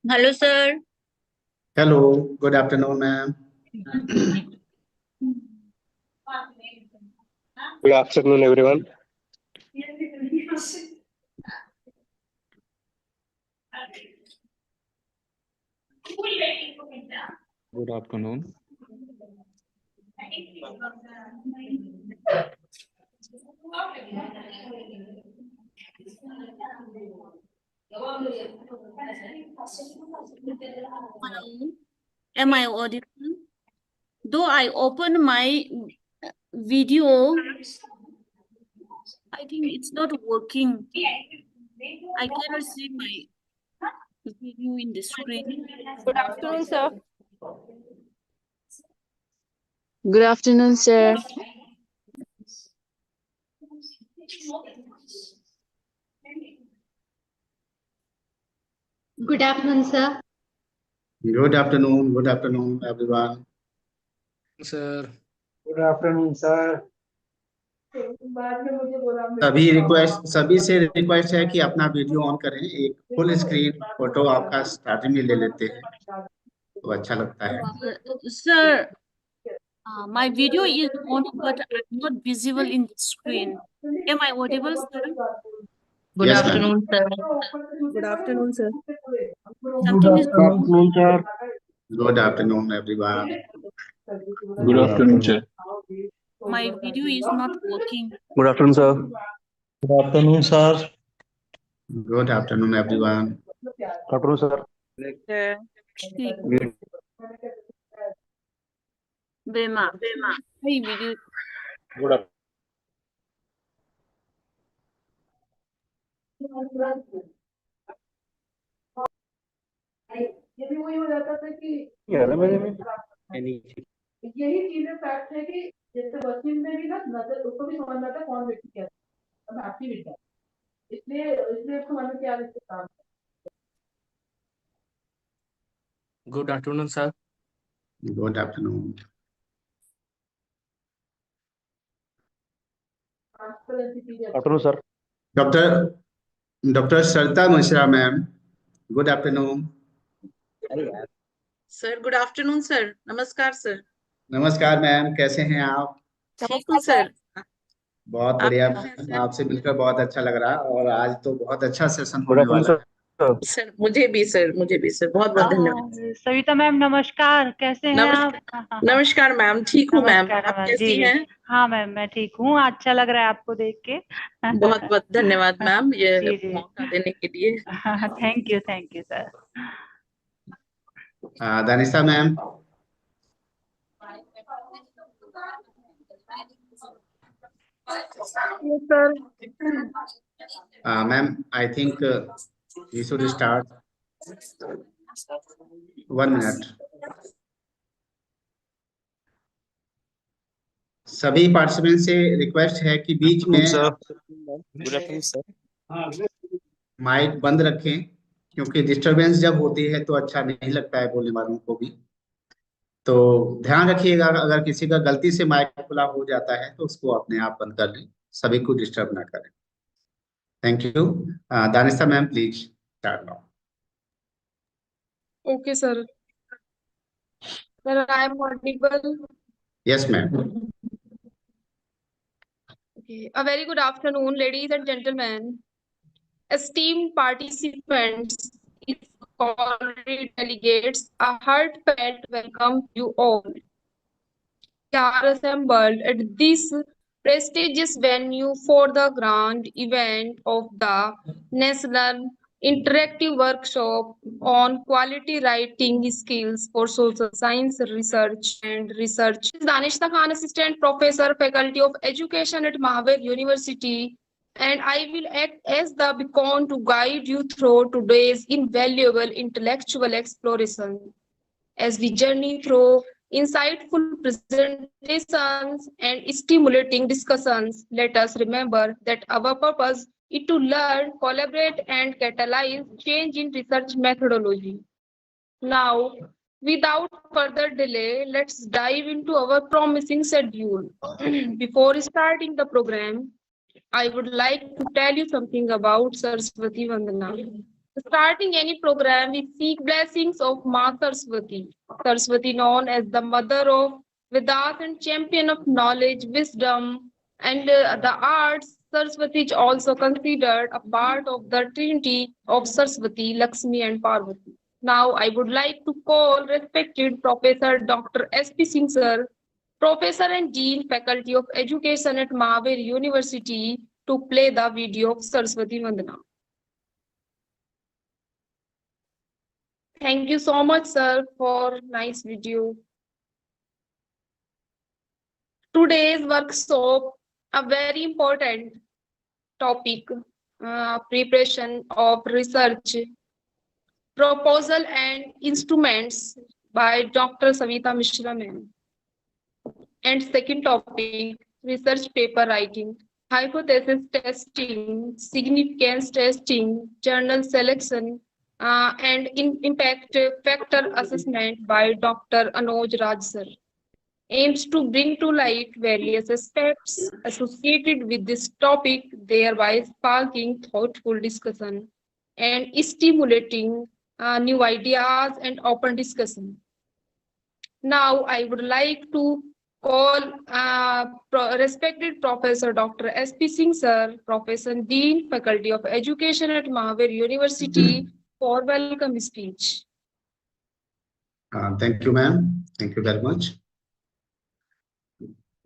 Hello, sir. Hello, good afternoon, ma'am. Good afternoon, everyone. Good afternoon. Hello. Am I audible? Though I open my video, I think it's not working. I cannot see my video in the screen. Good afternoon, sir. Good afternoon, sir. Good afternoon, sir. Good afternoon, everyone. Sir. Good afternoon, sir. सभी से request है कि अपना video on करें। एक full screen photo आपका starting में ले लेते हैं तो अच्छा लगता है। Sir, my video is on, but I'm not visible in the screen. Am I audible, sir? Good afternoon, sir. Good afternoon, sir. Something is wrong. afternoon, sir. Good afternoon, everyone. Good afternoon, sir. My video is not working. Good afternoon, sir. Good afternoon, sir. Good afternoon, everyone. Good afternoon, sir. Bema. My video. Good afternoon. ये भी वही हो जाता था कि यही चीजें fact है कि जैसे वसीम में भी ना नजर उसको भी समझ आता कौन व्यक्ति क्या अब आपकी भी इसलिए उसको समझ में क्या काम। Good afternoon, sir. Good afternoon. Good afternoon, sir. Dr. Sarita Mishra, ma'am. Good afternoon. Sir good afternoon sir नमस्कार सर। नमस्कार मैम, कैसे हैं आप? ठीक हूँ सर। बहुत बढ़िया मैम, आपसे मिलकर बहुत अच्छा लग रहा और आज तो बहुत अच्छा सेशन Good होने afternoon, वाला है। सर मुझे भी सर बहुत बहुत धन्यवाद। सविता मैम नमस्कार, कैसे हैं आप? नमस्कार मैम, ठीक हूँ मैम, आप कैसी हैं? हाँ मैम मैं ठीक हूँ, अच्छा लग रहा है आपको देख के। बहुत बहुत धन्यवाद मैम ये मौका देने के लिए। Thank you sir. Danisha ma'am. Yes, sir. Ma'am, I think we should start. 1 minute. सभी पार्टिसिपेंट से रिक्वेस्ट है कि बीच में माइक बंद रखें, क्योंकि डिस्टरबेंस जब होती है तो अच्छा नहीं लगता है बोलने वालों को भी। तो ध्यान रखिएगा, अगर किसी का गलती से माइक खुला हो जाता है तो उसको अपने आप बंद कर लें, सभी को डिस्टर्ब ना करें। Thank you. Danisha ma'am please start now. Okay, sir. Sir, I am audible. Yes, ma'am. Okay. A very good afternoon, ladies and gentlemen. Esteemed participants, colleague delegates, a heartfelt welcome you all. We are assembled at this prestigious venue for the grand event of the National Interactive Workshop on Quality Writing Skills for Social Science Research and Research. Danishta Khan, Assistant Professor, Faculty of Education at Mahavir University, and I will act as the beacon to guide you through today's invaluable intellectual exploration. As we journey through insightful presentations and stimulating discussions, let us remember that our purpose is to learn, collaborate, and catalyze change in research methodology. Now, without further delay, let's dive into our promising schedule. Before starting the program, I would like to tell you something about Saraswati Vandana. Starting any program, we seek blessings of Ma Saraswati. Saraswati, known as the mother of Vedas and champion of knowledge, wisdom, and the arts. Saraswati is also considered a part of the trinity of Saraswati, Lakshmi, and Parvati. Now, I would like to call respected Professor Dr. S.P. Singh sir, Professor and Dean, Faculty of Education at Mahavir University, to play the video of Saraswati Vandana. Thank you so much, sir, for nice video. Today's workshop, a very important topic, preparation of research, proposal and instruments by Dr. Savita Mishra ma'am. And second topic, research paper writing, hypothesis testing, significance testing, journal selection, and impact factor assessment by Dr. Anuj Raj sir. Aims to bring to light various aspects associated with this topic, thereby sparking thoughtful discussion and stimulating new ideas and open discussion. Now, I would like to call respected Professor Dr. S.P. Singh sir, Professor Dean, Faculty of Education at Mahavir University, for welcome speech. Thank you, ma'am. Thank you very much.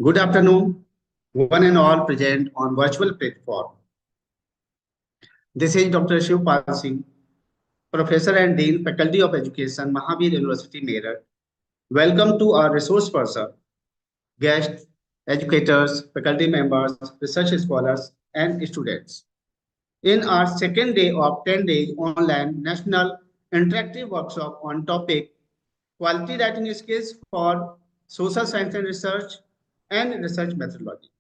Good afternoon, one and all present on virtual platform. This is Dr. Shivpal Singh, Professor and Dean, Faculty of Education, Mahavir University, Meerut. Welcome to our resource person, guests, educators, faculty members, research scholars, and students. In our second day of 10-day online national interactive workshop on topic quality writing skills for social science and research and research methodology.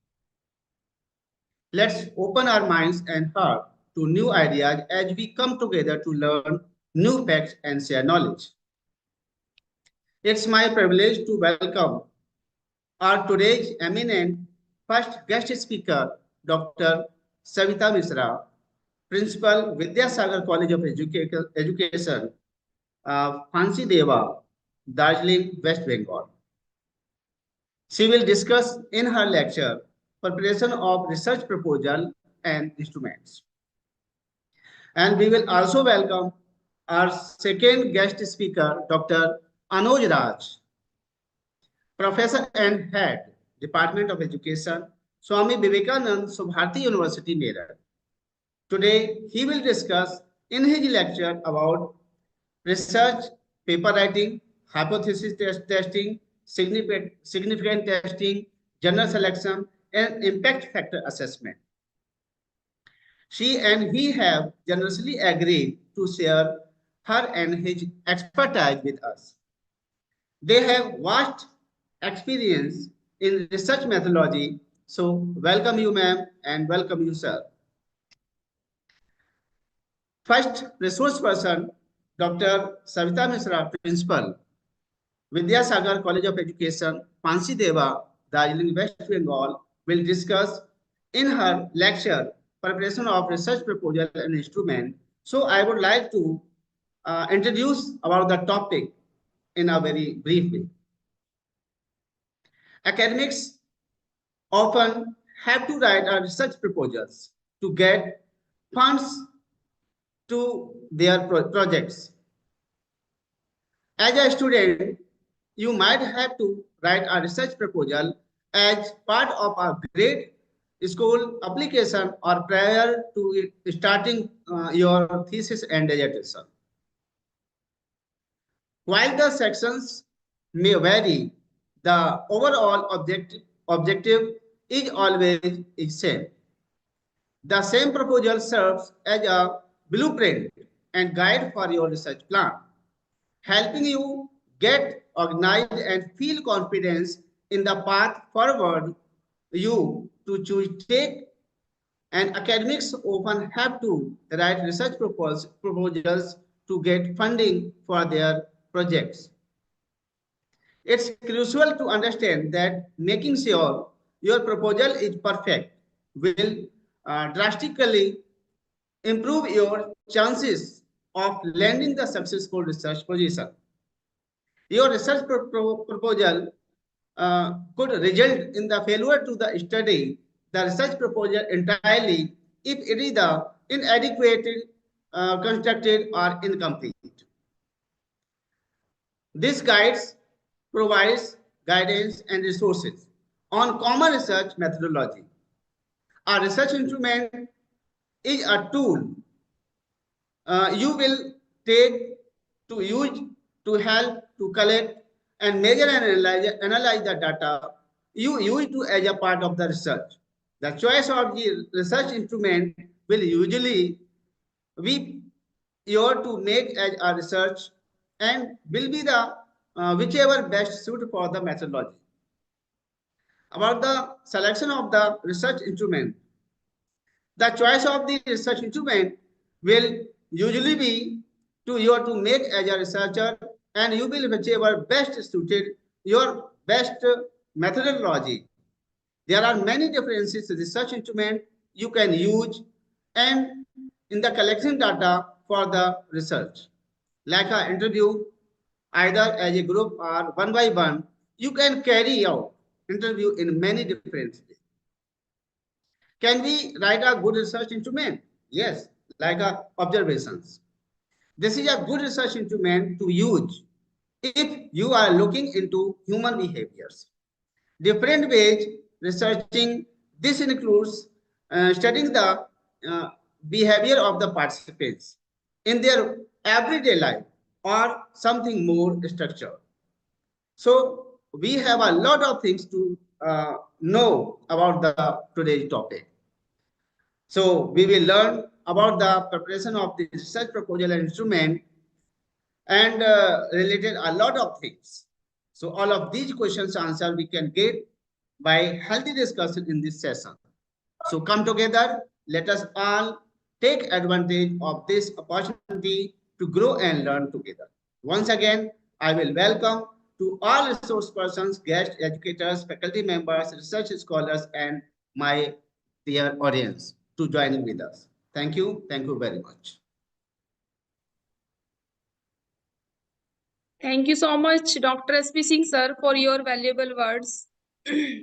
Let's open our minds and heart to new ideas as we come together to learn new facts and share knowledge. It's my privilege to welcome our today's eminent first guest speaker, Dr. Savita Mishra, Principal, Vidyasagar College of Education, Phansi Deva, Darjeeling, West Bengal. She will discuss in her lecture preparation of research proposal and instruments. And we will also welcome our second guest speaker, Dr. Anuj Raj, Professor and Head, Department of Education, Swami Vivekanand Subharti University, Meerut. Today, he will discuss in his lecture about research, paper writing, hypothesis testing, significant testing, journal selection, and impact factor assessment. She and he have generously agreed to share her and his expertise with us. They have vast experience in research methodology. So welcome you, ma'am, and welcome you, sir. First resource person, Dr. Savita Mishra, Principal, Vidyasagar College of Education, Phansi Deva, Darjeeling, West Bengal, will discuss in her lecture preparation of research proposal and instrument. So I would like to introduce about the topic in a very brief way. Academics often have to write research proposals to get funds to their projects. As a student, you might have to write a research proposal as part of a grade school application or prior to starting your thesis and dissertation. While the sections may vary, the overall objective is always the same. The same proposal serves as a blueprint and guide for your research plan, helping you get organized and feel confidence in the path forward you to choose take. And academics often have to write research proposals to get funding for their projects. It's crucial to understand that making sure your proposal is perfect will drastically improve your chances of landing the successful research position. Your research proposal could result in the failure to the study the research proposal entirely if it is the inadequate, constructed, or incomplete. This guides provides guidance and resources on common research methodology. A research instrument is a tool you will take to use to help to collect and measure and analyze the data you use to as a part of the research. The choice of the research instrument will usually be your to make as a research and will be the whichever best suit for the methodology. About the selection of the research instrument, the choice of the research instrument will usually be to you to make as a researcher and you will whichever best suited your best methodology. There are many differences research instrument you can use and in the collection data for the research. Like an interview, either as a group or one by one, you can carry out interview in many different ways. Can we write a good research instrument? Yes, like observations. This is a good research instrument to use if you are looking into human behaviors. Different ways researching this includes studying the behavior of the participants in their everyday life or something more structured. So we have a lot of things to know about the today's topic. So we will learn about the preparation of the research proposal and instrument and related a lot of things. So all of these questions answer we can get by healthy discussion in this session. So come together, let us all take advantage of this opportunity to grow and learn together. Once again, I will welcome to all resource persons, guests, educators, faculty members, research scholars, and my dear audience to join with us. Thank you. Thank you very much. Thank you so much, Dr. S.P. Singh, sir, for your valuable words.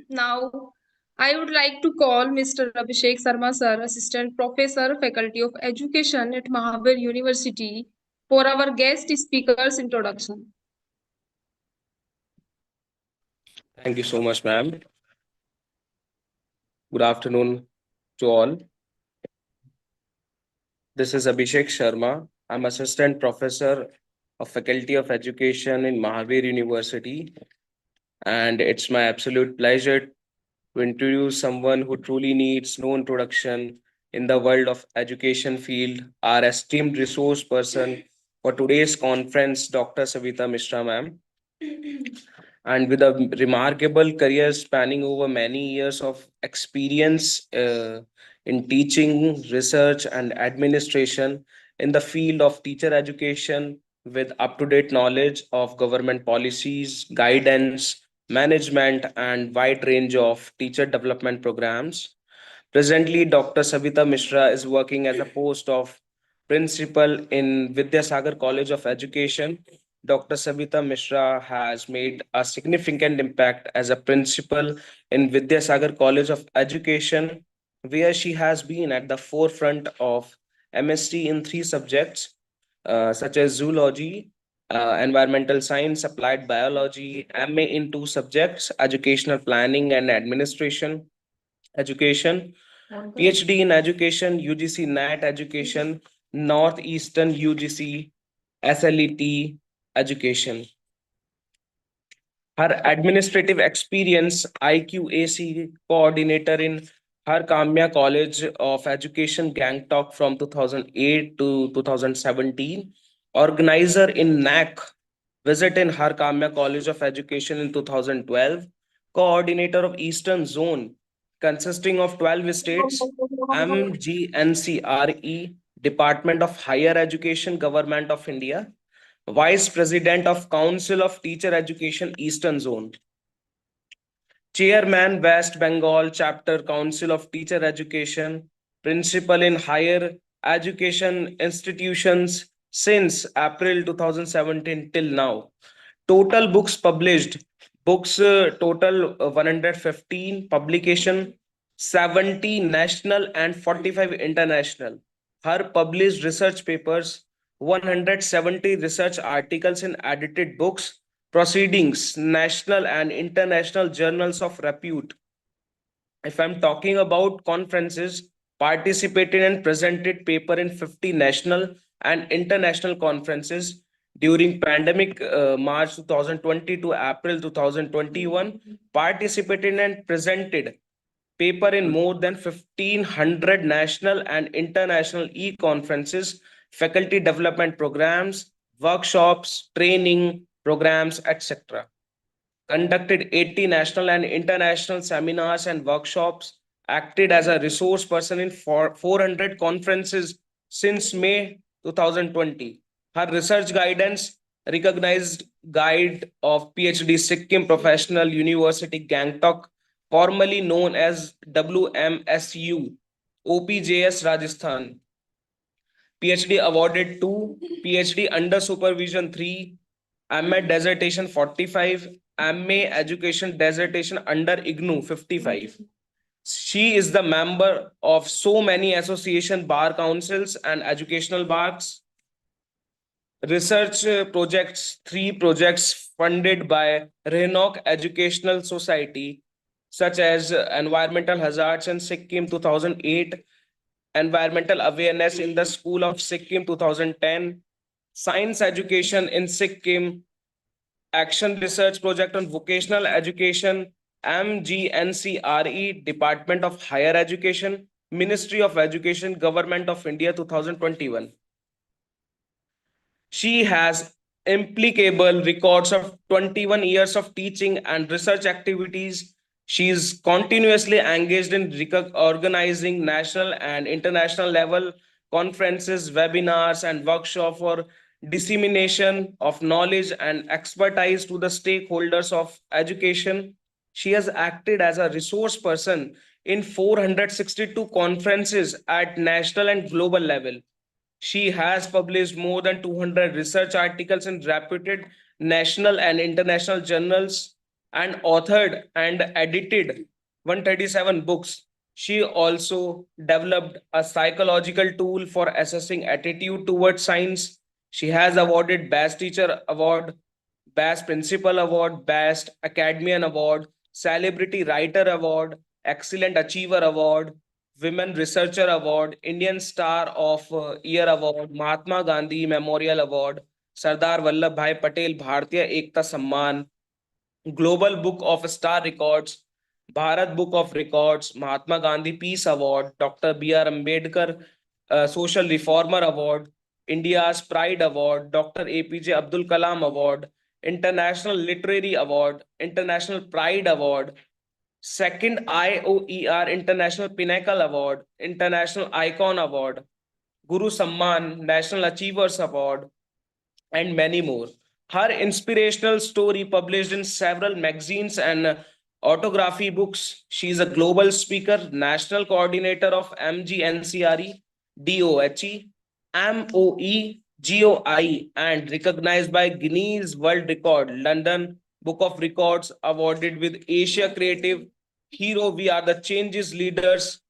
Now, I would like to call Mr. Abhishek Sharma, sir, Assistant Professor, Faculty of Education at Mahavir University, for our guest speaker's introduction. Thank you so much, ma'am. Good afternoon to all. This is Abhishek Sharma. I'm Assistant Professor of Faculty of Education in Mahavir University. And it's my absolute pleasure to introduce someone who truly needs no introduction in the world of education field, our esteemed resource person for today's conference, Dr. Savita Mishra, ma'am. And with a remarkable career spanning over many years of experience in teaching, research, and administration in the field of teacher education, with up-to-date knowledge of government policies, guidance, management, and wide range of teacher development programs. Presently, Dr. Savita Mishra is working as a post of principal in Vidyasagar College of Education. Dr. Savita Mishra has made a significant impact as a principal in Vidyasagar College of Education, where she has been at the forefront of MSc in 3 subjects, such as zoology, environmental science, applied biology, MA in 2 subjects, educational planning and administration, education, PhD in education, UGC NAT education, Northeastern UGC SLET education. Her administrative experience, IQAC coordinator in Har Kamya College of Education, Gangtok from 2008 to 2017, organizer in NAC, visit in Har Kamya College of Education in 2012, coordinator of Eastern Zone, consisting of 12 states, MGNCRE, Department of Higher Education, Government of India, Vice President of Council of Teacher Education, Eastern Zone, Chairman, West Bengal Chapter, Council of Teacher Education, Principal in Higher Education Institutions, since April 2017 till now. Total books published, total 115 publication, 70 national and 45 international. Her published research papers, 170 research articles in edited books, proceedings, national and international journals of repute. If I'm talking about conferences, participated and presented paper in 50 national and international conferences during pandemic March 2020 to April 2021, participated and presented paper in more than 1500 national and international e-conferences, faculty development programs, workshops, training programs, etc. Conducted 80 national and international seminars and workshops, acted as a resource person in 400 conferences since May 2020. Her research guidance, recognized guide of PhD Sikkim Professional University Gangtok, formerly known as WMSU, OPJS Rajasthan. PhD awarded 2, PhD under supervision 3, MA dissertation 45, MA education dissertation under IGNU 55. She is the member of so many association, bar councils and educational bars. Research projects, 3 projects funded by Renok Educational Society, such as environmental hazards in Sikkim 2008, environmental awareness in the School of Sikkim 2010, science education in Sikkim, action research project on vocational education, MGNCRE, Department of Higher Education, Ministry of Education, Government of India 2021. She has implicable records of 21 years of teaching and research activities. She is continuously engaged in organizing national and international level conferences, webinars, and workshops for dissemination of knowledge and expertise to the stakeholders of education. She has acted as a resource person in 462 conferences at national and global level. She has published more than 200 research articles in reputed national and international journals and authored and edited 137 books. She also developed a psychological tool for assessing attitude towards science. She has awarded Best Teacher Award, Best Principal Award, Best Academian Award, Celebrity Writer Award, Excellent Achiever Award, Women Researcher Award, Indian Star of Year Award, Mahatma Gandhi Memorial Award, Sardar Vallabhbhai Patel Bharatiya Ekta Samman, Global Book of Star Records, Bharat Book of Records, Mahatma Gandhi Peace Award, Dr. B.R. Ambedkar Social Reformer Award, India's Pride Award, Dr. APJ Abdul Kalam Award, International Literary Award, International Pride Award, second IOER International Pinnacle Award, International Icon Award, Guru Samman, National Achievers Award, and many more. Her inspirational story published in several magazines and autography books. She is a global speaker, national coordinator of MGNCRE, DOHE, MOE, GOI, and recognized by Guinness World Record, London Book of Records, awarded with Asia Creative Hero. We are the changes leaders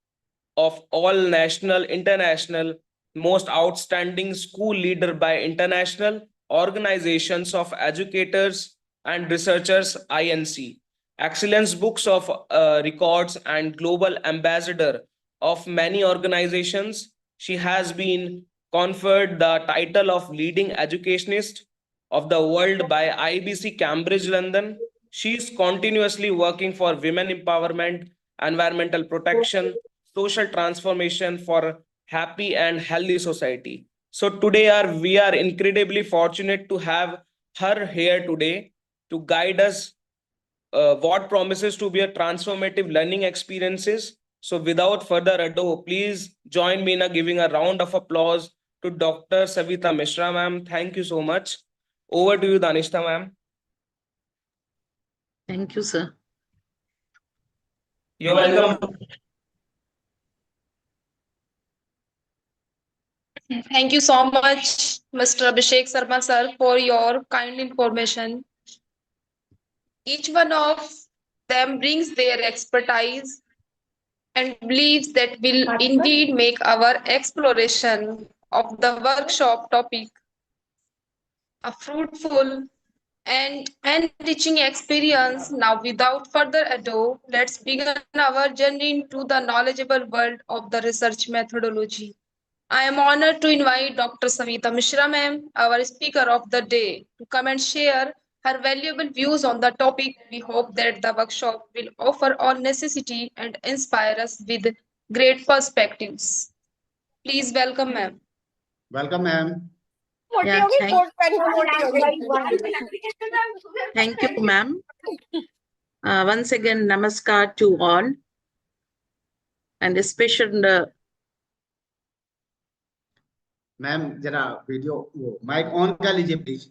of all national, international, most outstanding school leader by international organizations of educators and researchers, INC. Excellence books of records and global ambassador of many organizations. She has been conferred the title of leading educationist of the world by IBC Cambridge London. She is continuously working for women empowerment, environmental protection, social transformation for happy and healthy society. So today we are incredibly fortunate to have her here today to guide us what promises to be a transformative learning experiences. So without further ado, please join me in giving a round of applause to Dr. Savita Mishra, ma'am. Thank you so much. Over to you, Danishta, ma'am. Thank you, sir. You're welcome. Thank you so much, Mr. Abhishek Sharma sir, for your kind information. Each one of them brings their expertise and beliefs that will indeed make our exploration of the workshop topic a fruitful and enriching experience. Now, without further ado, let's begin our journey into the knowledgeable world of the research methodology. I am honored to invite Dr. Savita Mishra ma'am, our speaker of the day, to come and share her valuable views on the topic. We hope that the workshop will offer all necessity and inspire us with great perspectives. Please welcome ma'am. Welcome, ma'am. Yeah, thank you, ma'am. Once again, namaskar to all. And a special ma'am जरा video वो mic on कर लीजिए please.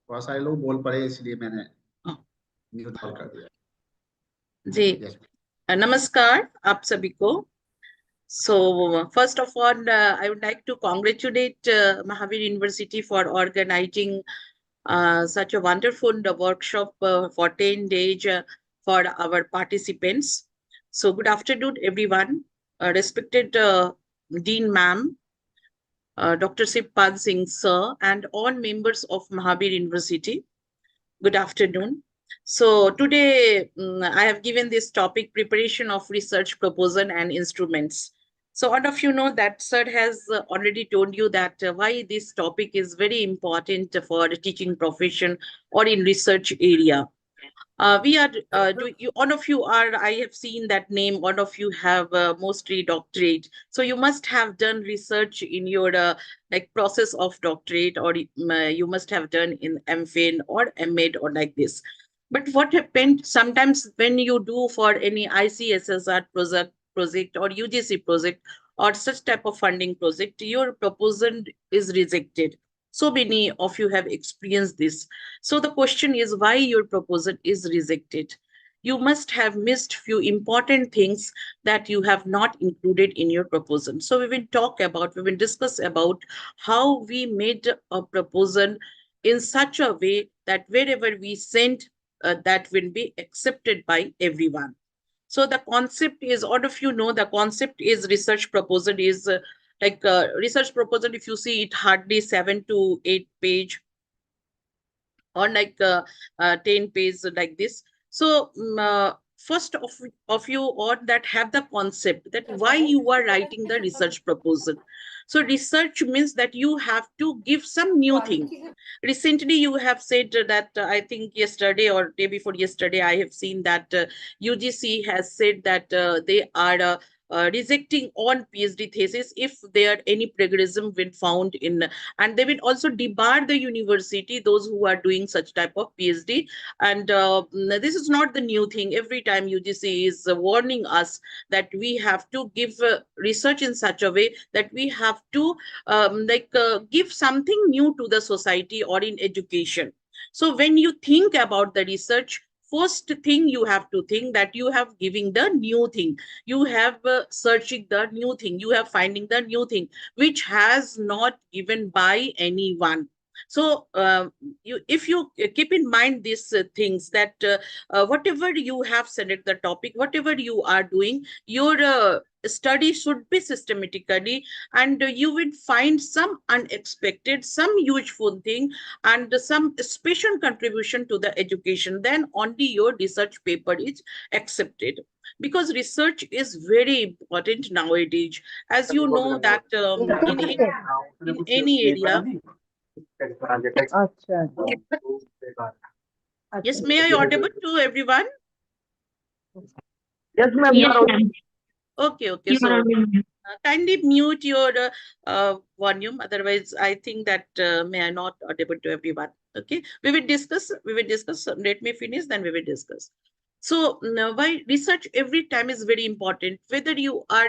बहुत सारे लोग बोल पड़े इसलिए मैंने म्यूट ऑन कर दिया। जी नमस्कार आप सभी को। So first of all, I would like to congratulate Mahavir University for organizing such a wonderful workshop for 10 days for our participants. So good afternoon, everyone. Respected Dean Ma'am, Dr. Shivpal Singh Sir, and all members of Mahavir University. Good afternoon. So today I have given this topic, preparation of research proposal and instruments. So all of you know that sir has already told you that why this topic is very important for the teaching profession or in research area. We are, all of you are, I have seen that name, all of you have mostly doctorate. So you must have done research in your like process of doctorate, or you must have done in MPhil or MEd or like this. But what happened sometimes when you do for any ICSSR project or UGC project or such type of funding project, your proposal is rejected. So many of you have experienced this. So the question is why your proposal is rejected. You must have missed few important things that you have not included in your proposal. So we will discuss about how we made a proposal in such a way that wherever we send, that will be accepted by everyone. So the concept is, all of you know, the concept is research proposal is research proposal. If you see it, hardly 7 to 8 page or like 10 page like this. So first of you all that have the concept that why you are writing the research proposal. So research means that you have to give some new thing. Recently you have said that I think yesterday or day before yesterday I have seen that UGC has said that they are rejecting all PhD thesis if there any plagiarism been found in, and they will also debar the university those who are doing such type of PhD. And this is not the new thing. Every time UGC is warning us that we have to give research in such a way that we have to give something new to the society or in education. So when you think about the research, first thing you have to think that you have giving the new thing, you have searching the new thing, you have finding the new thing which has not given by anyone. So if you keep in mind these things, that whatever you have selected the topic, whatever you are doing, your study should be systematically, and you will find some unexpected, some useful thing, and some special contribution to the education. Then only your research paper is accepted, because research is very important nowadays. As you know that in any area. Yes, may I audible to everyone? Yes, ma'am. Yes, ma'am. Okay. You So are audible. kindly mute your volume. Otherwise, I think that may I not audible to everyone. Okay, we will discuss. Let me finish, then we will discuss. So why research every time is very important, whether you are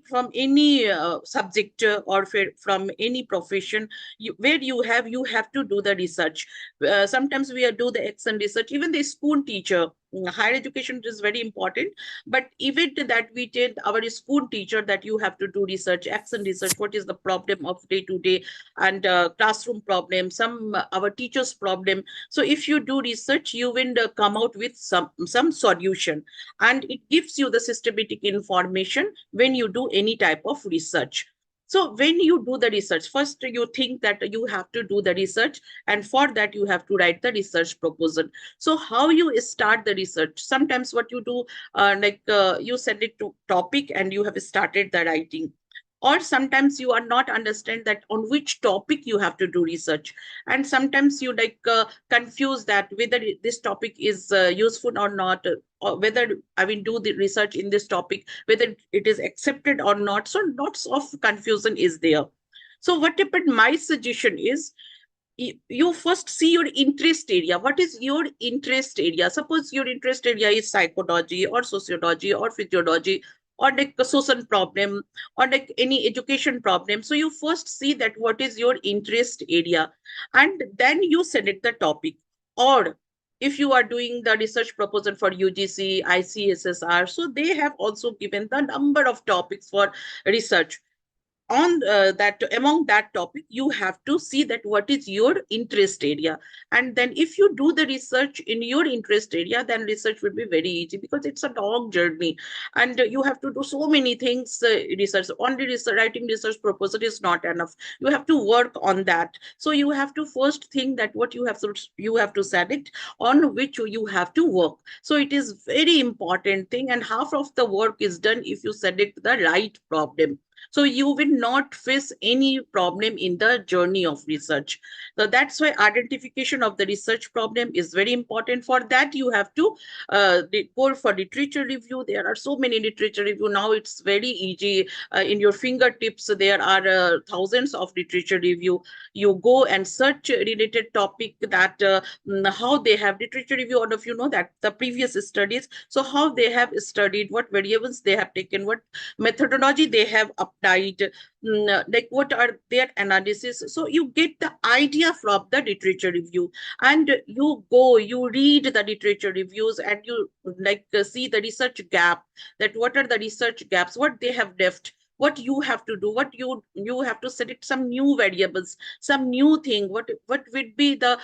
from any subject or from any profession, where you have to do the research. Sometimes we do the excellent research. Even the school teacher, higher education it is very important, but even that we tell our school teacher that you have to do research, action research, what is the problem of day to day, and classroom problem, some our teachers problem. So if you do research, you will come out with some solution, and it gives you the systematic information when you do any type of research. So when you do the research, first you think that you have to do the research, and for that you have to write the research proposal. So how you start the research? Sometimes what you do, you send it to topic and you have started the writing, or sometimes you are not understand that on which topic you have to do research, and sometimes you confuse that whether this topic is useful or not, or whether I mean do the research in this topic, whether it is accepted or not. So lots of confusion is there. So what happened, my suggestion is, you first see your interest area. What is your interest area? Suppose your interest area is psychology or sociology or physiology, or like a social problem, or like any education problem. So you first see that what is your interest area, and then you select the topic. Or if you are doing the research proposal for UGC, ICSSR, so they have also given the number of topics for research. On that, among that topic, you have to see that what is your interest area, and then if you do the research in your interest area, then research will be very easy, because it's a long journey, and you have to do so many things. Research only, research writing research proposal is not enough. You have to work on that. So you have to first think that what you have to select, on which you have to work. So it is very important thing, and half of the work is done if you select the right problem. So you will not face any problem in the journey of research. So that's why identification of the research problem is very important. For that, you have to go for literature review. There are so many literature review now. It's very easy in your fingertips. There are thousands of literature review. You go and search related topic, that how they have literature review. All of you know that the previous studies. So how they have studied, what variables they have taken, what methodology they have applied, like what are their analysis. So you get the idea from the literature review, and you read the literature reviews, and you see the research gap, that what are the research gaps, what they have left, what you have to do, what you have to select some new variables, some new thing, what would be the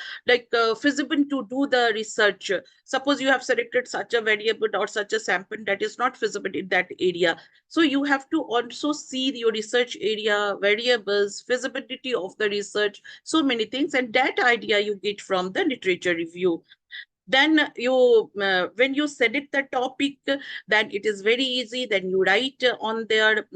feasible to do the research. Suppose you have selected such a variable or such a sample that is not feasible in that area. So you have to also see your research area, variables, feasibility of the research, so many things, and that idea you get from the literature review. Then you when you select the topic, then it is very easy. Then you write on their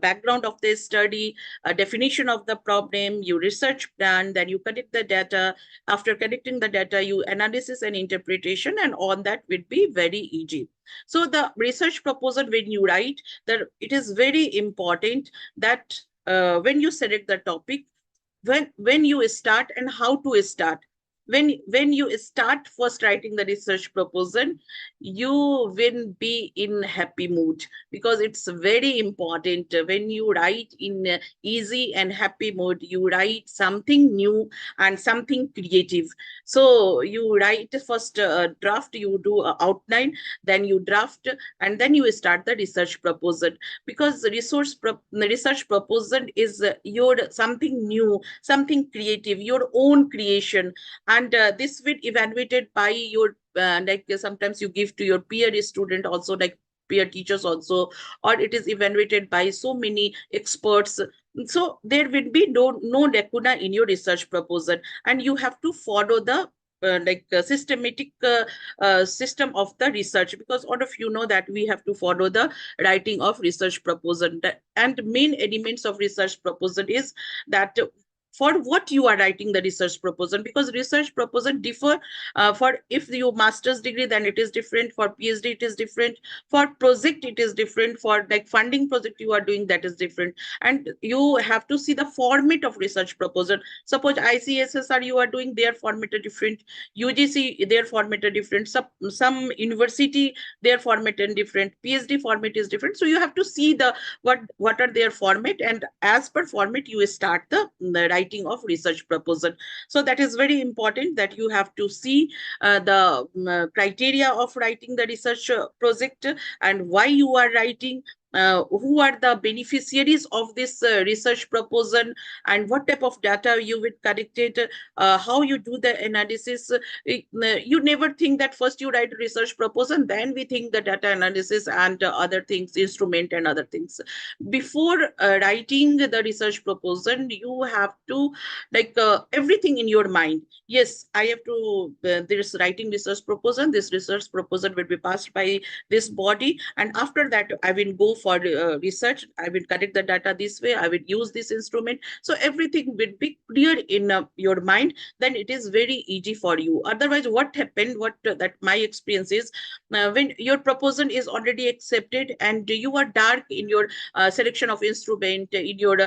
background of the study, a definition of the problem, you research plan, then you collect the data. After collecting the data, you analysis and interpretation, and on that will be very easy. So the research proposal, when you write, that it is very important that when you select the topic, when you start and how to start. When you start first writing the research proposal, you will be in happy mood, because it's very important. When you write in easy and happy mood, you write something new and something creative. So you write first draft, you do a outline, then you draft, and then you start the research proposal. Because the research proposal is your something new, something creative, your own creation, and this will evaluated by your sometimes you give to your peer student also, like peer teachers also, or it is evaluated by so many experts. So there will be no lacuna in your research proposal, and you have to follow the systematic system of the research, because all of you know that we have to follow the writing of research proposal. And main elements of research proposal is that for what you are writing the research proposal, because research proposal differ for if you master's degree, then it is different, for PhD it is different, for project it is different, for like funding project you are doing, that is different. And you have to see the format of research proposal. Suppose ICSSR you are doing, their format are different, UGC their format are different, some university their format are different, PhD format is different. So you have to see the what are their format, and as per format you start the writing writing of research proposal. So that is very important, that you have to see the criteria of writing the research project, and why you are writing, who are the beneficiaries of this research proposal, and what type of data you will collect it, how you do the analysis. You never think that first you write a research proposal, then we think the data analysis and other things, instrument and other things. Before writing the research proposal, you have to everything in your mind. Yes, I have to, this writing research proposal, this research proposal will be passed by this body, and after that I will go for research, I will collect the data this way, I will use this instrument. So everything will be clear in your mind, then it is very easy for you. Otherwise, what happened, that my experience is, when your proposal is already accepted and you are dark in your selection of instrument, in your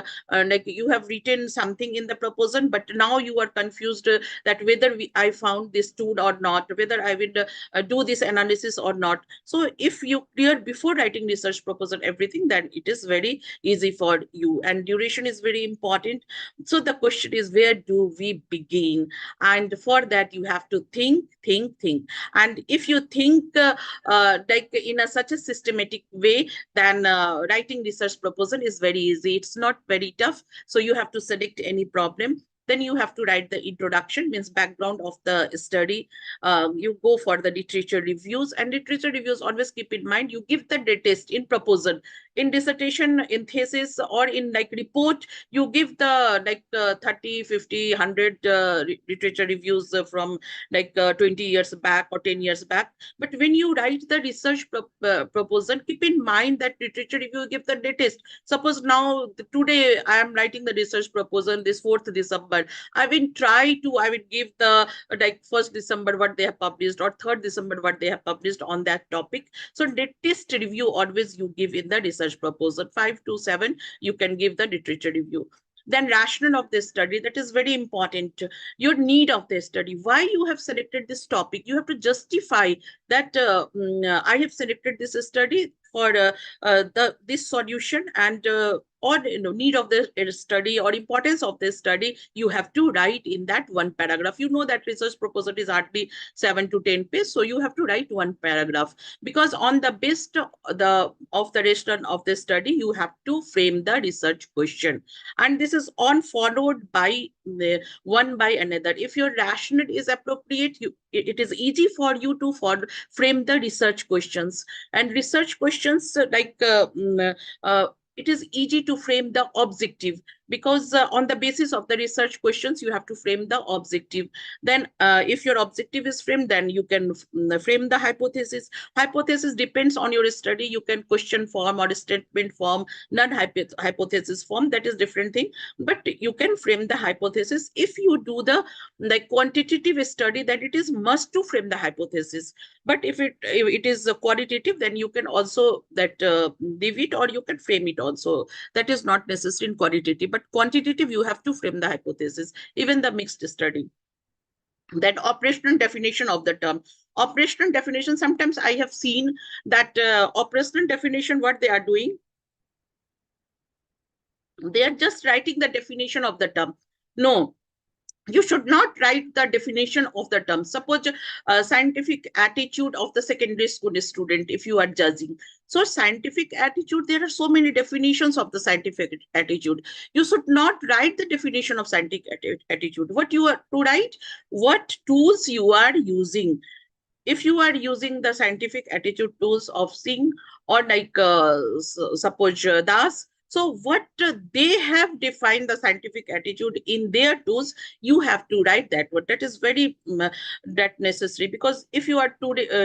you have written something in the proposal, but now you are confused that whether I found this tool or not, whether I will do this analysis or not. So if you clear before writing research proposal everything, then it is very easy for you, and duration is very important. So the question is, where do we begin? And for that you have to think. And if you think in such a systematic way, then writing research proposal is very easy. It's not very tough. So you have to select any problem. Then you have to write the introduction, means background of the study. You go for the literature reviews, and literature reviews, always keep in mind, you give the test in proposal. In dissertation, in thesis, or in report, you give the 30, 50, 100 literature reviews from 20 years back or 10 years back. But when you write the research proposal, keep in mind that literature review give the latest. Suppose now, today I am writing the research proposal, this 4th December. I will give the 1st December what they have published, or 3rd December what they have published on that topic. So latest review always you give in the research proposal. 5 to 7 you can give the literature review. Then rationale of this study, that is very important. Your need of the study, why you have selected this topic. You have to justify that I have selected this study for this solution, and or need of the study or importance of this study, you have to write in that one paragraph. You know that research proposal is hardly 7 to 10 pages, so you have to write one paragraph, because on the base of the rationale of the study, you have to frame the research question, and this is on followed by one by another. If your rationale is appropriate, it is easy for you to frame the research questions. And research questions it is easy to frame the objective, because on the basis of the research questions, you have to frame the objective. Then if your objective is framed, then you can frame the hypothesis. Hypothesis depends on your study. You can question form or statement form, non-hypothesis form, that is different thing. But you can frame the hypothesis. If you do the quantitative study, then it is must to frame the hypothesis. But if it is qualitative, then you can also leave it, or you can frame it also. That is not necessary in qualitative, but quantitative you have to frame the hypothesis, even the mixed study. Then operational definition of the term. Operational definition, sometimes I have seen that operational definition, what they are doing, they are just writing the definition of the term. No, you should not write the definition of the term. Suppose scientific attitude of the secondary school student, if you are judging. So scientific attitude, there are so many definitions of the scientific attitude. You should not write the definition of scientific attitude. What you are to write, what tools you are using. If you are using the scientific attitude tools of Singh, or suppose Das, so what they have defined the scientific attitude in their tools, you have to write that one. That is very that necessary, because if you are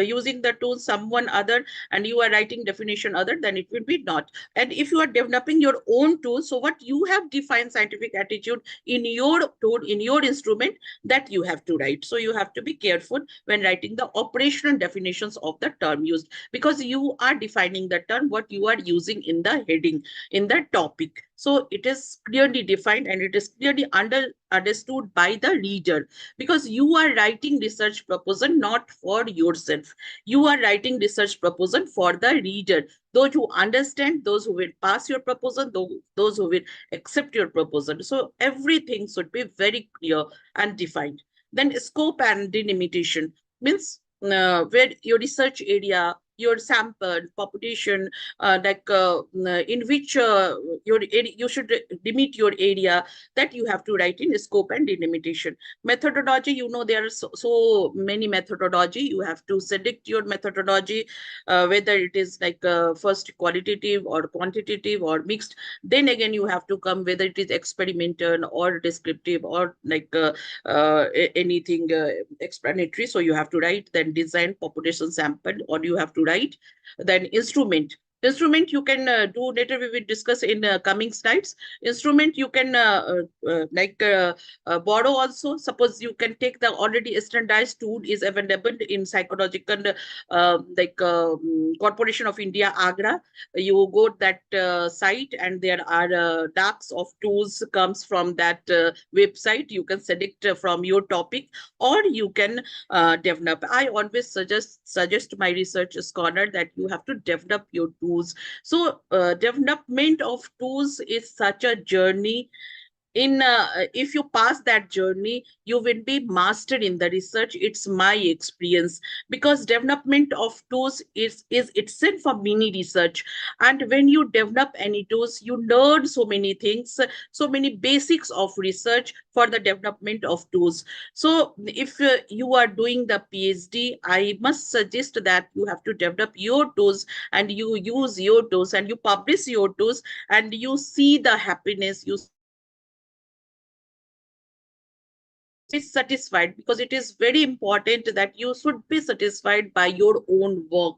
using the tool someone other and you are writing definition other, then it will be not. And if you are developing your own tool, so what you have defined scientific attitude in your tool, in your instrument, that you have to write. So you have to be careful when writing the operational definitions of the term used, because you are defining the term what you are using in the heading, in the the topic. So it is clearly defined and it is clearly understood by the reader, because you are writing research proposal not for yourself. You are writing research proposal for the reader, those who understand, those who will pass your proposal, those who will accept your proposal. So everything should be very clear and defined. Then scope and delimitation means where your research area, your sample population, in which you should limit your area, that you have to write in scope and delimitation. Methodology, you know, there are so many methodology. You have to select your methodology, whether it is like first qualitative or quantitative or mixed. Then again, you have to come whether it is experimental or descriptive or like anything explanatory. So you have to write then design, population, sample, or you have to write then instrument. Instrument you can do later, we will discuss in coming slides. Instrument you can borrow also. Suppose you can take the already standardized tool is available in psychological Corporation of India, Agra. You go that site and there are lakhs of tools comes from that website. You can select from your topic or you can develop. I always suggest my research scholar that you have to develop your tools. So development of tools is such a journey. If you pass that journey, you will be mastered in the research. It's my experience, because development of tools is itself a mini research. And when you develop any tools, you learn so many things, so many basics of research for the development of tools. So if you are doing the PhD, I must suggest that you have to develop your tools and you use your tools and you publish your tools and you see the happiness, you be satisfied, because it is very important that you should be satisfied by your own work.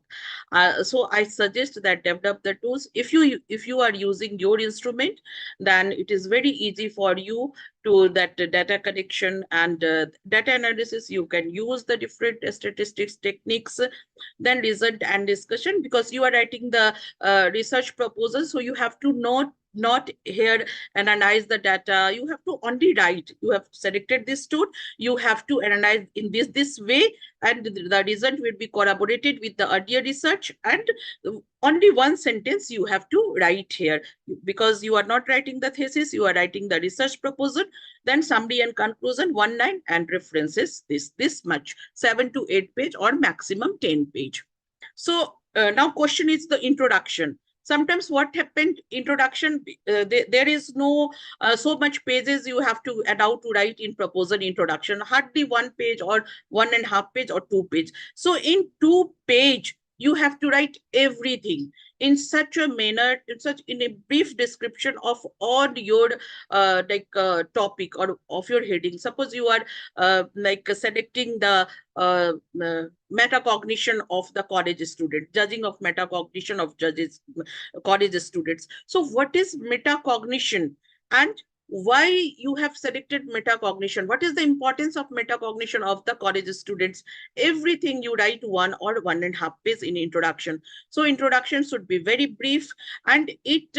So I suggest that develop the tools. If you are using your instrument, then it is very easy for you to that data collection and data analysis. You can use the different statistics techniques, then result and discussion, because you are writing the research proposal. So you have to not here analyze the data. You have to only write. You have selected this tool, you have to analyze in this way, and the result will be corroborated with the earlier research, and only one sentence you have to write here, because you are not writing the thesis, you are writing the research proposal. Then summary and conclusion, 1 line, and references this much, 7 to 8 page or maximum 10 page. So now question is the introduction. Sometimes what happened, introduction, there is no so much pages you have to allow to write in proposal introduction, hardly 1 page or 1.5 page or 2 page. So in 2 page, you have to write everything in such a manner, in a brief description of all your topic or of your heading. Suppose you are selecting the metacognition of the college student, judging of metacognition of college students. So what is metacognition and why you have selected metacognition? What is the importance of metacognition of the college students? Everything you write 1 or 1.5 page in introduction. So introduction should be very brief, and it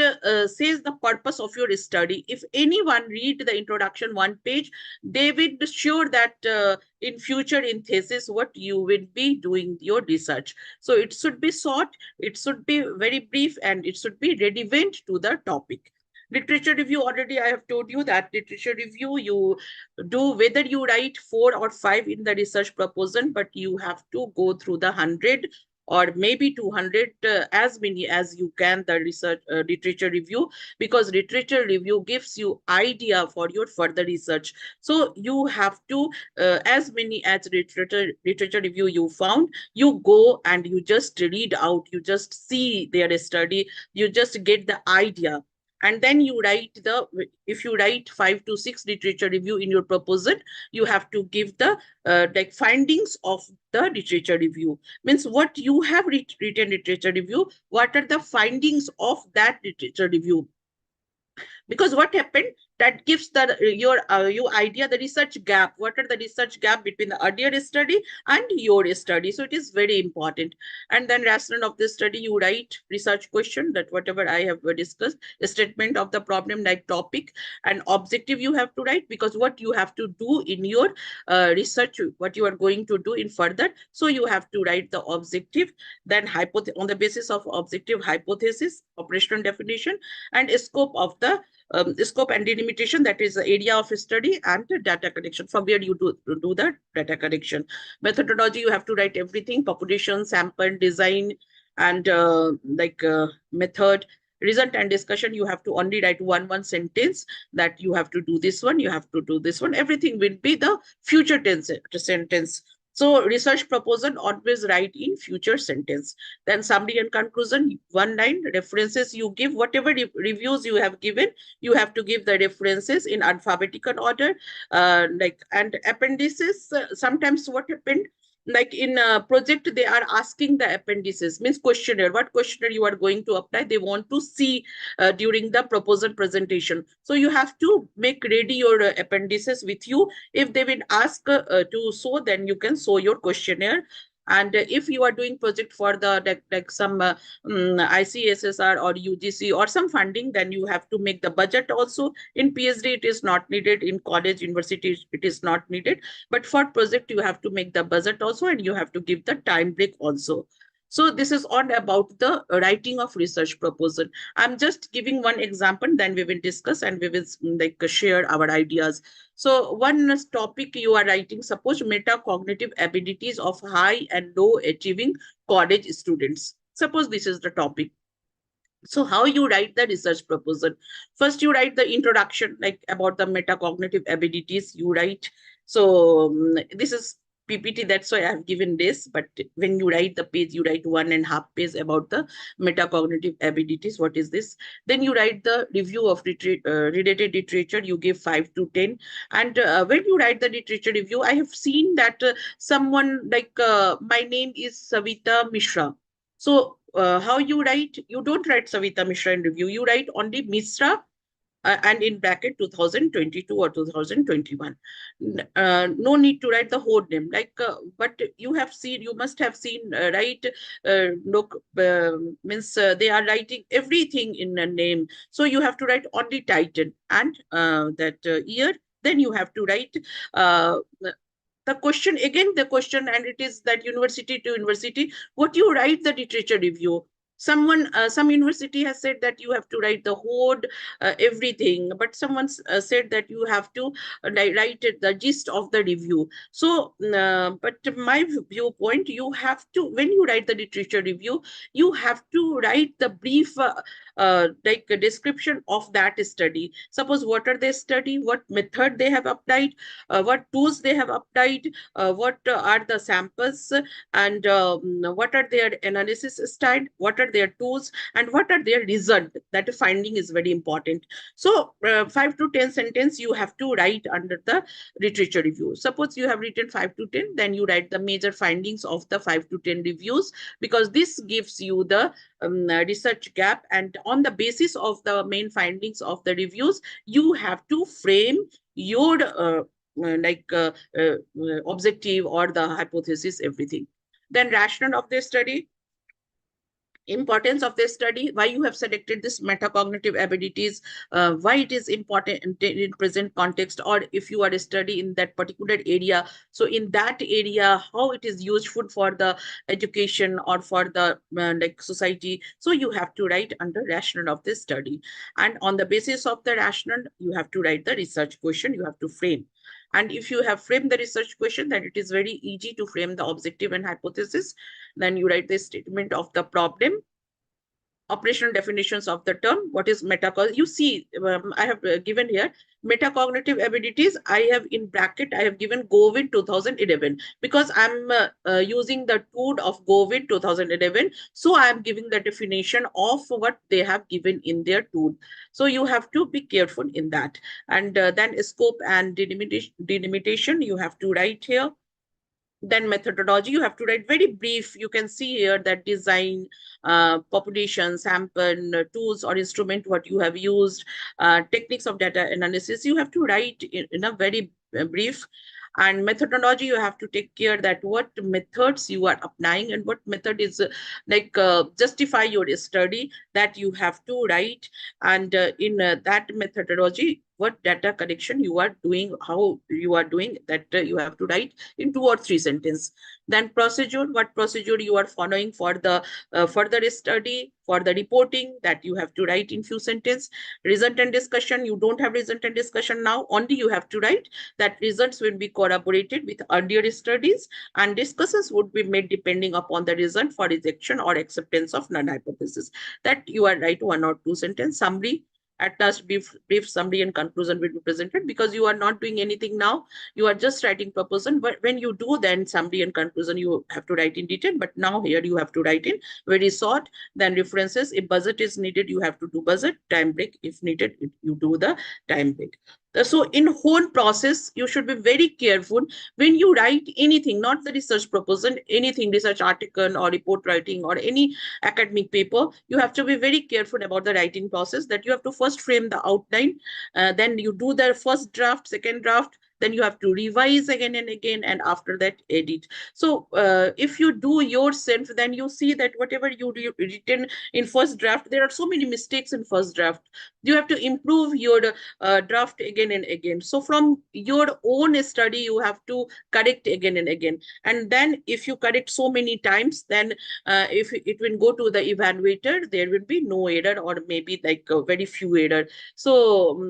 says the purpose of your study. If anyone read the introduction 1 page, they will be sure that in future in thesis what you will be doing your research. So it should be short, it should be very brief, and it should be relevant to the topic. Literature review, already I have told you that literature review you do whether you write 4 or 5 in the research proposal, but you have to go through the 100 or maybe 200, as many as you can, the research literature review, because literature review gives you idea for your further research. So you have to as many as literature review you found, you go and you just read out, you just see their study, you just get the idea. And then you write if you write 5 to 6 literature review in your proposal, you have to give the findings of the literature review. Means what you have written literature review, what are the findings of that literature review? Because what happened, that gives the your idea the research gap. What are the research gap between the earlier study and your study? So it is very important. And then rationale of this study, you write research question, that whatever I have discussed, a statement of the problem like topic, and objective you have to write, because what you have to do in your research, what you are going to do in further. So you have to write the objective, then on the basis of objective, hypothesis, operational definition, and scope of the scope and delimitation, that is the area of study, and the data collection, from where you do the data collection. Methodology, you have to write everything: population, sample, design, and method. Result and discussion, you have to only write one sentence, that you have to do this one, you have to do this one. Everything will be the future tense sentence. So research proposal, always write in future sentence. Then summary and conclusion, one line. References you give, whatever reviews you have given, you have to give the references in alphabetical order. And appendices, sometimes what happened, like in a project, they are asking the appendices, means questionnaire, what questionnaire you are going to apply, they want to see during the proposal presentation. So you have to make ready your appendices with you. If they will ask to show, then you can show your questionnaire. And if you are doing project for the some ICSSR or UGC or some funding, then you have to make the budget also. In PhD, it is not needed. In college, university, it is not needed. But for project, you have to make the budget also, and you have to give the time break also. So this is all about the writing of research proposal. I'm just giving one example, then we will discuss and we will share our ideas. So one topic you are writing, suppose metacognitive abilities of high and low achieving college students. Suppose this is the topic. So how you write the research proposal? First, you write the introduction, like about the metacognitive abilities you write. So this is PPT, that's why I have given this. But when you write the page, you write 1.5 pages about the metacognitive abilities. What is this? Then you write the review of related literature. You give 5 to 10. And when you write the literature review, I have seen that someone my name is Savita Mishra. So how you write? You don't write Savita Mishra in review. You write only Mishra and in bracket 2022 or 2021. No need to write the whole name. But you must have seen, right? Look, means they are writing everything in a name. So you have to write only title and that year. Then you have to write the question, again the question, and it is that university to university, what you write the literature review. Some university has said that you have to write the whole everything, but someone said that you have to write the gist of the review. So but my viewpoint, you have to, when you write the literature review, you have to write the brief like a description of that study. Suppose what are they study, what method they have applied, what tools they have applied, what are the samples, and what are their analysis style, what are their tools, and what are their result. That finding is very important. So 5 to 10 sentence you have to write under the literature review. Suppose you have written 5 to 10, then you write the major findings of the 5 to 10 reviews, because this gives you the research gap, and on the basis of the main findings of the reviews, you have to frame your objective or the hypothesis, everything. Then rationale of the study, importance of this study, why you have selected this metacognitive abilities, why it is important in present context, or if you are a study in that particular area, so in that area how it is useful for the education or for the society. So you have to write under rationale of this study, and on the basis of the rationale you have to write the research question, you have to frame. And if you have framed the research question, then it is very easy to frame the objective and hypothesis. Then you write the statement of the problem, operational definitions of the term. What is metacognitive? You see, I have given here metacognitive abilities. I have in bracket, I have given GoWin 2011 because I'm using the tool of GoWin 2011. So I am giving the definition of what they have given in their tool. So you have to be careful in that. And then scope and delimitation, you have to write here. Then methodology, you have to write very brief. You can see here that design, population, sample, tools or instrument, what you have used, techniques of data analysis. You have to write in a very brief. And methodology, you have to take care that what methods you are applying and what method is justify your study, that you have to write. And in that methodology, what data collection you are doing, how you are doing that, you have to write in 2 or 3 sentences. Then procedure, what procedure you are following for the further study, for the reporting, that you have to write in few sentences. Result and discussion, you don't have result and discussion now, only you have to write that results will be corroborated with earlier studies and discussions would be made depending upon the result for rejection or acceptance of null hypothesis. That you are write 1 or 2 sentence. Summary, at last brief summary and conclusion will be presented, because you are not doing anything now, you are just writing proposal. But when you do, then summary and conclusion you have to write in detail, but now here you have to write in very short. Then references, if budget is needed, you have to do budget. Time break, if needed, you do the time break. So in whole process, you should be very careful when you write anything, not the research proposal, anything, research article or report writing or any academic paper. You have to be very careful about the writing process, that you have to first frame the outline, then you do the first draft, second draft, then you have to revise again and again, and after that edit. So if you do yourself, then you see that whatever you written in first draft, there are so many mistakes in first draft. You have to improve your draft again and again. So from your own study, you have to correct again and again. And then if you correct so many times, then if it will go to the evaluator, there will be no error, or maybe like very few error. So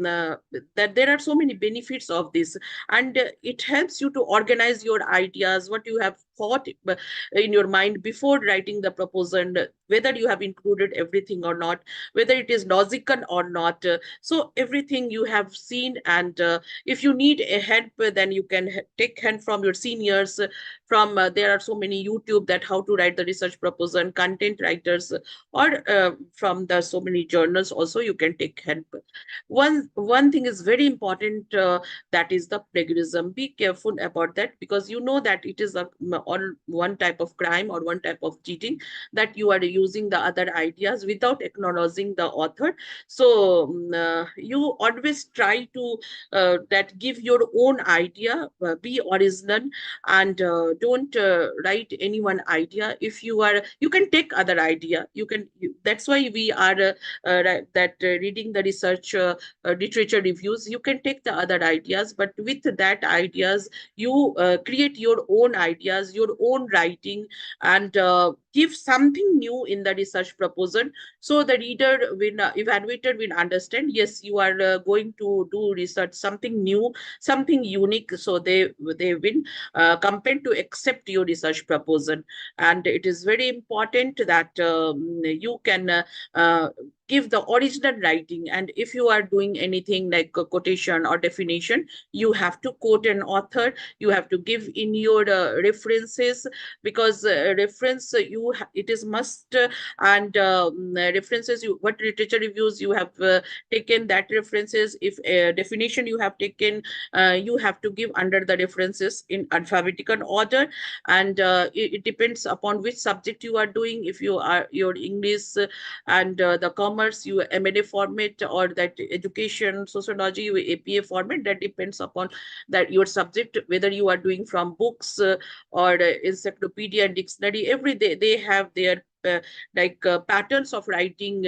that there are so many benefits of this, and it helps you to organize your ideas, what you have thought in your mind before writing the proposal, whether you have included everything or not, whether it is logical or not. So everything you have seen, and if you need a help, then you can take help from your seniors. From there are so many YouTube that how to write the research proposal, content writers, or from the so many journals also you can take help. One thing is very important, that is the plagiarism. Be careful about that, because you know that it is one type of crime or one type of cheating, that you are using the other ideas without acknowledging the author. So you always try to that give your own idea, be original, and don't write anyone idea. If you are, you can take other idea, that's why we are reading the research literature reviews. You can take the other ideas, but with that ideas, you create your own ideas, your own writing, and give something new in the research proposal. So the reader will, evaluator will understand, yes, you are going to do research, something new, something unique. So they will compel to accept your research proposal. And it is very important that you can give the original writing. And if you are doing anything like a quotation or definition, you have to quote an author, you have to give in your references, because reference it is must, and references, what literature reviews you have taken, that references. If a definition you have taken, you have to give under the references in alphabetical order. And it depends upon which subject you are doing. If you are your English and the commerce, you M&A format, or that education sociology, you APA format, that depends upon that your subject, whether you are doing from books or encyclopedia and dictionary. Every day they have their patterns of writing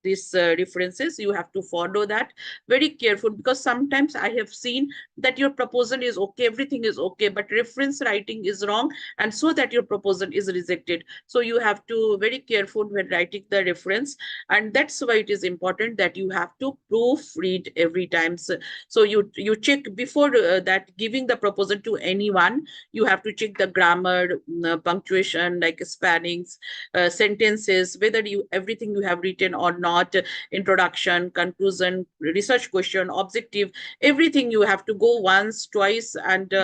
these references. You have to follow that very careful, because sometimes I have seen that your proposal is okay, everything is okay, but reference writing is wrong, and so that your proposal is rejected. So you have to very careful when writing the reference, and that's why it is important that you have to proofread every time. So you check before that giving the proposal to anyone. You have to check the grammar, punctuation, like spellings, sentences, whether everything you have written or not. not introduction, conclusion, research question, objective, everything you have to go once, twice, and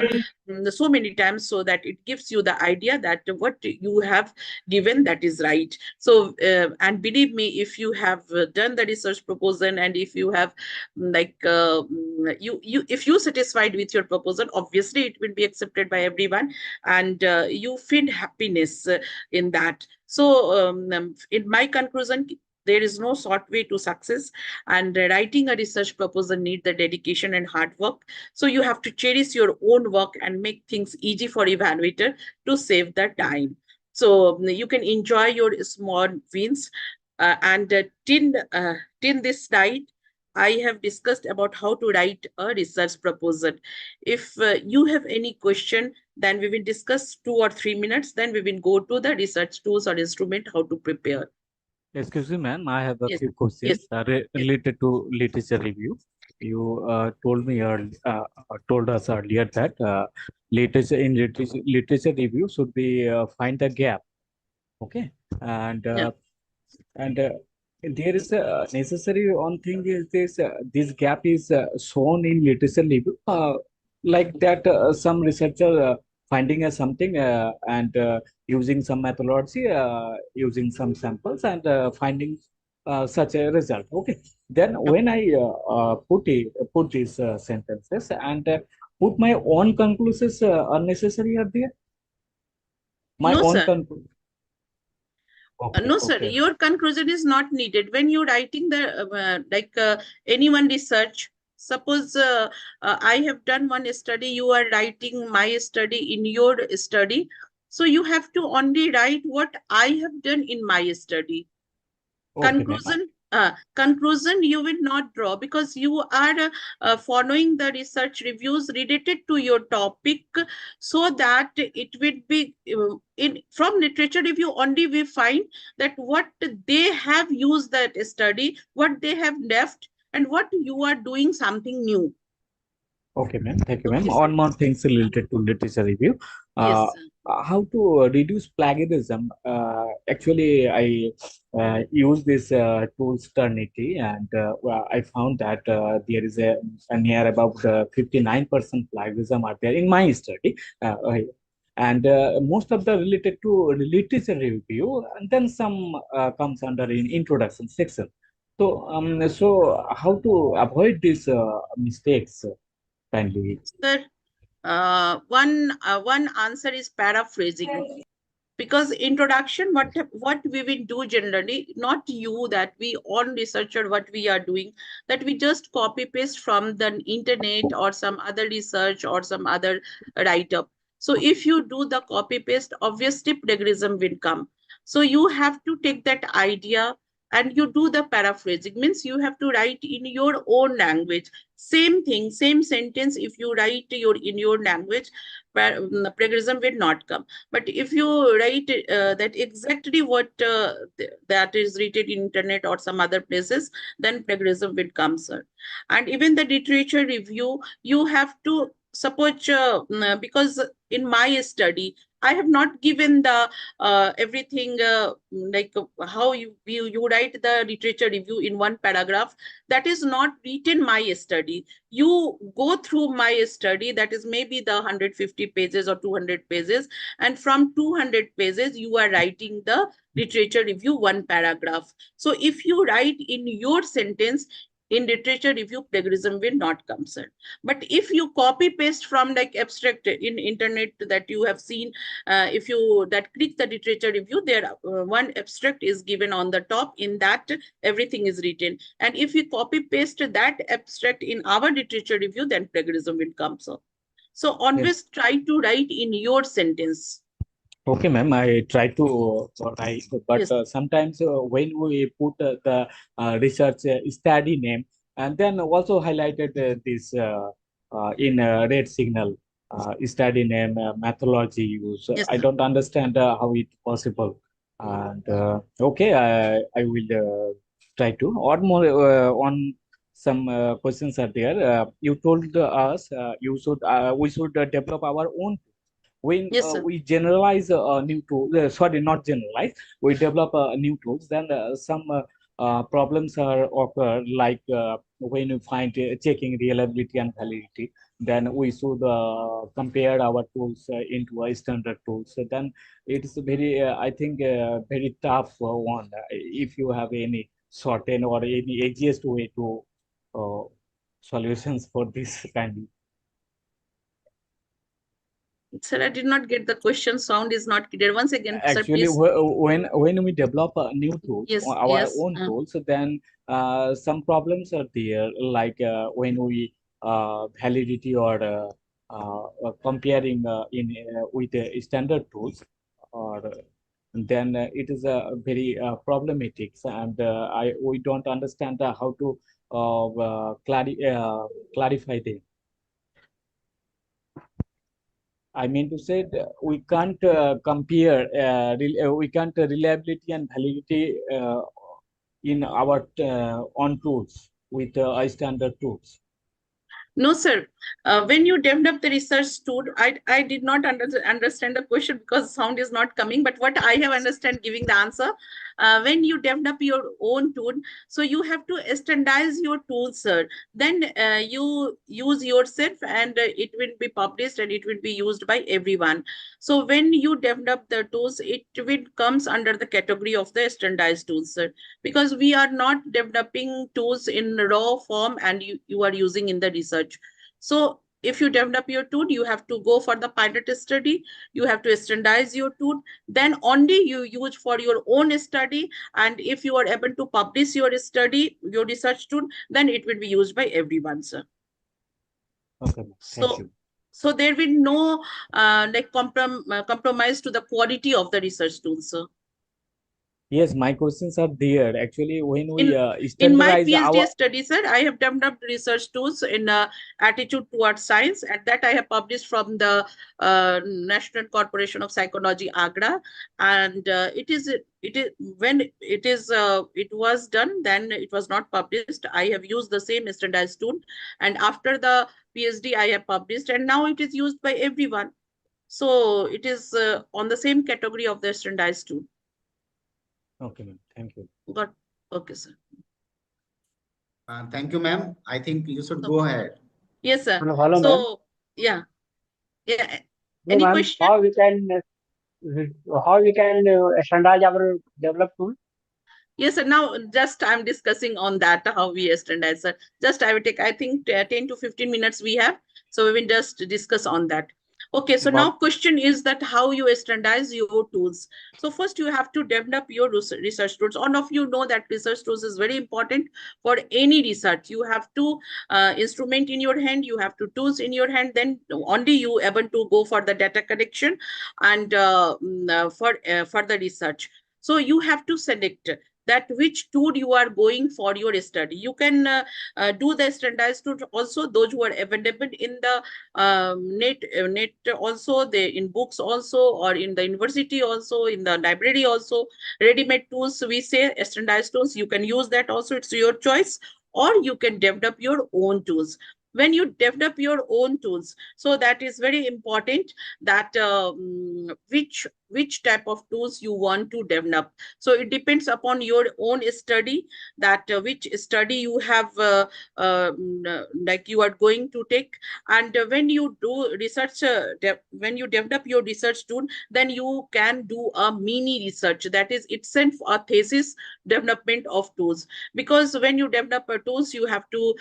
so many times, so that it gives you the idea that what you have given, that is right. So and believe me, if you have done the research proposal, and if you have if you satisfied with your proposal, obviously it will be accepted by everyone, and you feel happiness in that. So in my conclusion, there is no short way to success, and writing a research proposal needs the dedication and hard work. So you have to cherish your own work and make things easy for evaluator to save the time. So you can enjoy your small wins. And till this night, I have discussed about how to write a research proposal. If you have any question, then we will discuss 2 or 3 minutes. Then we will go to the research tools or instrument, how to prepare. Excuse me, ma'am. I have a Yes. few questions Yes. related to literature review. You told us earlier that literature review should be find the gap. Okay, and Yeah. and there is a necessary one thing is this gap is shown in literature review, like that some researcher finding something and using some methodology, using some samples, and finding such a result. Okay, then when I put these sentences and put my own conclusions, unnecessary are there? My No, own sir. conclusion. Okay, No, sir. okay. Your conclusion is not needed when you're writing the anyone research. Suppose I have done one study, you are writing my study in your study. So you have to only write what I have done in my study. Okay, ma'am. Conclusion you will not draw, because you are following the research reviews related to your topic, so that it will be from literature review only we find that what they have used that study, what they have left, and what you are doing something new. Okay, ma'am. Thank you, ma'am. Yes, One more things related to literature review. yes, How to reduce plagiarism? Actually, I use this tool Sternity, and well, I found that there is a near about 59% plagiarism are there in my study. And most of the related to literature review, and then some comes under in introduction section. So how to avoid these mistakes? Kindly. sir. One answer is paraphrasing. Because introduction, what we will do generally, not you, that we all researcher, what we are doing, that we just copy paste from the internet or some other research or some other write-up. So if you do the copy paste, obviously plagiarism will come. So you have to take that idea and you do the paraphrasing, means you have to write in your own language. Same thing, same sentence, if you write in your language, plagiarism will not come. But if you write that exactly what that is written in internet or some other places, then plagiarism will come, sir. And even the literature review, you have to support, because in my study, I have not given the everything how you write the literature review in one paragraph. That is not written my study. You go through my study, that is maybe the 150 pages or 200 pages, and from 200 pages you are writing the literature review one paragraph. So if you write in your sentence in literature review, plagiarism will not come, sir. But if you copy paste from like abstract in internet that you have seen, if you that click the literature review, there one abstract is given on the top, in that everything is written, and if you copy paste that abstract in our literature review, then plagiarism will come, sir. So always try to write in your sentence. Okay, ma'am. I try to write, but Yes. sometimes when we put the research study name, and then also highlighted this in red signal study name, methodology use. Yes, I sir. don't understand how it possible. And okay, I will try to. Or more on some questions are there. You told us we should develop our own. When Yes, sir. we generalize a new tool, sorry, not generalize, we develop new tools, then some problems are occur like when you find checking reliability and validity, then we should compare our tools into a standard tools. So then it's very, I think, very tough one. If you have any shorten or any easiest way to uh, solutions for this kind. Sir, I did not get the question. Sound is not clear. Once again, sir, Actually, please. when we develop new tools, Yes, our yes. own tools, then some problems are there, like when we validity or comparing with standard tools, or then it is very problematic, and we don't understand how to clarify them. I mean to say that we can't compare, we can't reliability and validity in our on tools with standard tools. No, sir. When you develop the research tool, I did not understand the question because sound is not coming. But what I have understand giving the answer, when you develop your own tool, so you have to standardize your tool, sir. Then you use yourself, and it will be published and it will be used by everyone. So when you develop the tools, it will comes under the category of the standardized tools, sir, because we are not developing tools in raw form and you are using in the research. So if you develop your tool, you have to go for the pilot study, you have to standardize your tool, then only you use for your own study, and if you are able to publish your study, your research tool, then it will be used by everyone, sir. Okay, thank you. So there will no like compromise to the quality of the research tool, sir. Yes, my questions are there. Actually, when we In my standardize PhD our study, sir, I have developed research tools in attitude towards science, and that I have published from the National Corporation of Psychology, Agra. And it is when it was done, then it was not published. I have used the same standardized tool, and after the PhD, I have published, and now it is used by everyone. So it is on the same category of the standardized tool. Okay, ma'am. Thank you. Got okay, sir. Thank you, ma'am. I think you should go ahead. Yes, sir. Hello, So, ma'am. yeah. Yeah. No, Any ma'am. question? How we can standardize our developed tool? Yes, sir. Now, just I'm discussing on that, how we standardize, sir. Just I will take, I think, 10 to 15 minutes we have. So we will just discuss on that. Okay, so now question is that how you standardize your tools. So first you have to develop your research tools. All of you know that research tools is very important for any research. You have to instrument in your hand, you have to tools in your hand, then only you able to go for the data collection and for the research. So you have to select that which tool you are going for your study. You can do the standardized tool also, those who are available in the net also, they in books also, or in the university also, in the library also, ready-made tools, we say standardized tools, you can use that also, it's your choice, or you can develop your own tools. When you develop your own tools, so that is very important that which type of tools you want to develop. So it depends upon your own study, that which study you have like you are going to take. And when you do research, when you develop your research tool, then you can do a mini research, that is itself a thesis development of tools. Because when you develop a tools, you have to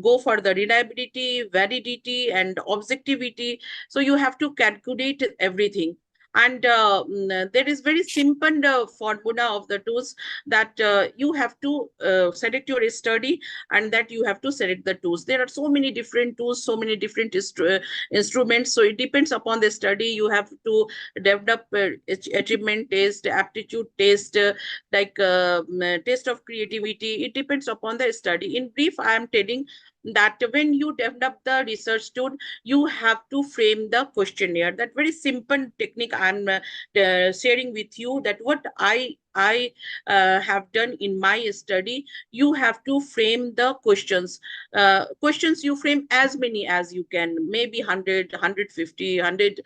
go for the reliability, validity, and objectivity. So you have to calculate everything. And there is very simple formula of the tools, that you have to select your study, and that you have to select the tools. There are so many different tools, so many different instruments. So it depends upon the study. You have to develop achievement test, aptitude test, test of creativity. It depends upon the study. In brief, I am telling that when you develop the research tool, you have to frame the questionnaire. That very simple technique I'm sharing with you, that what I I have done in my study, you have to frame the questions. Questions you frame as many as you can, maybe 100, 150, 100,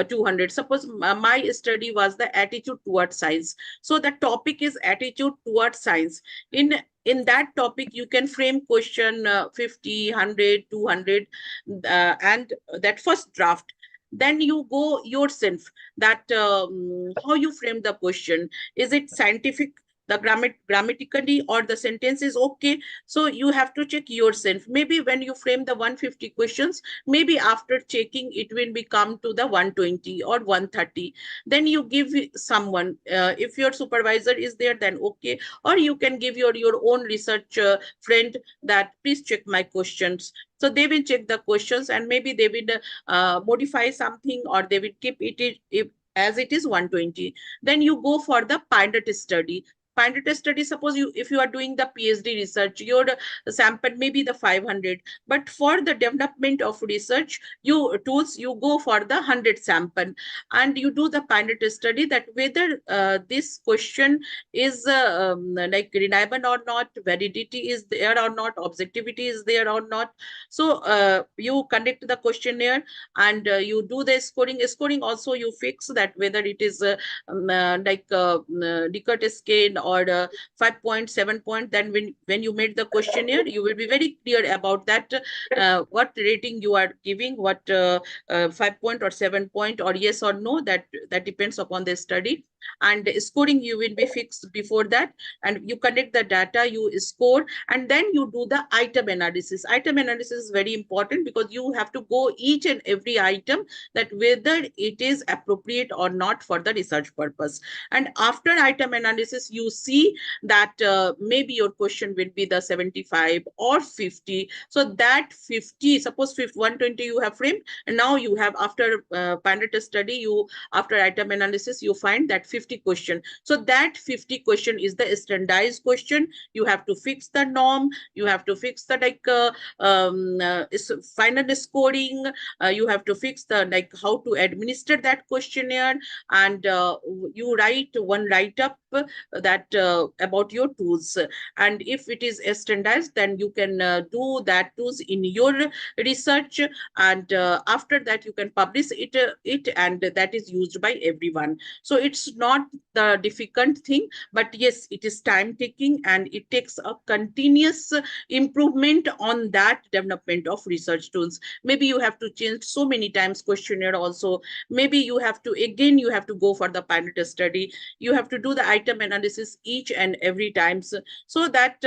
200. Suppose my study was the attitude towards science. So the topic is attitude towards science. In that topic, you can frame question 50, 100, 200, and that first draft. Then you go yourself that how you frame the question. Is it scientific, the grammatically, or the sentence is okay? So you have to check yourself. Maybe when you frame the 150 questions, maybe after checking it will become to the 120 or 130. Then you give someone, if your supervisor is there, then okay. Or you can give your own research friend that please check my questions. So they will check the questions, and maybe they will modify something, or they will keep it if, as it is 120. Then you go for the pilot study. Pilot study, suppose if you are doing the PhD research, your sample may be the 500, but for the development of research tools, you go for the 100 sample, and you do the pilot study that whether this question is like reliable or not, validity is there or not, objectivity is there or not. So you conduct the questionnaire, and you do the scoring. Scoring also you fix that whether it is like Likert scale or 5 point, 7 point. Then when you made the questionnaire, you will be very clear about that what rating you are giving, what 5 point or 7 point, or yes or no. That depends upon the study. And scoring you will be fixed before that, and you collect the data, you score, and then you do the item analysis. Item analysis is very important because you have to go each and every item that whether it is appropriate or not for the research purpose. And after item analysis, you see that maybe your question will be the 75 or 50. So that 50, suppose 120 you have framed, and now you have, after pilot study, you after item analysis, you find that 50 question. So that 50 question is the standardized question. You have to fix the norm, you have to fix the final scoring, you have to fix the how to administer that questionnaire, and you write one write-up that about your tools. And if it is standardized, then you can do that tools in your research, and after that you can publish it, and that is used by everyone. So it's not the difficult thing, but yes, it is time taking, and it takes a continuous improvement on that development of research tools. Maybe you have to change so many times questionnaire also. Maybe you have to go for the pilot study. You have to do the item analysis each and every time, so that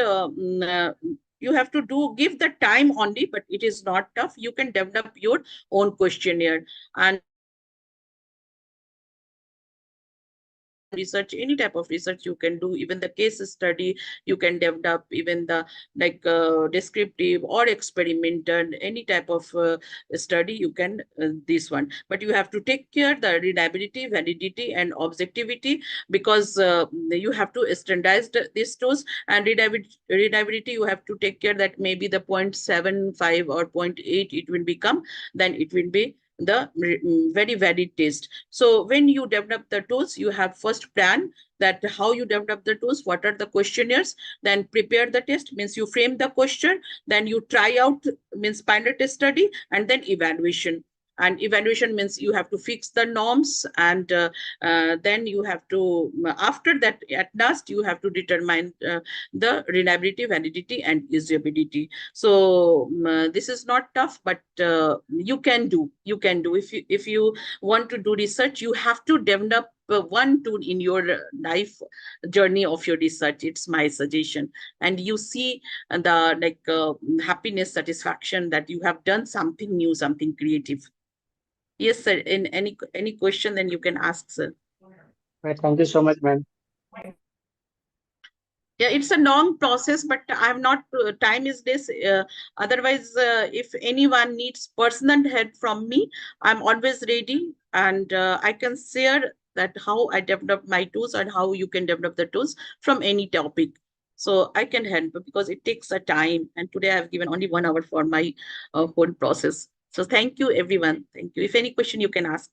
you have to give the time only, but it is not tough. You can develop your own questionnaire. And research, any type of research you can do, even the case study you can develop, even the descriptive or experimental, any type of study you can this one. But you have to take care the reliability, validity, and objectivity, because you have to standardize these tools. And reliability, you have to take care that maybe the 0.75 or 0.8 it will become, then it will be the very valid test. So when you develop the tools, you have first plan that how you develop the tools, what are the questionnaires, then prepare the test, means you frame the question, then you try out, means pilot study, and then evaluation. And evaluation means you have to fix the norms, and then you have to, after that, at last, you have to determine the reliability, validity, and usability. So this is not tough, but you can do. If you want to do research, you have to develop one tool in your life journey of your research. It's my suggestion. And you see the happiness, satisfaction that you have done something new, something creative. Yes, sir. In any question, then you can ask, sir. Right, thank you so much, ma'am. Yeah, it's a long process, but I have not, time is this. Otherwise, if anyone needs personal help from me, I'm always ready, and I can share that how I develop my tools and how you can develop the tools from any topic. So I can help because it takes a time, and today I've given only 1 hour for my whole process. So thank you, everyone. Thank you. If any question, you can ask.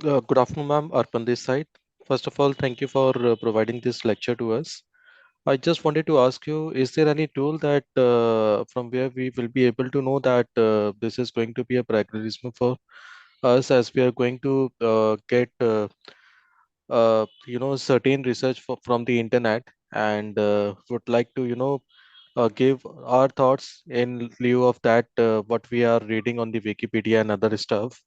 Good afternoon, ma'am. Arpan this side. First of all, thank you for providing this lecture to us. I just wanted to ask you, is there any tool that from where we will be able to know that this is going to be a plagiarism for us, as we are going to get certain research from the internet, and would like to give our thoughts in lieu of that what we are reading on the Wikipedia and other stuff.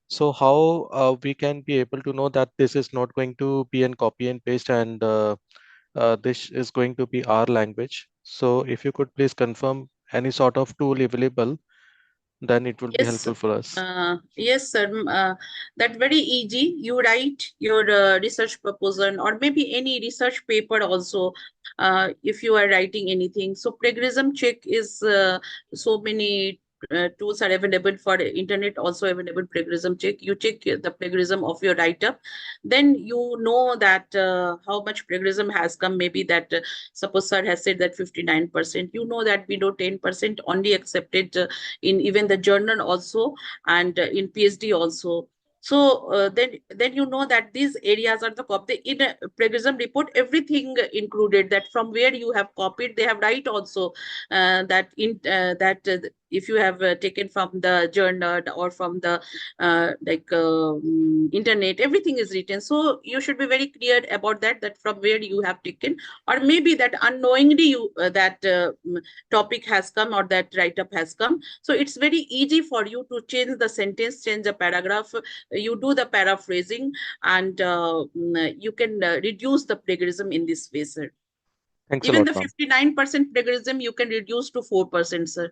So how we can be able to know that this is not going to be an copy and paste, and this is going to be our language. So if you could please confirm any sort of tool available, then it will be Yes, helpful for us. yes, sir. That very easy. You write your research proposal or maybe any research paper also, if you are writing anything. So plagiarism check is so many tools are available for internet, also available plagiarism check. You check the plagiarism of your write-up, then you know that how much plagiarism has come. Maybe that suppose sir has said that 59%. You know that below 10% only accepted in even the journal also, and in PhD also. So then you know that these areas are the copy in a plagiarism report, everything included, that from where you have copied, they have write also that in that if you have taken from the journal or from the internet, everything is written. So you should be very clear about that, that from where you have taken, or maybe that unknowingly you that topic has come or that write-up has come. So it's very easy for you to change the sentence, change the paragraph. You do the paraphrasing, and you can reduce the plagiarism in this way, sir. Thanks a Even lot, the ma'am. 59% plagiarism you can reduce to 4%, sir.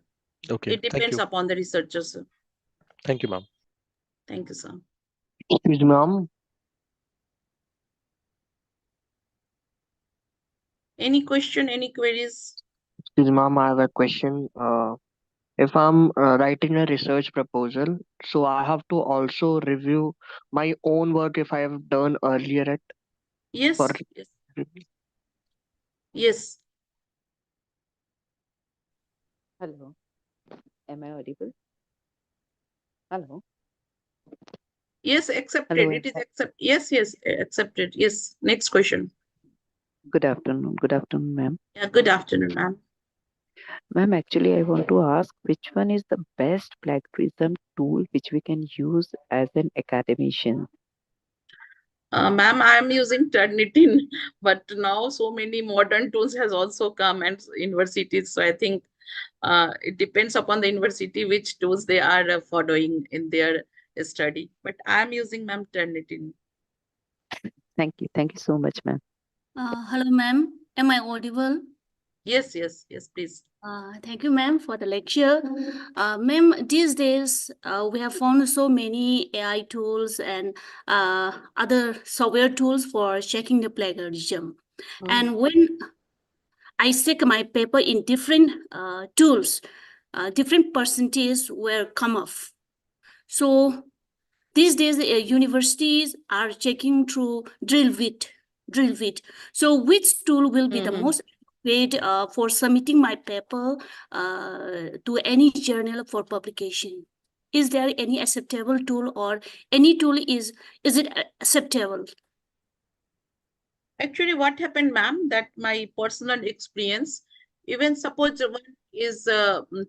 Okay, It thank depends you. upon the researcher, sir. Thank you, ma'am. Thank you, sir. Excuse me, ma'am. Any question, any queries? Excuse me, ma'am. I have a question. If I'm writing a research proposal, so I have to also review my own work if I have done earlier at for. Yes, yes, yes. Hello, am I audible? Hello, Yes, hello. accepted. It is accept. Yes, yes, accepted. Yes. Next question. Good afternoon. Good afternoon, ma'am. Yeah, good afternoon, ma'am. Ma'am, actually, I want to ask which one is the best plagiarism tool which we can use as an academician? Ma'am, I am using Turnitin, but now so many modern tools has also come and universities. So I think it depends upon the university which tools they are following in their study. But I am using, ma'am, Turnitin. Thank you. Thank you so much, ma'am. Hello, ma'am. Am I audible? Yes, yes, yes, please. Thank you, ma'am, for the lecture. Ma'am, these days we have found so many AI tools and other software tools for checking the plagiarism. And when I stick my paper in different tools, different percentages will come off. So these days, universities are checking through drill bit. So which tool will be the most appropriate for submitting my paper to any journal for publication? Is there any acceptable tool, or any tool is it acceptable? Actually, what happened, ma'am, that my personal experience, even suppose one is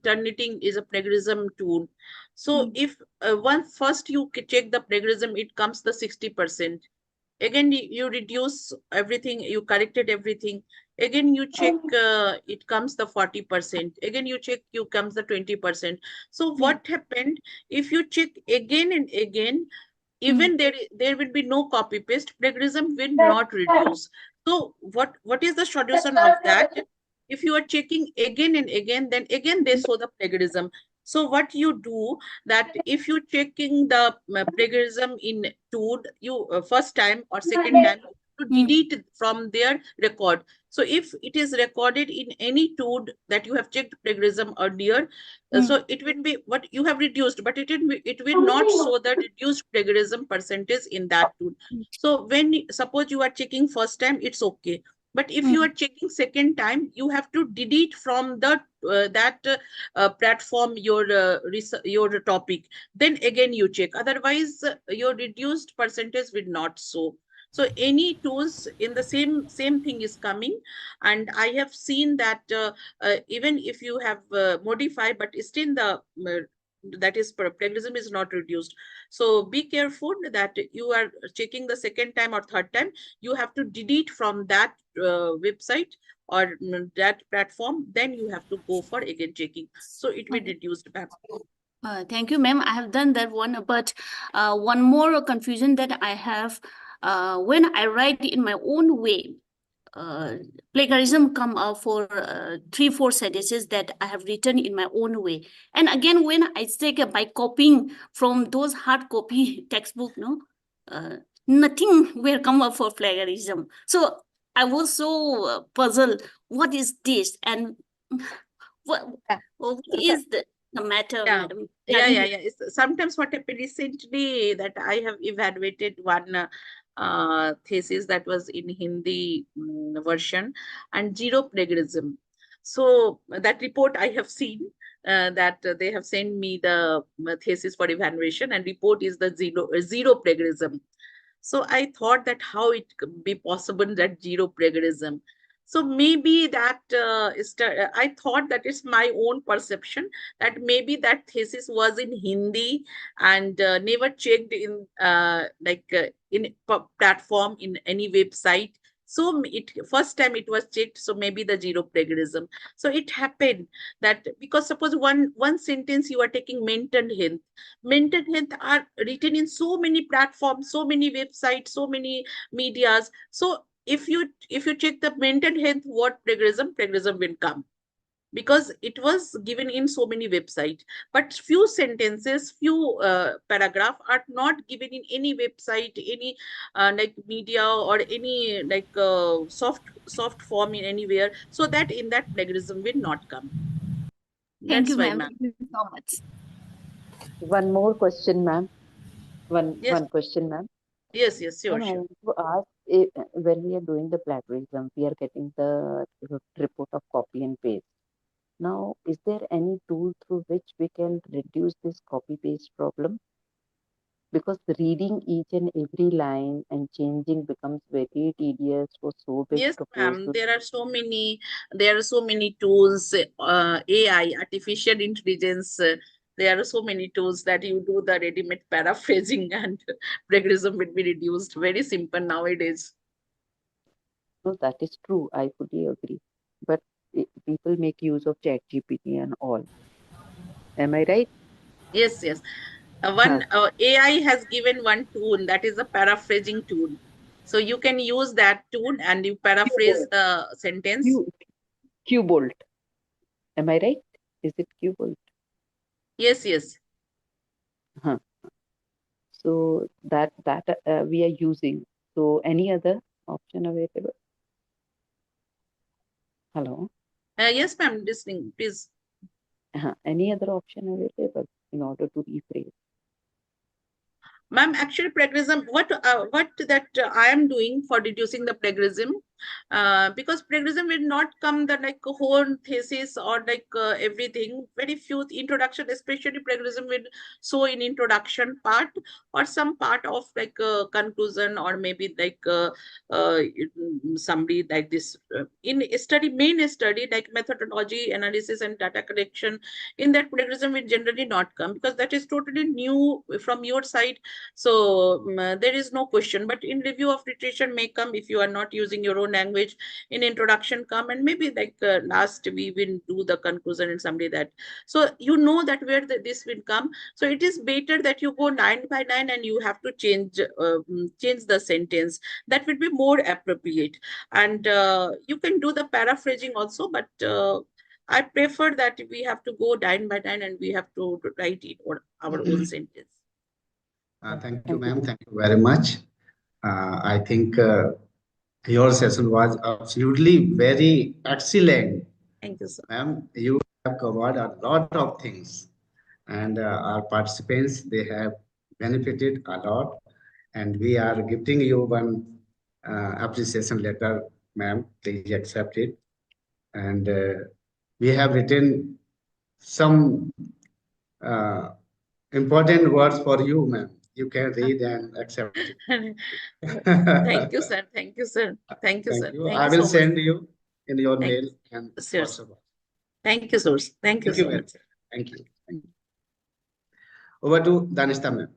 Turnitin is a plagiarism tool. So if once first you check the plagiarism, it comes the 60%. Again, you reduce everything, you corrected everything. Again, you check, it comes the 40%. Again, you check, you comes the 20%. So what happened, if you check again and again, even there will be no copy paste, plagiarism will not reduce. So what is the solution of that? If you are checking again and again, then again they show the plagiarism. So what you do, that if you checking the plagiarism in tool, you first time or second time, to delete from their record. So if it is recorded in any tool that you have checked plagiarism earlier, so it will be what you have reduced, but it will not show the reduced plagiarism percentage in that tool. So when suppose you are checking first time, it's okay. But if you are checking second time, you have to delete from the that platform your topic. Then again you check. Otherwise, your reduced percentage will not show. So any tools in the same thing is coming, and I have seen that even if you have modified, but still the that is plagiarism is not reduced. So be careful that you are checking the second time or third time, you have to delete from that website or that platform, then you have to go for again checking. So it will reduce the Thank you, ma'am. I have done that one, but one more confusion that I have when I write in my own way, uh, plagiarism come up for 3-4 sentences that I have written in my own way. And again, when I take by copying from those hard copy textbook, no, nothing will come up for plagiarism. So I was so puzzled. What is this? And what is the matter, Yeah, madam? yeah. Sometimes what happened recently that I have evaluated one thesis that was in Hindi version and zero plagiarism. So that report I have seen that they have sent me the thesis for evaluation, and report is the zero plagiarism. So I thought that how it could be possible that zero plagiarism. So maybe that I thought that it's my own perception that maybe that thesis was in Hindi and never checked in in platform in any website. So it first time it was checked, so maybe the zero plagiarism. So it happened that because suppose one sentence you are taking mental health are written in so many platforms, so many websites, so many medias. So if you check the mental health word plagiarism will come because it was given in so many websites. But few sentences, few paragraph are not given in any website, any like media or any like soft form in anywhere. So that in that plagiarism will not come. Thank That's you, why, ma'am. ma'am. Thank you so much. One more question, ma'am. Yes, One question, ma'am. yes, sure, Ma'am, I sure. want to ask, when we are doing the plagiarism, we are getting the report of copy and paste. Now, is there any tool through which we can reduce this copy paste problem? Because reading each and every line and changing becomes very tedious for so big Yes, ma'am. proposals. There are so many tools, AI, artificial intelligence. There are so many tools that you do the ready-made paraphrasing and plagiarism will be reduced. Very simple nowadays. No, that is true. I fully agree. But people make use of ChatGPT and all. Am I right? Yes. Huh. One AI has given one tool that is a paraphrasing tool. So you can use that tool and you paraphrase Q-Bolt. the sentence. Q, Q-Bolt. Am I right? Is it Q-Bolt? Yes. Huh. So that we are using. So any other option available? Hello. Yes, ma'am. Listening, please. Any other option available in order to rephrase? Ma'am, actually, plagiarism, what that I am doing for reducing the plagiarism, because plagiarism will not come the like whole thesis or like everything. Very few introduction, especially plagiarism will show in introduction part or some part of like conclusion or maybe like somebody like this in study main study like methodology analysis and data collection. In that plagiarism will generally not come because that is totally new from your side. So there is no question, but in review of literature may come if you are not using your own language. In introduction come, and maybe like last we will do the conclusion and somebody that. So you know that where this will come. So it is better that you go line by line and you have to change the sentence. That will be more appropriate. And you can do the paraphrasing also, but I prefer that we have to go line by line and we have to write it or our own sentence. Thank you, ma'am. Thank you very much. I think your session was absolutely very excellent. Thank you, sir. Ma'am, you have covered a lot of things, and our participants, they have benefited a lot, and we are giving you one appreciation letter ma'am. Please accept it. And we have written some important words for you, ma'am. You can read and accept it. Thank you, sir. Thank you, sir. Thank you, Thank sir. you. Thank I you will so much. send you in your Thank mail and sir. WhatsApp. Thank you, sir. Thank you Thank you so very much. much. Thank you. Thank you. Over to Danishta, ma'am.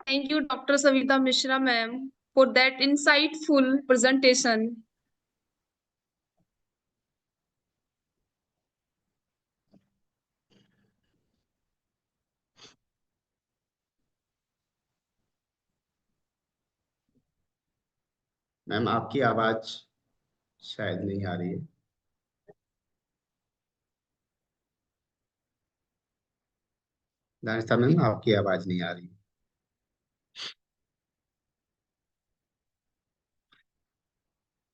Thank you, Dr. Savita Mishra, ma'am, for that insightful presentation. Ma'am आपकी आवाज शायद नहीं आ रही है. दानिशा ma'am आपकी आवाज नहीं आ रही.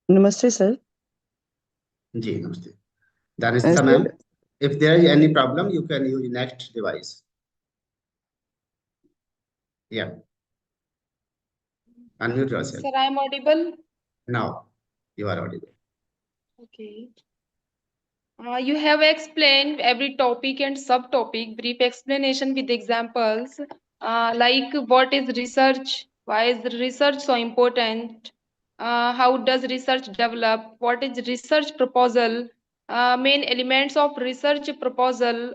Namaste, sir. जी नमस्ते. दानिशा ma'am, if there is any problem, you can use next device. Yeah. Unmute yourself. Sir, I am audible? Now you are audible. Okay. You have explained every topic and subtopic, brief explanation with examples, like what is research, why is research so important, how does research develop, what is research proposal, main elements of research proposal,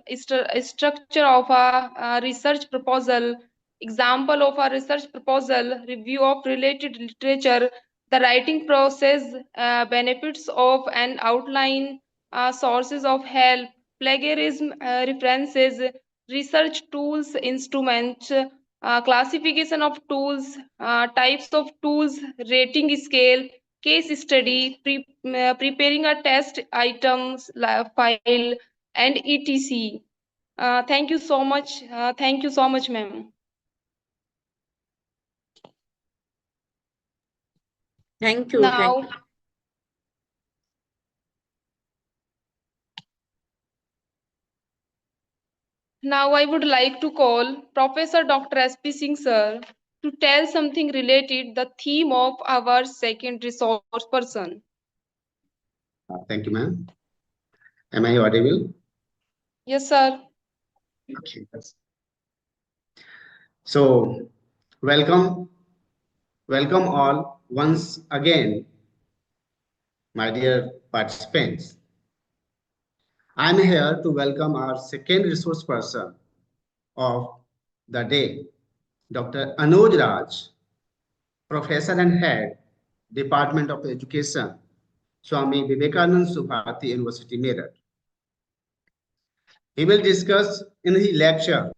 structure of a research proposal, example of a research proposal, review of related literature, the writing process, benefits of an outline, sources of help, plagiarism, references, research tools, instruments, classification of tools, types of tools, rating scale, case study, preparing a test items file, and etc. Thank you so much. Thank you so much, ma'am. Thank you. Now, Now I would like to call Professor Dr. S.P. Singh sir to tell something related the theme of our second resource person. Thank you, ma'am. Am I audible? Yes, sir. Okay. So, welcome all once again, my dear participants. I am here to welcome our second resource person of the day, Dr. Anuj Raj, Professor and Head, Department of Education, Swami Vivekanand Subharati University, Meerut. He will discuss in his lecture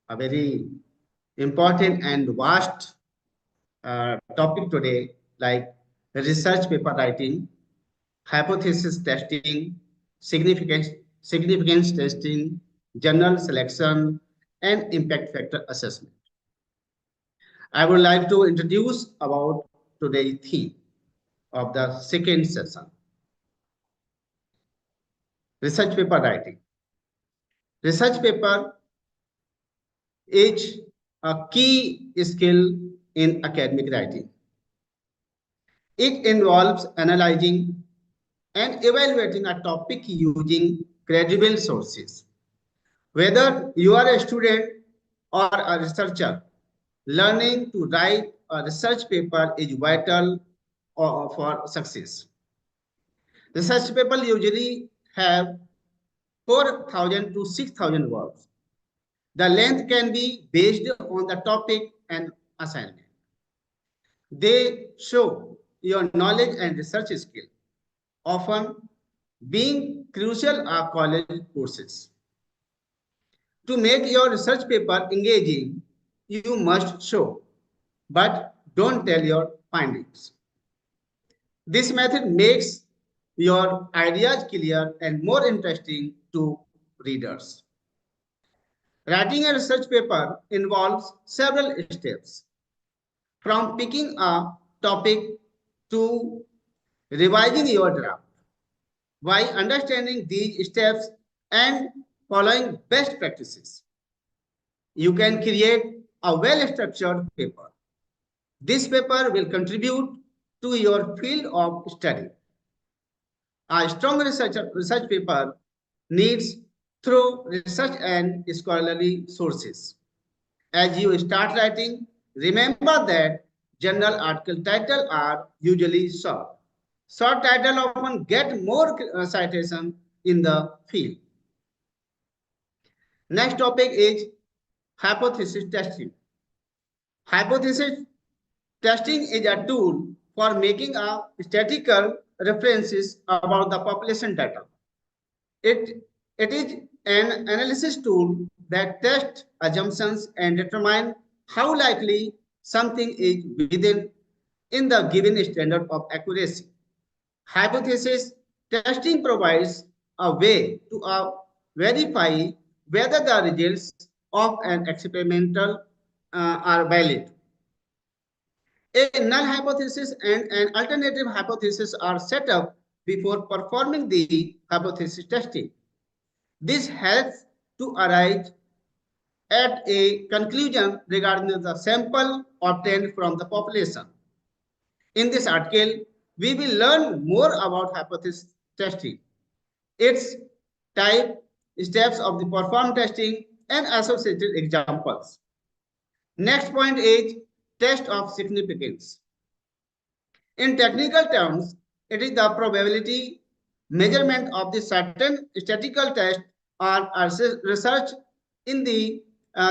a very important and vast topic today, like research paper writing, hypothesis testing, significance testing, journal selection, and impact factor assessment. I would like to introduce about today's theme of the second session, research paper writing. Research paper is a key skill in academic writing. It involves analyzing and evaluating a topic using credible sources. Whether you are a student or a researcher, learning to write a research paper is vital for success. Research papers usually have 4,000 to 6,000 words. The length can be based on the topic and assignment. They show your knowledge and research skill, often being crucial are college courses. To make your research paper engaging, you must show, but don't tell your findings. This method makes your ideas clear and more interesting to readers. Writing a research paper involves several steps, from picking a topic to revising your draft. By understanding these steps and following best practices, you can create a well-structured paper. This paper will contribute to your field of study. A strong research paper needs thorough research and scholarly sources. As you start writing, remember that journal article titles are usually short. Short titles often get more citation in the field. Next topic is hypothesis testing. Hypothesis testing is a tool for making a statistical references about the population data. It is an analysis tool that tests assumptions and determines how likely something is within in the given standard of accuracy. Hypothesis testing provides a way to verify whether the results of an experimental are valid. A null hypothesis and an alternative hypothesis are set up before performing the hypothesis testing. This helps to arrive at a conclusion regarding the sample obtained from the population. In this article, we will learn more about hypothesis testing, its type, steps of the performed testing, and associated examples. Next point is test of significance. In technical terms, it is the probability measurement of the certain statistical test or research in the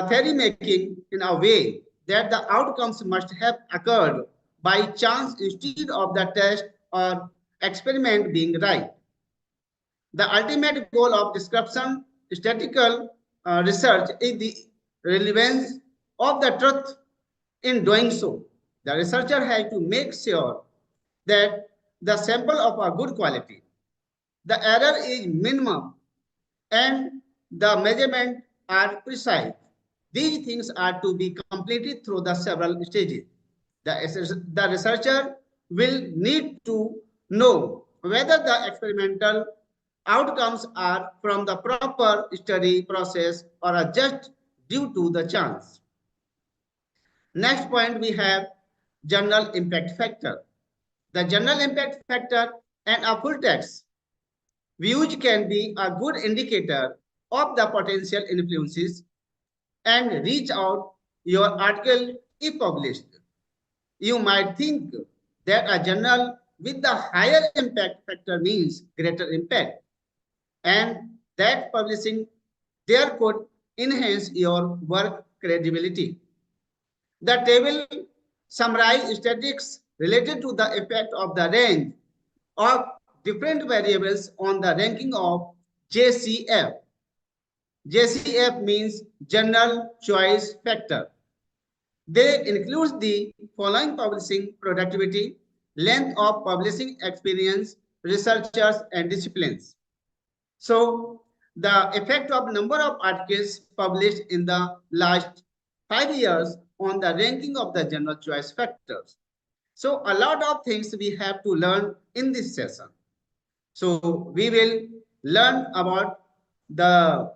theory making in a way that the outcomes must have occurred by chance instead of the test or experiment being right. The ultimate goal of description statistical research is the relevance of the truth. In doing so, the researcher has to make sure that the sample of a good quality, the error is minimum, and the measurement are precise. These things are to be completed through the several stages. The researcher will need to know whether the experimental outcomes are from the proper study process or are just due to the chance. Next point, we have journal impact factor. The journal impact factor and a full text views can be a good indicator of the potential influences and reach out your article if published. You might think that a journal with the higher impact factor means greater impact and that publishing there could enhance your work credibility. The table summarizes statistics related to the effect of the range of different variables on the ranking of JCF. JCF means Journal Choice Factor. They include the following: publishing productivity, length of publishing experience, researchers, and disciplines. So the effect of number of articles published in the last 5 years on the ranking of the journal choice factors. So a lot of things we have to learn in this session. So we will learn about the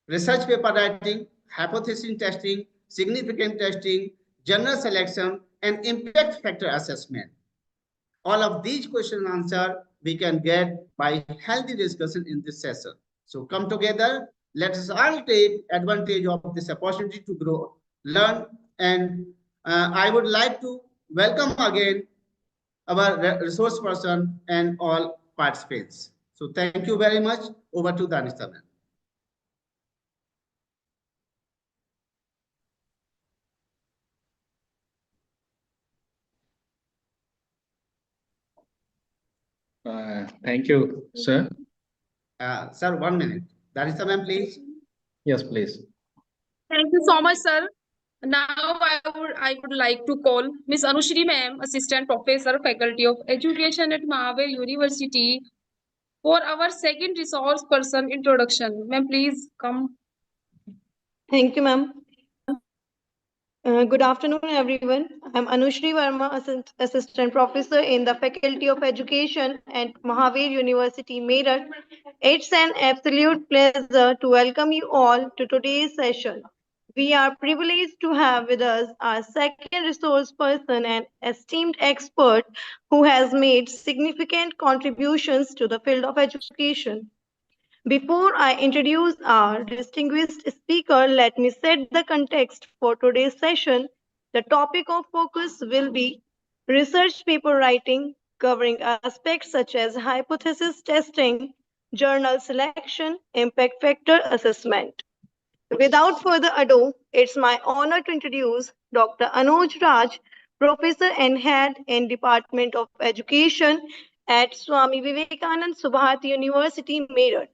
research paper writing, hypothesis testing, significant testing, journal selection, and impact factor assessment. All of these question and answer we can get by healthy discussion in this session. So come together, let us all take advantage of this opportunity to grow, learn, and I would like to welcome again our resource person and all participants. So thank you very much. Over to Danishta ma'am. Thank you, sir. Sir, 1 minute. Danishta ma'am, please. Yes, please. Thank you so much, sir. Now I would like to call Miss Anushri ma'am, Assistant Professor, Faculty of Education at Mahaver University, for our second resource person introduction. Ma'am, please come. Thank you, ma'am. Good afternoon, everyone. I'm Anushri Verma, Assistant Professor in the Faculty of Education at Mahaver University, Meerut. It's an absolute pleasure to welcome you all to today's session. We are privileged to have with us our second resource person and esteemed expert who has made significant contributions to the field of education. Before I introduce our distinguished speaker, let me set the context for today's session. The topic of focus will be research paper writing, covering aspects such as hypothesis testing, journal selection, impact factor assessment. Without further ado, it's my honor to introduce Dr. Anuj Raj, Professor and Head in Department of Education at Swami Vivekanand Subharati University, Meerut.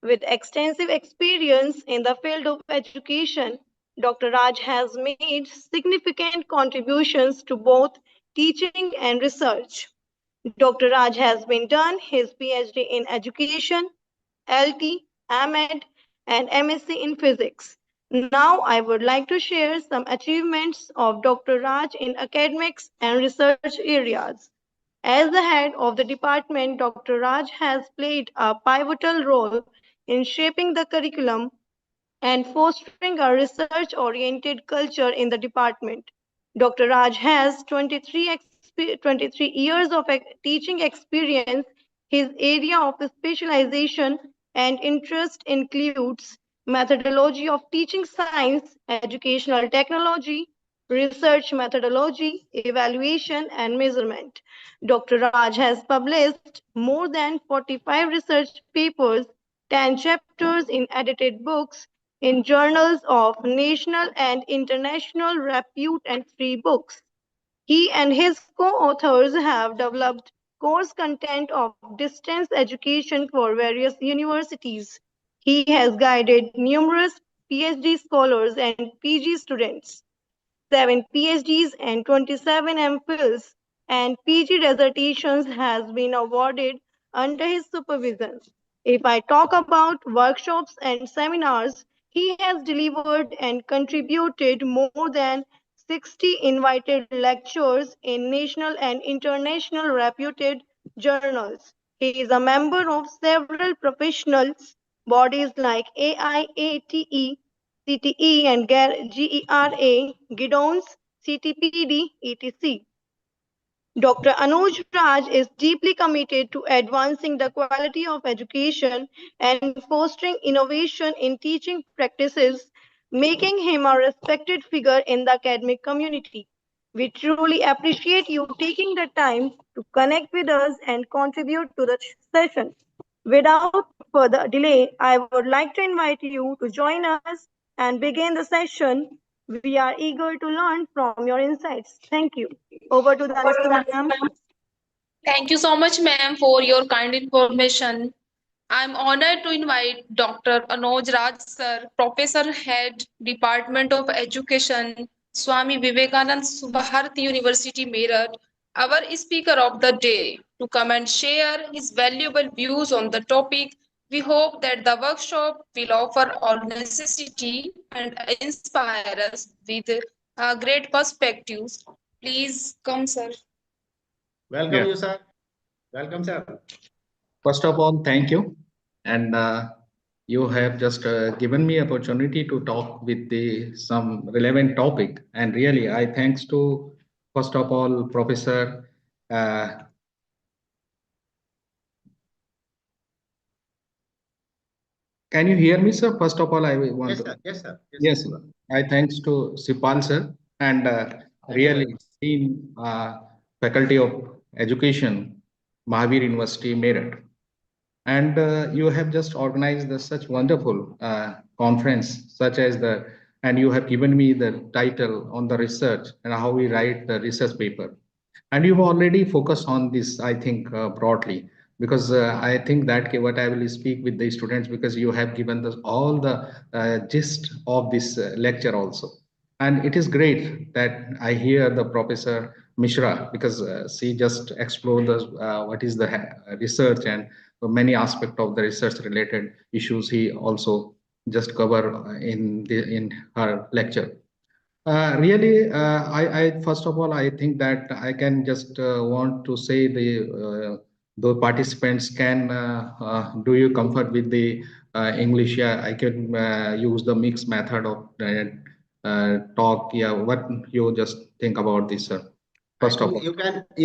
With extensive experience in the field of education, Dr. Raj has made significant contributions to both teaching and research. Dr. Raj has been done his PhD in education, LT, AMEd, and MSc in physics. Now I would like to share some achievements of Dr. Raj in academics and research areas. As the head of the department, Dr. Raj has played a pivotal role in shaping the curriculum and fostering a research-oriented culture in the department. Dr. Raj has 23 years of teaching experience. His area of specialization and interest includes methodology of teaching science, educational technology, research methodology, evaluation, and measurement. Dr. Raj has published more than 45 research papers, 10 chapters in edited books, in journals of national and international repute, and 3 books. He and his co-authors have developed course content of distance education for various universities. He has guided numerous PhD scholars and PG students, 7 PhDs and 27 MPhils, and PG dissertations has been awarded under his supervision. If I talk about workshops and seminars, he has delivered and contributed more than 60 invited lectures in national and international reputed journals. He is a member of several professional bodies like AIATE, CTE, and GERA, GIDONS, CTPD, etc. Dr. Anuj Raj is deeply committed to advancing the quality of education and fostering innovation in teaching practices, making him a respected figure in the academic community. We truly appreciate you taking the time to connect with us and contribute to the session. Without further delay, I would like to invite you to join us and begin the session. We are eager to learn from your insights. Thank you. Over to the Dhanushka ma'am. Thank you so much, ma'am, for your kind information. I'm honored to invite Dr. Anuj Raj sir, Professor Head, Department of Education, Swami Vivekanand Subharati University, Meerut, our speaker of the day, to come and share his valuable views on the topic. We hope that the workshop will offer all necessity and inspire us with great perspectives. Please come, sir. Welcome you, sir. Welcome, sir. First of all, thank you. And you have just given me opportunity to talk with some relevant topic. And really, I thanks to, first of all, Professor. Can you hear me, sir? First of all, I want Yes, to. sir. Yes, sir. Yes, sir. I thanks to Shivpal sir and really team Faculty of Education, Mahavir University, Meerut. And you have just organized such wonderful conference, such as and you have given me the title on the research and how we write the research paper. And you've already focused on this, I think, broadly, because I think that what I will speak with the students, because you have given all the gist of this lecture also. And it is great that I hear the Professor Mishra, because she just explored what is the research and many aspects of the research related issues he also just cover in her lecture. Really, I first of all, I think that I can just want to say the participants can do you comfort with the English? Yeah, I can use the mixed method of talk. Yeah, what you just think about this, sir? First of all, you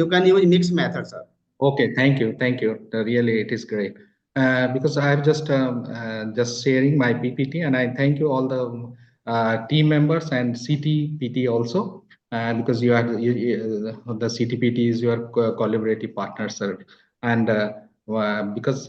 can use mixed method, sir. okay, thank you, thank you. Really, it is great. Because I'm just sharing my PPT, and I thank you all the team members and CTPT also, because the CTPT is your collaborative partner, sir, and because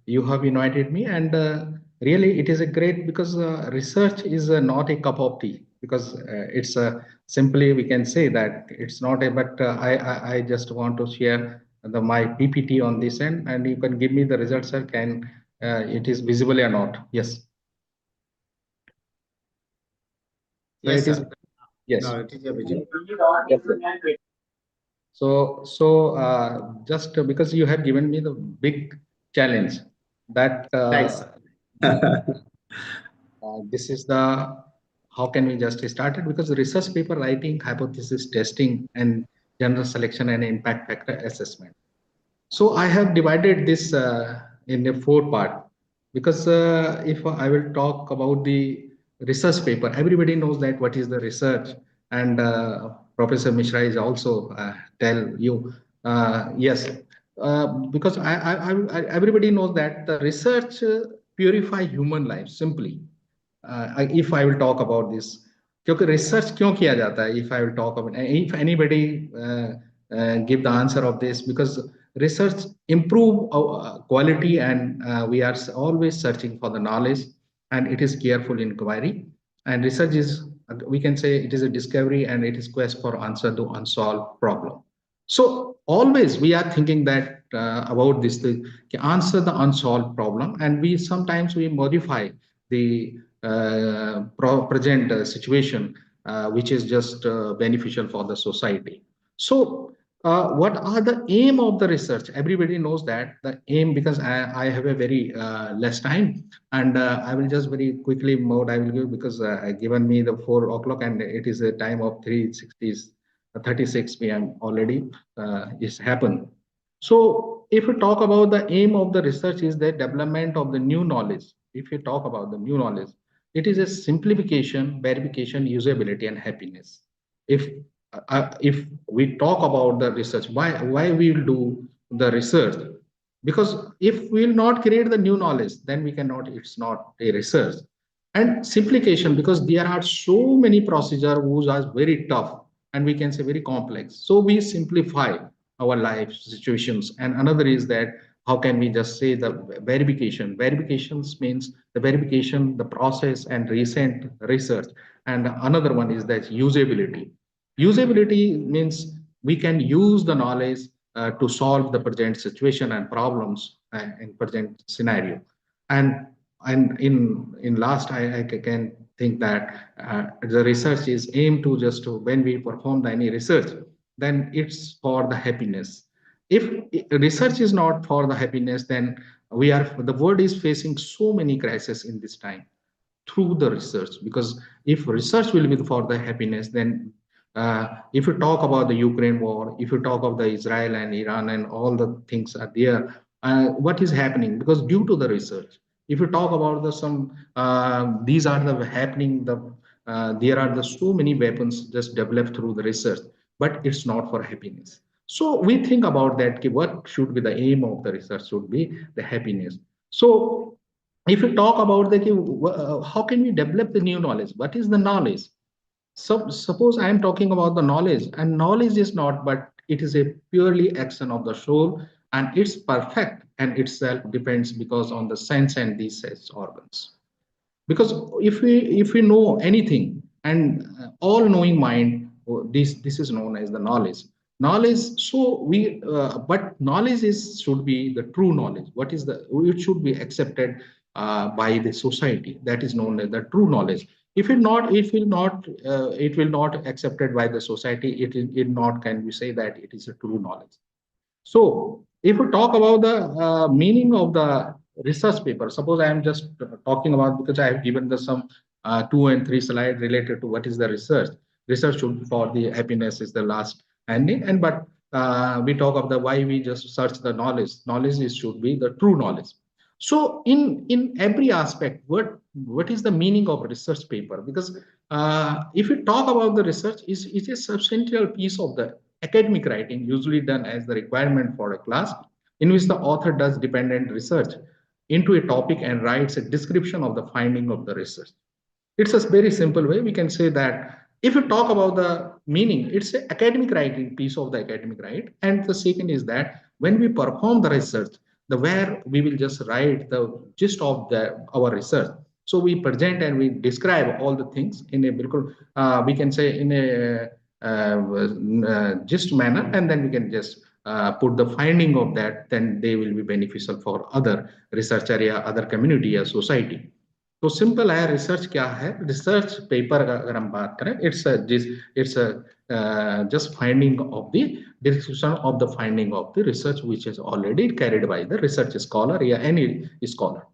you have invited me, and really it is a great, because research is not a cup of tea, because it's simply we can say that it's not a, but I just want to share my PPT on this end, and you can give me the results, sir. Can it is visible or not? Yes. Yes, So it is. sir. Yes. No, it is a visible. Yes, sir. So just because you have given me the big challenge that Thanks. this is the, how can we just start it, because research paper writing, hypothesis testing, and general selection and impact factor assessment. So I have divided this in a four part, because if I will talk about the research paper, everybody knows that what is the research, and Professor Mishra is also tell you yes, because everybody knows that the research purify human life simply. If I will talk about this, क्योंकि research क्यों किया जाता है, if I will talk about, if anybody give the answer of this, because research improve quality, and we are always searching for the knowledge, and it is careful inquiry, and research is, we can say it is a discovery, and it is quest for answer to unsolved problem. So always we are thinking that about this thing, answer the unsolved problem, and we sometimes we modify the present situation, which is just beneficial for the society. So what are the aim of the research? Everybody knows that the aim, because I have a very less time, and I will just very quickly mode I will give, because given me the 4 o'clock, and it is a time of 36 p.m. already is happened. So if you talk about the aim of the research is the development of the new knowledge. If you talk about the new knowledge, it is a simplification, verification, usability, and happiness. If we talk about the research, why we will do the research? Because if we will not create the new knowledge, then we cannot, it's not a research. And simplification, because there are so many procedures which are very tough, and we can say very complex, so we simplify our life situations. And another is that how can we just say the verifications means the verification, the process, and recent research. And another one is that usability means we can use the knowledge to solve the present situation and problems in present scenario. And in last, I can think that the research is aimed to just to, when we perform any research, then it's for the happiness. If research is not for the happiness, then the world is facing so many crises in this time through the research. Because if research will be for the happiness, then if you talk about the Ukraine war, if you talk of the Israel and Iran and all the things are there, what is happening? Because due to the research. If you talk about the some, these are the happening, there are the so many weapons just developed through the research, but it's not for happiness. So we think about that, what should be the aim of the research should be the happiness. So if you talk about the how can we develop the new knowledge, what is the knowledge? So suppose I am talking about the knowledge, and knowledge is not, but it is a purely action of the soul, and it's perfect and itself depends because on the sense and these sense organs. Because if we know anything, and all knowing mind, this is known as the knowledge. So we but knowledge is should be the true knowledge. What is the, it should be accepted by the society, that is known as the true knowledge. If it will not accepted by the society, it not can we say that it is a true knowledge. So if we talk about the meaning of the research paper, suppose I am just talking about, because I have given the some 2 and 3 slides related to what is the research. Research should for the happiness is the last ending, and but we talk of the why we just search the knowledge. Knowledge is should be the true knowledge. So in every aspect, what is the meaning of research paper? Because if we talk about the research, is a substantial piece of the academic writing, usually done as the requirement for a class, in which the author does dependent research into a topic and writes a description of the finding of the research. It's a very simple way. We can say that if you talk about the meaning, it's an academic writing piece of the academic right. And the second is that when we perform the research, the where we will just write the gist of our research. So we present and we describe all the things in a we can say in a gist manner, and then we can just put the finding of that. Then they will be beneficial for other research area, other community or society. तो simple है research क्या है research paper अगर हम बात करें it's just finding of the description of the finding of the research which is already carried by the research scholar or any scholar.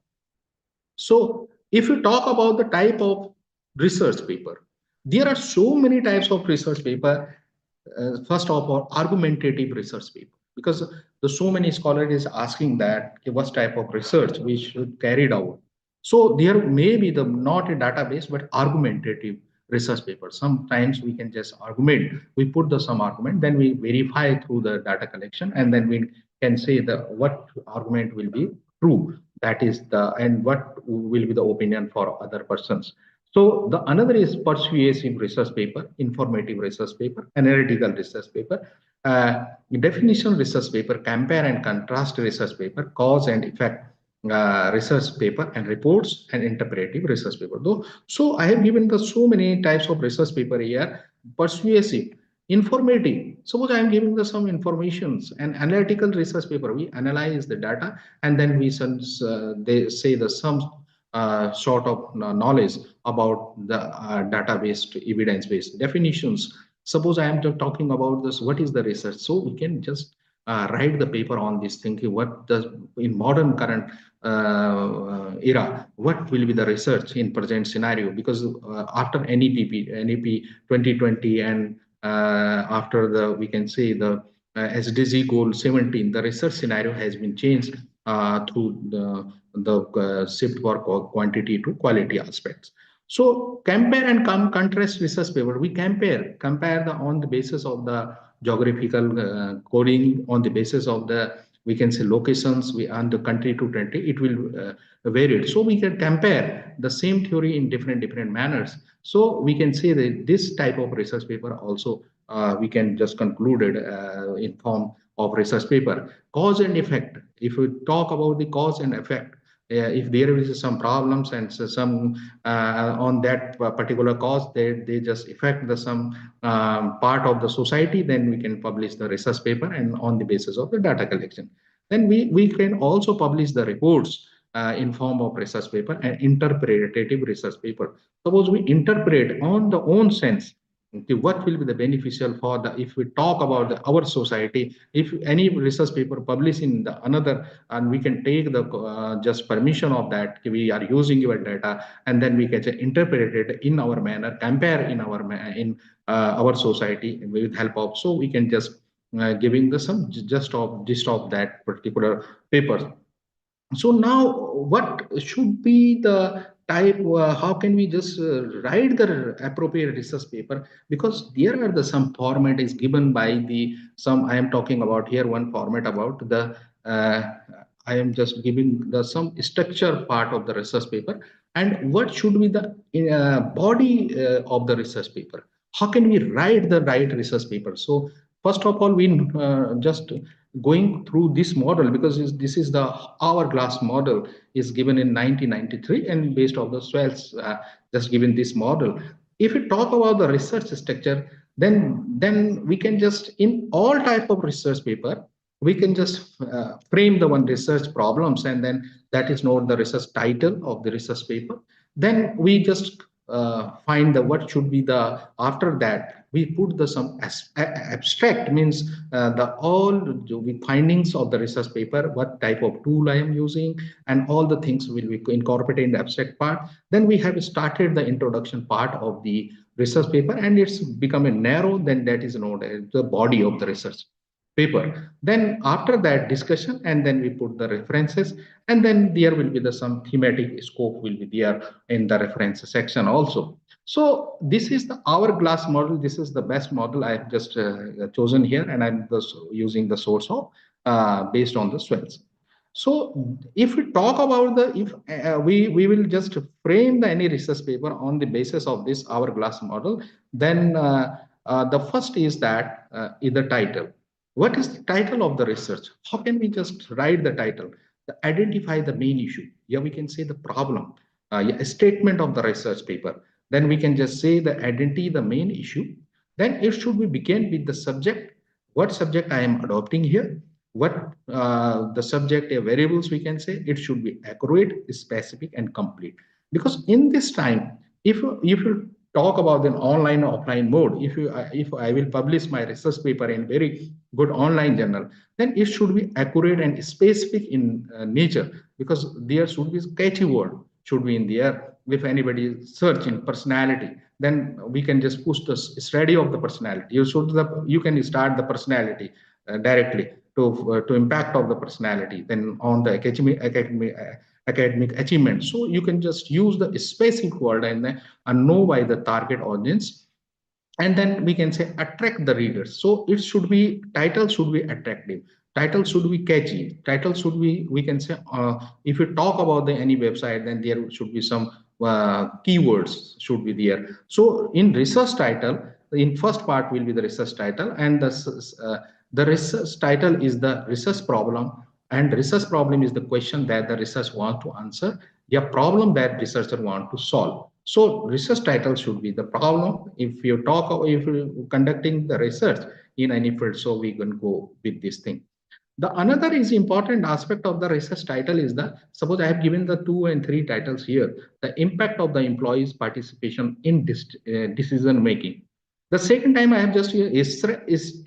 So if you talk about the type of research paper, there are so many types of research paper. First of all, argumentative research paper, because the so many scholars is asking that what type of research we should carry out. So there may be the not a database but argumentative research paper. Sometimes we can just argument, we put the some argument, then we verify through the data collection, and then we can say the what argument will be true, that is the and what will be the opinion for other persons. So the another is persuasive research paper, informative research paper, analytical research paper, definition research paper, compare and contrast research paper, cause and effect research paper, and reports and interpretive research paper. Though, so I have given the so many types of research paper here. Persuasive, informative. Suppose I am giving the some informations. And analytical research paper, we analyze the data and then we they say the some sort of knowledge about the data-based, evidence-based definitions. Suppose I am talking about this, what is the research? So we can just write the paper on this thinking, what does in modern current era, what will be the research in present scenario? Because after NEP 2020 and after the, we can say the SDG goal 17, the research scenario has been changed through the shift for quantity to quality aspects. So compare and contrast research paper. We compare on the basis of the geographical coding, on the basis of the, we can say locations, we on the country to country, it will vary. So we can compare the same theory in different manners. So we can say that this type of research paper also we can just conclude it in form of research paper. Cause and effect. If we talk about the cause and effect, if there is some problems and some on that particular cause, they just affect the some part of the society, then we can publish the research paper and on the basis of the data collection. Then we can also publish the reports in form of research paper and interpretative research paper. Suppose we interpret on the own sense, okay, what will be the beneficial for the, if we talk about our society, if any research paper published in the another, and we can take the just permission of that, we are using your data, and then we can interpret it in our manner, compare in our society with help of, so we can just giving the some gist of that particular paper. So now what should be the type, how can we just write the appropriate research paper? Because there are the some format is given by the some, I am talking about here one format about the I am just giving the some structure part of the research paper, and what should be the body of the research paper. How can we write the right research paper? So first of all, we just going through this model, because this is the hourglass model is given in 1993, and based on the Swells just given this model. If we talk about the research structure, then we can just in all type of research paper, we can just frame the one research problems, and then that is not the research title of the research paper. Then we just find the what should be the, after that we put the some abstract, means the all the findings of the research paper, what type of tool I am using, and all the things will be incorporated in the abstract part. Then we have started the introduction part of the research paper, and it's become a narrow, then that is known as the body of the research. paper. Then after that discussion, and then we put the references, and then there will be the some thematic scope will be there in the reference section also. So this is the hourglass model. This is the best model I have just chosen here, and I'm just using the source of based on the swells. So if we talk about the, if we will just frame the any research paper on the basis of this hourglass model, then the first is that is the title. What is the title of the research? How can we just write the title? Identify the main issue. Yeah, we can say the problem, yeah, a statement of the research paper. Then we can just say the identity, the main issue. Then it should be begin with the subject. What subject I am adopting here? What the subject variables we can say? It should be accurate, specific, and complete. Because in this time, if you talk about an online or offline mode, if I will publish my research paper in very good online journal, then it should be accurate and specific in nature, because there should be catchy word should be in there. If anybody search in personality, then we can just push the study of the personality. You can start the personality directly to impact of the personality, then on the academic achievement. So you can just use the specific word and know by the target audience, and then we can say attract the readers. So it should be, title should be attractive, title should be catchy, title should be, we can say if you talk about the any website, then there should be some keywords should be there. So in research title, in first part will be the research title, and the research title is the research problem, and research problem is the question that the research want to answer, a problem that researcher want to solve. So research title should be the problem. If you talk, if you're conducting the research in any field, so we can go with this thing. The another is important aspect of the research title is the, suppose I have given the 2 and 3 titles here, the impact of the employees' participation in this decision making. The second time I have just here is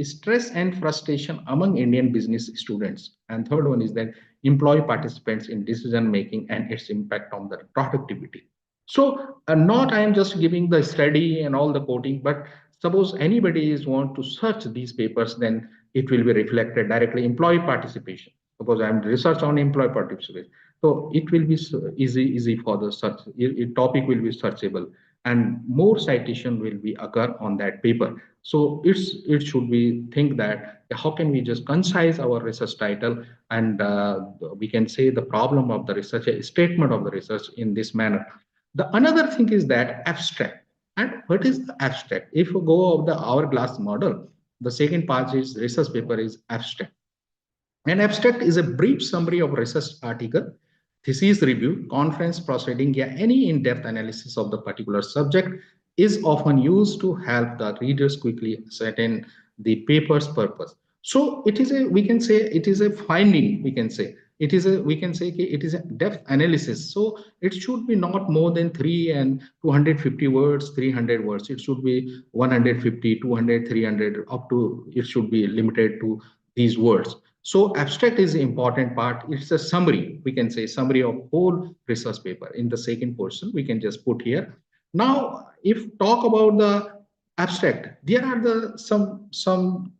stress and frustration among Indian business students. And third one is that employee participants in decision making and its impact on the productivity. So not I am just giving the study and all the quoting, but suppose anybody is want to search these papers, then it will be reflected directly employee participation. Suppose I am research on employee participation. So it will be easy for the search, topic will be searchable, and more citation will be occur on that paper. So it should be think that how can we just concise our research title, and we can say the problem of the research, a statement of the research in this manner. The another thing is that abstract. And what is the abstract? If you go of the hourglass model, the second part is research paper is abstract. An abstract is a brief summary of research article, thesis review, conference proceeding, yeah, any in-depth analysis of the particular subject is often used to help the readers quickly ascertain the paper's purpose. So it is a, we can say it is a finding, we can say. It is a, we can say it is a depth analysis. So it should be not more than 3 and 250 words, 300 words. It should be 150, 200, 300, up to, it should be limited to these words. So abstract is the important part. It's a summary, we can say summary of whole research paper. In the second portion, we can just put here. Now, if talk about the abstract, there are the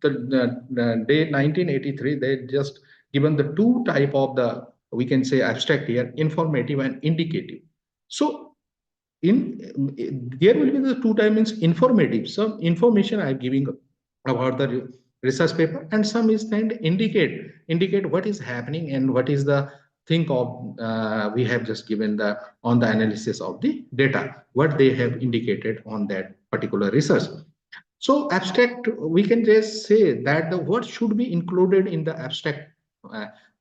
the day 1983, they just given the 2 type of the, we can say abstract here, informative and indicative. So in there will be the 2 types, informative, some information I am giving about the research paper, and some is then indicate what is happening and what is the think of we have just given the on the analysis of the data, what they have indicated on that particular research. So abstract, we can just say that the what should be included in the abstract.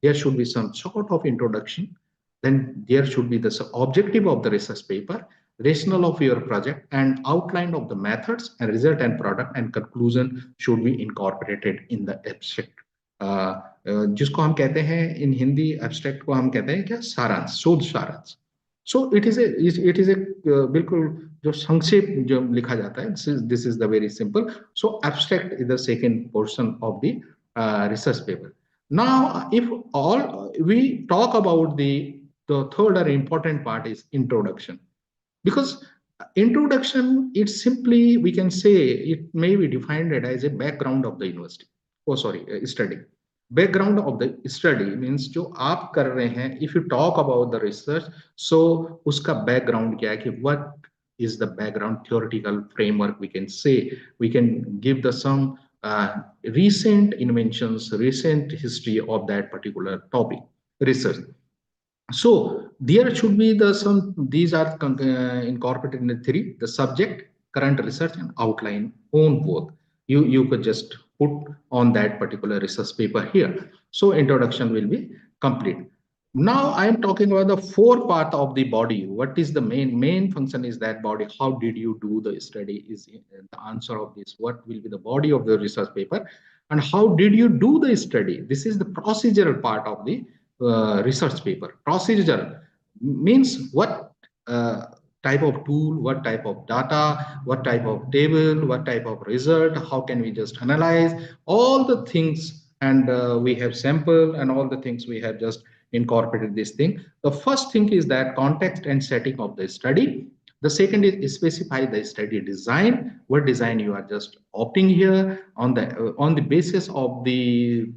There should be some sort of introduction, then there should be the objective of the research paper, rationale of your project, and outline of the methods and result and product, and conclusion should be incorporated in the abstract. जिसको हम कहते हैं in Hindi abstract को हम कहते हैं क्या, सारांश, शोध सारांश. So it is a बिल्कुल जो संक्षेप जो लिखा जाता है, this is the very simple. So abstract is the second portion of the research paper. Now, if all we talk about the third or important part is introduction, because introduction, it's simply, we can say it may be defined as a background of the university. study. Background of the study means जो आप कर रहे हैं, if you talk about the research, so उसका background क्या है कि what is the background theoretical framework, we can say, we can give the some recent inventions, recent history of that particular topic, research. So there should be the some, these are incorporated in the three: the subject, current research, and outline on both. You could just put on that particular research paper here. So introduction will be complete. Now I am talking about the four part of the body. What is the main function is that body? How did you do the study? Is the answer of this. What will be the body of the research paper, and how did you do the study? This is the procedural part of the research paper. Procedure means what type of tool, what type of data, what type of table, what type of result, how can we just analyze all the things, and we have sample and all the things we have just incorporated this thing. The first thing is that context and setting of the study. The second is specify the study design, what design you are just opting here on the basis of the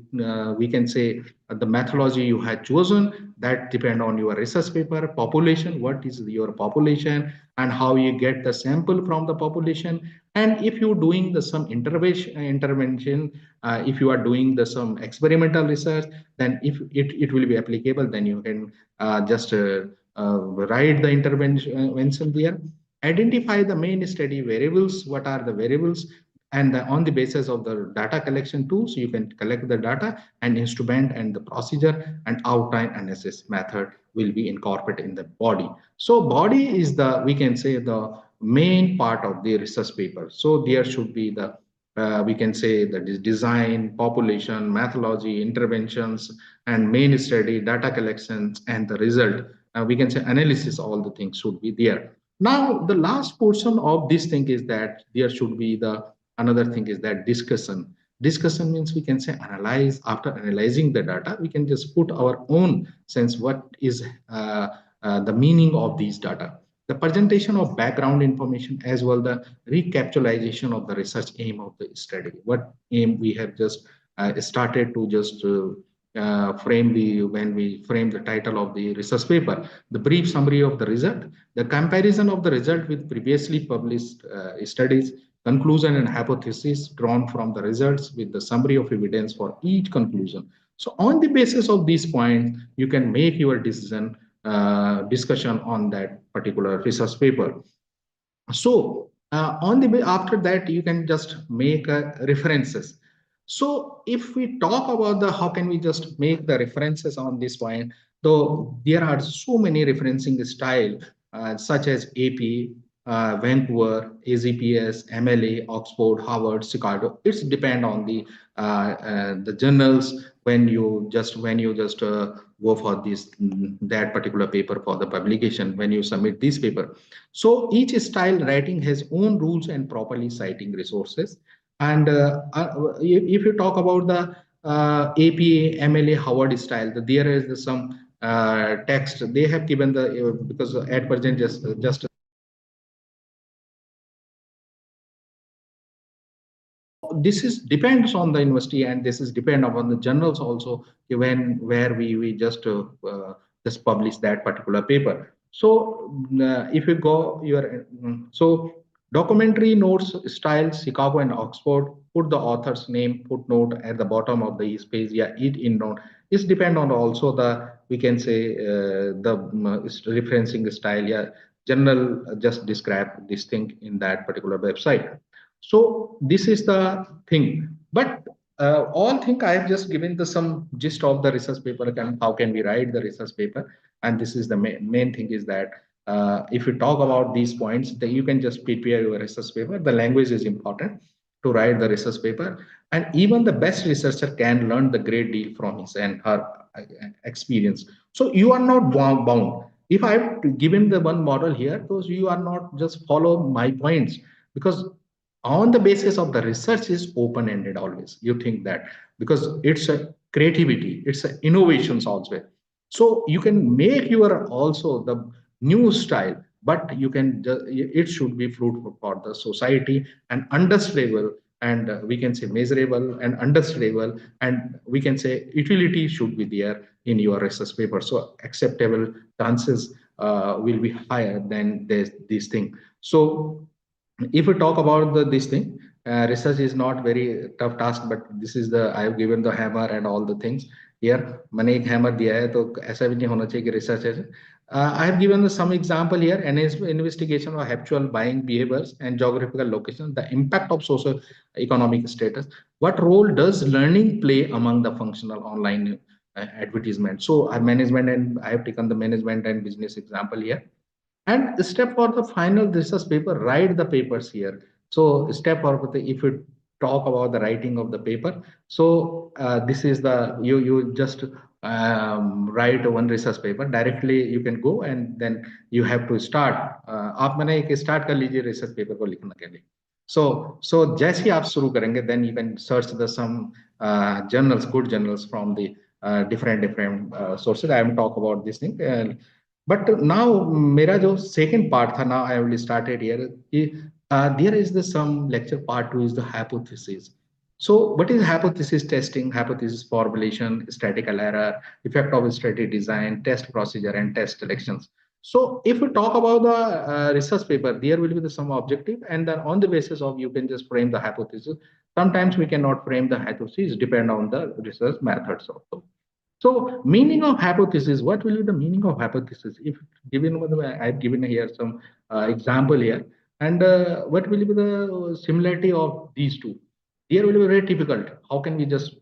we can say the methodology you had chosen, that depend on your research paper. Population, what is your population and how you get the sample from the population. And if you're doing the some intervention, if you are doing the some experimental research, then if it will be applicable, then you can just write the intervention there. Identify the main study variables, what are the variables, and on the basis of the data collection tools, you can collect the data and instrument and the procedure and outline analysis method will be incorporated in the body. So body is the, we can say, the main part of the research paper. So there should be the we can say that is design, population, methodology, interventions, and main study, data collections, and the result. We can say analysis, all the things should be there. Now, the last portion of this thing is that there should be the another thing is that discussion. Discussion means we can say analyze. After analyzing the data, we can just put our own sense what is the meaning of these data. The presentation of background information as well the recapitalization of the research aim of the study. What aim we have just started to just frame the when we frame the title of the research paper, the brief summary of the result, the comparison of the result with previously published studies, conclusion and hypothesis drawn from the results with the summary of evidence for each conclusion. So on the basis of these points, you can make your decision discussion on that particular research paper. So on the after that, you can just make references. So if we talk about the how can we just make the references on this point, though there are so many referencing style such as AP, Vancouver, AZPS, MLA, Oxford, Harvard, Chicago. It's depend on the journals when you just go for this that particular paper for the publication when you submit this paper. So each style writing has own rules and properly citing resources. And if you talk about the APA, MLA, Howard style, there is some text they have given the because at present just this is depends on the university and this is depend upon the journals also when where we just publish that particular paper. So if you go your so documentary notes style Chicago and Oxford, put the author's name footnote at the bottom of the page. Yeah, it in note is depend on also the we can say the referencing style. Yeah, general just describe this thing in that particular website. So this is the thing. But all think I have just given the some gist of the research paper and how can we write the research paper. And this is the main thing is that if you talk about these points, then you can just prepare your research paper. The language is important to write the research paper. And even the best researcher can learn the great deal from his and her experience. So you are not bound. If I have given the one model here, those you are not just follow my points because on the basis of the research is open-ended always. You think that because it's a creativity, it's a innovations also. So you can make your also the new style, but you can it should be fruitful for the society and understandable and we can say measurable and understandable, and we can say utility should be there in your research paper. So acceptable chances will be higher than this thing. So if we talk about this thing, research is not very tough task, but this is the I have given the hammer and all the things here. मैंने एक hammer दिया है, तो ऐसा भी नहीं होना चाहिए कि research है. I have given some example here: an investigation of habitual buying behaviors and geographical location, the impact of socio-economic status. What role does learning play among the functional online advertisement? So our management, and I have taken the management and business example here. And step for the final research paper, write the papers here. So step for the, if you talk about the writing of the paper, so this is the, you just write one research paper directly. You can go and then you have to start. आप मैंने एक start कर लीजिए research paper को लिखने के लिए. So जैसे ही आप शुरू करेंगे, then you can search the some journals, good journals from the different sources. I am talk about this thing. But now मेरा जो second part था, now I will start it here. There is the some lecture part 2 is the hypothesis. So what is hypothesis testing, hypothesis formulation, statistical error, effect of study design, test procedure, and test selections. So if we talk about the research paper, there will be the some objective, and then on the basis of you can just frame the hypothesis. Sometimes we cannot frame the hypothesis, depend on the research methods also. So meaning of hypothesis, what will be the meaning of hypothesis? If given, I've given here some example here, and what will be the similarity of these two? Here will be very difficult. How can we just,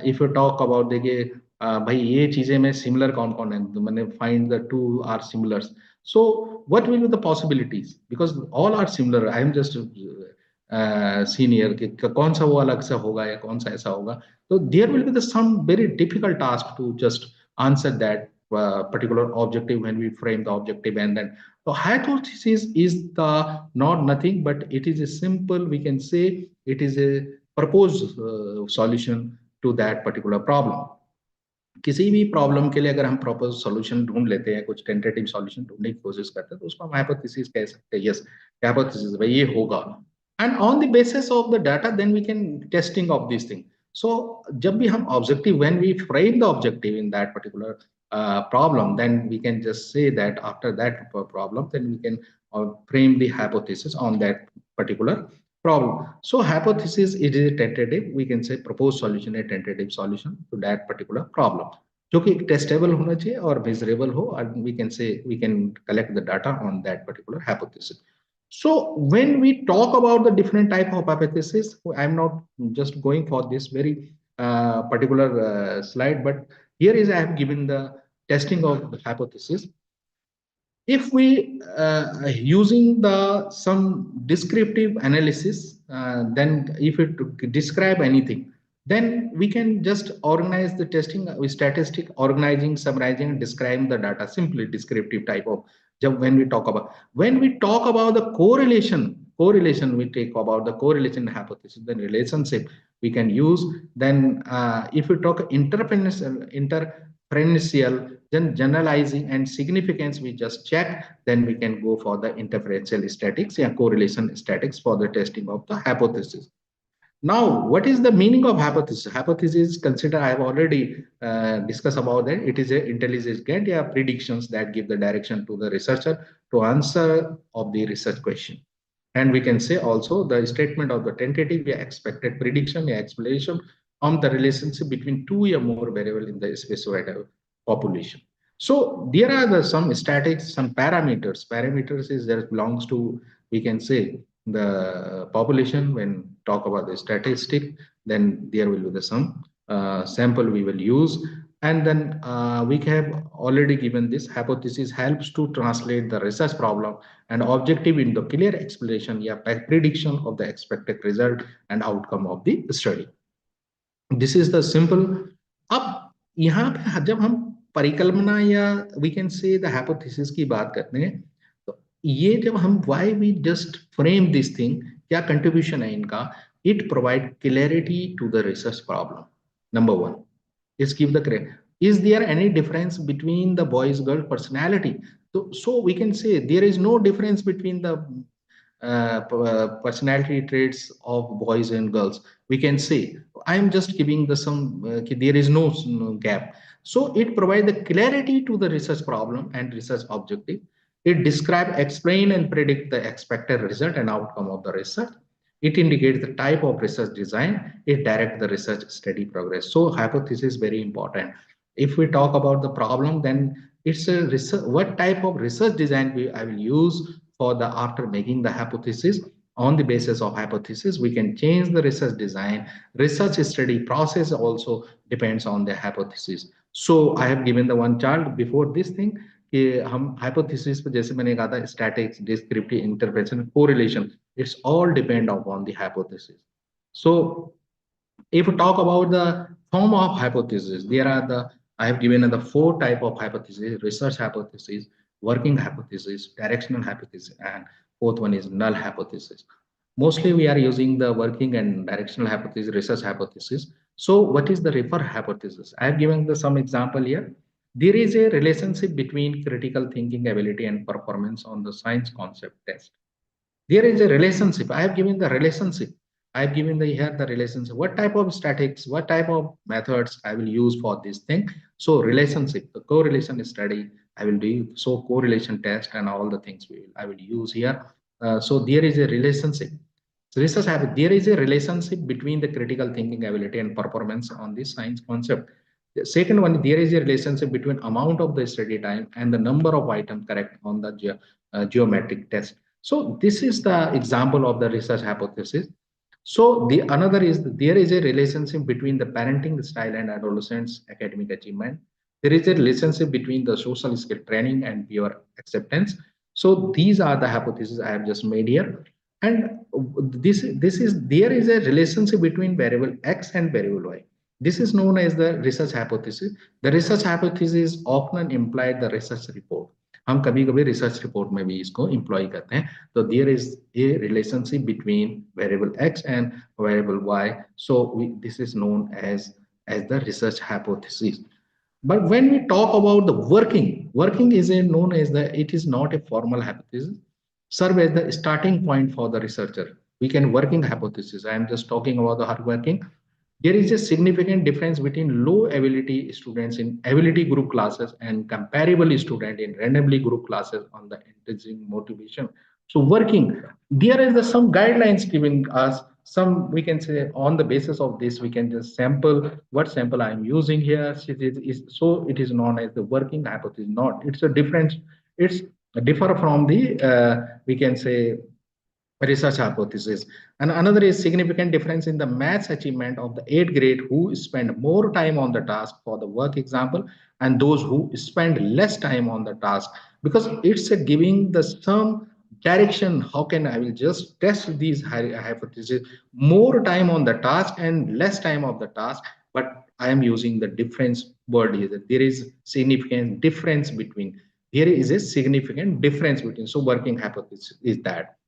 if you talk about the भाई ये चीजें में similar कौन-कौन है, तो मैंने find the two are similars. So what will be the possibilities? Because all are similar. I am just senior कि कौन सा वो अलग से होगा या कौन सा ऐसा होगा. So there will be the some very difficult task to just answer that particular objective when we frame the objective. And then so hypothesis is the not nothing, but it is a simple, we can say it is a proposed solution to that particular problem. किसी भी problem के लिए अगर हम proper solution ढूंढ लेते हैं, कुछ टेंटेटिव सॉल्यूशन ढूंढने की कोशिश करते हैं, तो उसको हम हाइपोथेसिस कह सकते हैं. यस, हाइपोथेसिस भाई ये होगा, and on the basis of the data then we can testing of this thing. So जब भी हम objective, when we frame the objective in that particular problem, then we can just say that after that problem, then we can frame the hypothesis on that particular problem. So hypothesis, it is a tentative, we can say proposed solution, a tentative solution to that particular problem, जो कि testable होना चाहिए और measurable हो, and we can say we can collect the data on that particular hypothesis. So when we talk about the different type of hypothesis, I'm not just going for this very particular slide, but here is I have given the testing of the hypothesis. If we using the some descriptive analysis, then if it describe anything, then we can just organize the testing with statistic, organizing, summarizing, describing the data, simply descriptive type of. When we talk about the correlation, we take about the correlation hypothesis, then relationship we can use. Then if we talk inferential, then generalizing and significance we just check, then we can go for the inferential statistics and correlation statistics for the testing of the hypothesis. Now, what is the meaning of hypothesis? Hypothesis, consider, I have already discussed about that. It is a intelligence gain, yeah, predictions that give the direction to the researcher to answer of the research question. And we can say also the statement of the tentative, yeah, expected prediction, yeah, explanation on the relationship between two or more variable in the specified population. So there are some statistics, some parameters. Parameters is that belongs to, we can say, the population. When talk about the statistic, then there will be some sample we will use. And then we have already given this hypothesis helps to translate the research problem and objective into clear explanation, yeah, prediction of the expected result and outcome of the study. This is the simple. अब यहाँ पे जब हम परिकल्पना या we can say the hypothesis की बात करते हैं, तो ये जब हम why we just frame this thing, क्या contribution है इनका, it provide clarity to the research problem. Number one, is give the correct. Is there any difference between the boys girl personality? So we can say there is no difference between the personality traits of boys and girls. We can say, I am just giving the some, there is no gap. So it provides the clarity to the research problem and research objective. It describe, explain, and predict the expected result and outcome of the research. It indicates the type of research design. It directs the research study progress. So hypothesis is very important. If we talk about the problem, then it's a research, what type of research design I will use for the after making the hypothesis. On the basis of hypothesis, we can change the research design. Research study process also depends on the hypothesis. So I have given the one chart before this thing कि हम hypothesis पे जैसे मैंने कहा था statics, descriptive, interpretation, correlation, it's all depend upon the hypothesis. So if we talk about the form of hypothesis, there are the, I have given the 4 type of hypothesis: research hypothesis, working hypothesis, directional hypothesis, and fourth one is null hypothesis. Mostly we are using the working and directional hypothesis, research hypothesis. So what is the refer hypothesis? I have given the some example here. There is a relationship between critical thinking ability and performance on the science concept test. There is a relationship. I have given the relationship. I have given the here the relationship. What type of statics, what type of methods I will use for this thing. So relationship, the correlation study, I will do. So correlation test and all the things I will use here. So there is a relationship. So research habit, there is a relationship between the critical thinking ability and performance on this science concept. The second one, there is a relationship between amount of the study time and the number of items correct on the geometric test. So this is the example of the research hypothesis. So the another is there is a relationship between the parenting style and adolescents' academic achievement. There is a relationship between the social skill training and peer acceptance. So these are the hypotheses I have just made here. And this is there is a relationship between variable X and variable Y. This is known as the research hypothesis. The research hypothesis often implied the research report. हम कभी कभी research report में भी इसको employee करते हैं. तो there is a relationship between variable x and variable y. So this is known as the research hypothesis. But when we talk about the working is known as the, it is not a formal hypothesis, serve as the starting point for the researcher. We can working hypothesis. I am just talking about the hard working. There is a significant difference between low ability students in ability group classes and comparable student in randomly group classes on the intrinsic motivation. So working, there is some guidelines giving us some, we can say on the basis of this, we can just sample what sample I'm using here. So it is known as the working hypothesis. Not, it's a difference. It's differ from the, we can say, research hypothesis. And another is significant difference in the maths achievement of the 8th grade who spend more time on the task for the work example and those who spend less time on the task, because it's a giving the some direction. How can I will just test these hypotheses, more time on the task and less time of the task, but I am using the difference word here, that there is significant difference between, here is a significant difference between. So working hypothesis is that.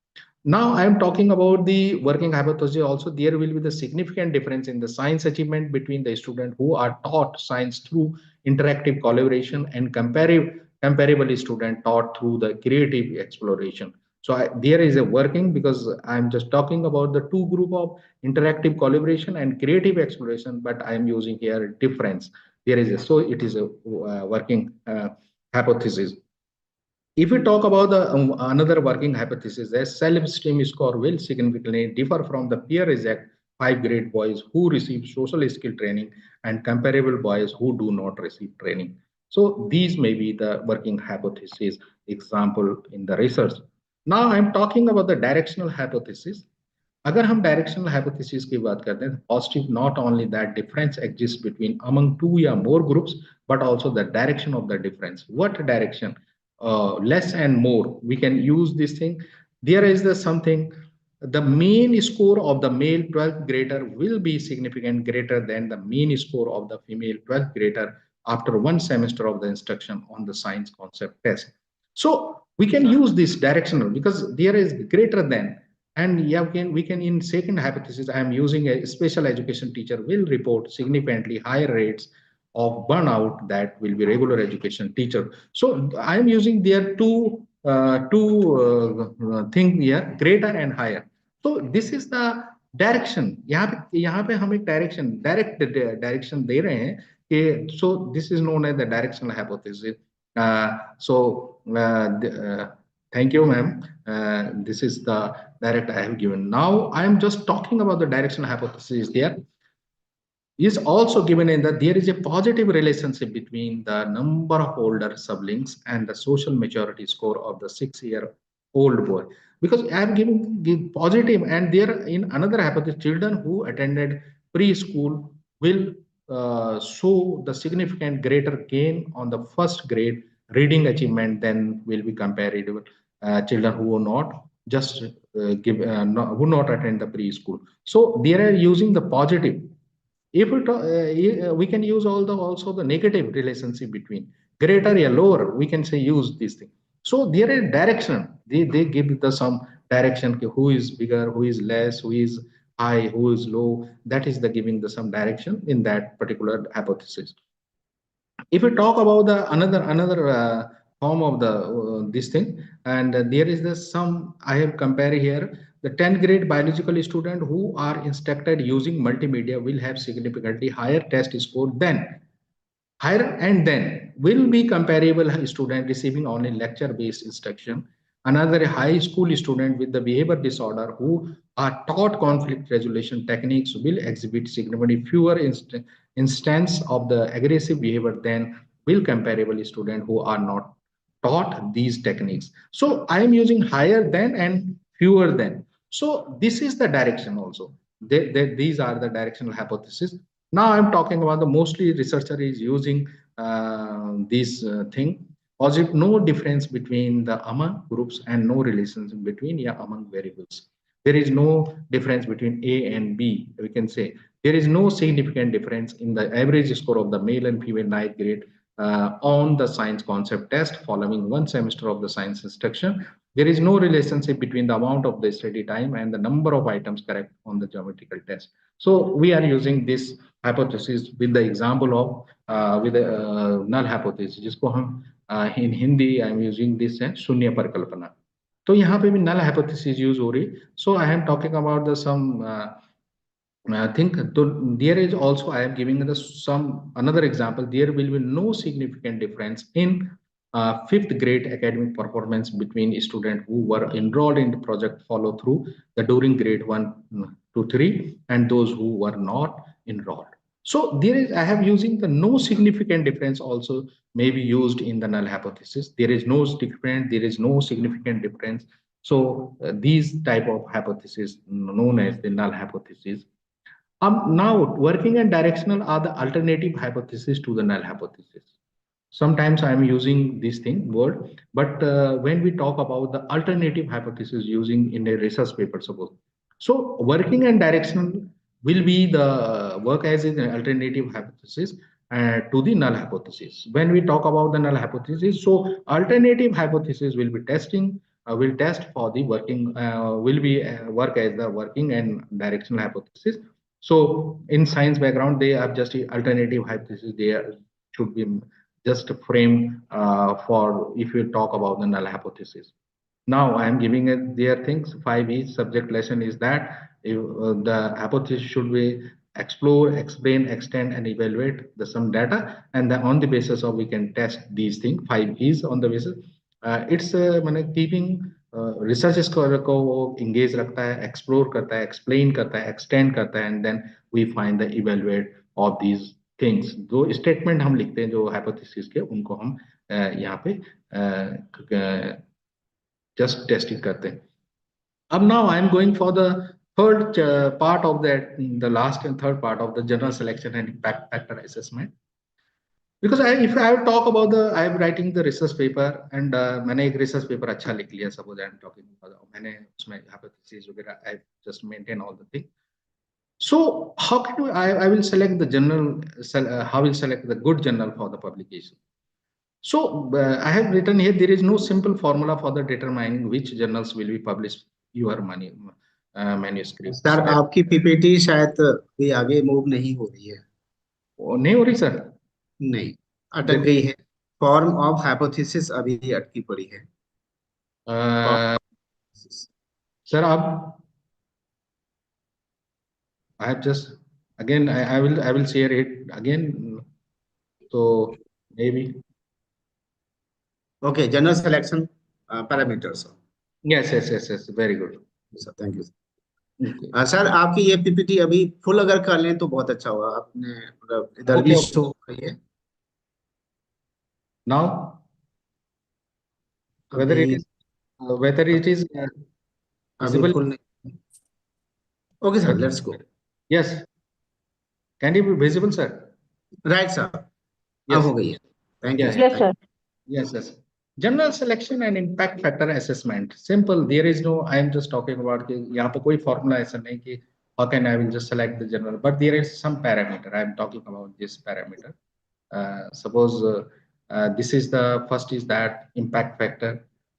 Now I am talking about the working hypothesis. Also, there will be the significant difference in the science achievement between the students who are taught science through interactive collaboration and comparable student taught through the creative exploration. So there is a working, because I'm just talking about the two group of interactive collaboration and creative exploration, but I'm using here difference. There is a, so it is a working hypothesis. If we talk about the another working hypothesis, the self-esteem score will significantly differ from the peer reject 5th grade boys who receive social skill training and comparable boys who do not receive training. So these may be the working hypothesis example in the research. Now I'm talking about the directional hypothesis. अगर हम directional hypothesis की बात करते हैं, positive not only that difference exist between among 2 या more groups, but also the direction of the difference. What direction? Less and more, we can use this thing. There is the something, the mean score of the male 12th grader will be significant greater than the mean score of the female 12th grader after 1 semester of the instruction on the science concept test. So we can use this directional because there is greater than. And yeah, we can in second hypothesis, I am using a special education teacher will report significantly higher rates of burnout that will be regular education teacher. So I am using there two to think here greater and higher. So this is the direction. यहाँ पे हम एक direct direction दे रहे हैं कि so this is known as the directional hypothesis. So thank you, ma'am. This is the direct I have given. Now I am just talking about the directional hypothesis here. Is also given in that there is a positive relationship between the number of older siblings and the social maturity score of the 6-year-old boy. Because I am giving positive, and there in another hypothesis, children who attended preschool will show the significant greater gain on the first grade reading achievement than will be comparable children who are not just who not attend the preschool. So they are using the positive. If we can use also the negative relationship between greater or lower, we can say use this thing. So there is direction. They give the some direction, who is bigger, who is less, who is high, who is low. That is the giving the some direction in that particular hypothesis. If we talk about the another form of the this thing, and there is the some I have compared here. The 10th grade biological student who are instructed using multimedia will have significantly higher test score than higher and then will be comparable student receiving only lecture based instruction. Another high school student with the behavior disorder who are taught conflict resolution techniques will exhibit significantly fewer instance of the aggressive behavior than will comparable student who are not taught these techniques. So I am using higher than and fewer than. So this is the direction also. These are the directional hypothesis. Now I'm talking about the mostly researcher is using this thing. Positive, no difference between the among groups and no relationship between among variables. There is no difference between A and B. We can say there is no significant difference in the average score of the male and female 9th grade on the science concept test following one semester of the science instruction. There is no relationship between the amount of the study time and the number of items correct on the geometrical test. So we are using this hypothesis with the example of with a null hypothesis, जिसको हम in Hindi I am using this है शून्य परिकल्पना. तो यहाँ पे भी null hypothesis use हो रही. So I am talking about the some I think there is also I am giving the some another example. There will be no significant difference in 5th grade academic performance between students who were enrolled in the project follow through the during grade 1 to 3 and those who were not enrolled. So there is I have using the no significant difference also may be used in the null hypothesis. There is no difference. There is no significant difference. So these type of hypothesis known as the null hypothesis. Now, working and directional are the alternative hypothesis to the null hypothesis. Sometimes I am using this thing word, but when we talk about the alternative hypothesis using in a research paper, suppose. So working and directional will be the work as an alternative hypothesis to the null hypothesis. When we talk about the null hypothesis, so alternative hypothesis will be testing, will test for the working, will be work as the working and directional hypothesis. So in science background, they are just alternative hypothesis. They should be just framed for if you talk about the null hypothesis. Now I am giving it their things. 5 subject lesson is that if, the hypothesis should be explore, explain, extend, and evaluate the some data, and then on the basis of we can test these things. 5 on the basis. It's keeping research scholar को वो engage रखता है, explore करता है, explain करता है, extend करता है, and then we find the evaluate of these things. जो स्टेटमेंट हम लिखते हैं जो हाइपोथेसिस के, उनको हम यहाँ पे जस्ट टेस्टिंग करते हैं. अब now I am going for the third part of that, the last and third part of the general selection and impact factor assessment. Because if I talk about I am writing the research paper and मैंने एक research paper अच्छा लिख लिया, suppose I am talking about मैंने उसमें hypothesis वगैरह I just maintain all the thing. So how can I will select the journal, how will select the good journal for the publication. So I have written here there is no simple formula for the determining which journals will be published your manuscript. Sir आपकी PPT शायद भी आगे move नहीं हो रही है. नहीं हो रही सर? नहीं, अटक गई है. फॉर्म ऑफ हाइपोथेसिस अभी अटकी पड़ी है. Sir, I have just again I will share it again. So maybe Okay, general selection parameters. yes. Very good. Sir thank you Okay. Sir आपकी ये पीपीटी अभी फुल अगर कर लें तो बहुत अच्छा होगा आपने मतलब इधर भी Okay. शो करिए Now whether अभी it is अभी visible. फुल नहीं okay sir let's go Yes. Can it be visible, sir? Right sir अब Yes. हो गई है thank you Yes. Sir thank Yes. General selection and impact factor assessment. Simple. There is no. I am just talking about कि यहाँ पे कोई formula ऐसा नहीं कि how can I will just select the general. But there is some parameter. I am talking about this parameter. Suppose this is the first is that impact factor.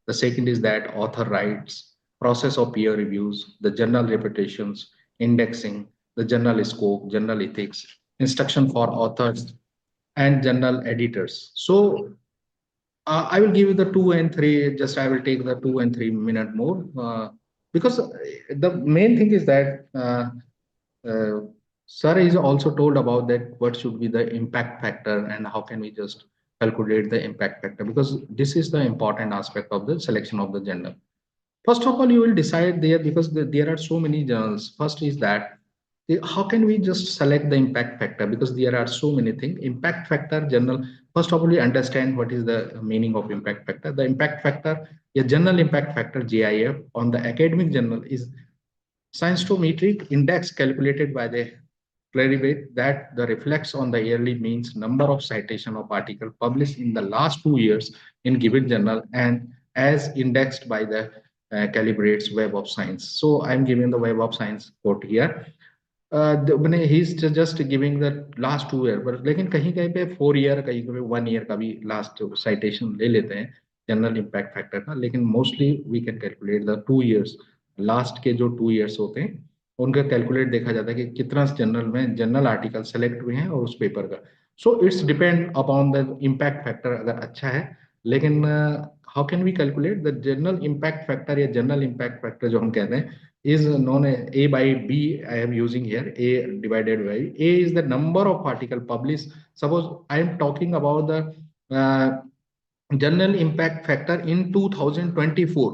The second is that author rights, process of peer reviews, the journal reputations, indexing, the journal scope, journal ethics, instruction for authors and journal editors. So I will give you the 2 and 3. Just I will take the 2 and 3 minute more because the main thing is that uh, Sir is also told about that what should be the impact factor and how can we just calculate the impact factor, because this is the important aspect of the selection of the journal. First of all, you will decide there because there are so many journals. First is that how can we just select the impact factor, because there are so many things. Impact factor journal. First of all, you understand what is the meaning of impact factor. The impact factor, a journal impact factor (JIF) on the academic journal is scientometric index calculated by the Clarivate that the reflects on the yearly means number of citation of article published in the last 2 years in given journal and as indexed by the Calibrate's Web of Science. So I'm giving the Web of Science quote here. मैंने he is just giving the last 2 year पर, लेकिन कहीं कहीं पे 4 year, कहीं कहीं 1 year का भी लास्ट साइटेशन ले लेते हैं जनरल इम्पैक्ट फैक्टर का, लेकिन mostly we can calculate the 2 years. Last के जो 2 ईयर्स होते हैं उनका कैलकुलेट देखा जाता है कि कितना जनरल में जनरल आर्टिकल सेलेक्ट हुए हैं और उस पेपर का। So it's depend upon the impact factor अगर अच्छा है, लेकिन how can we calculate the general impact factor या जनरल इम्पैक्ट फैक्टर जो हम कहते हैं is known as A by B. I am using here A divided by A is the number of article published. Suppose I am talking about the general impact factor in 2024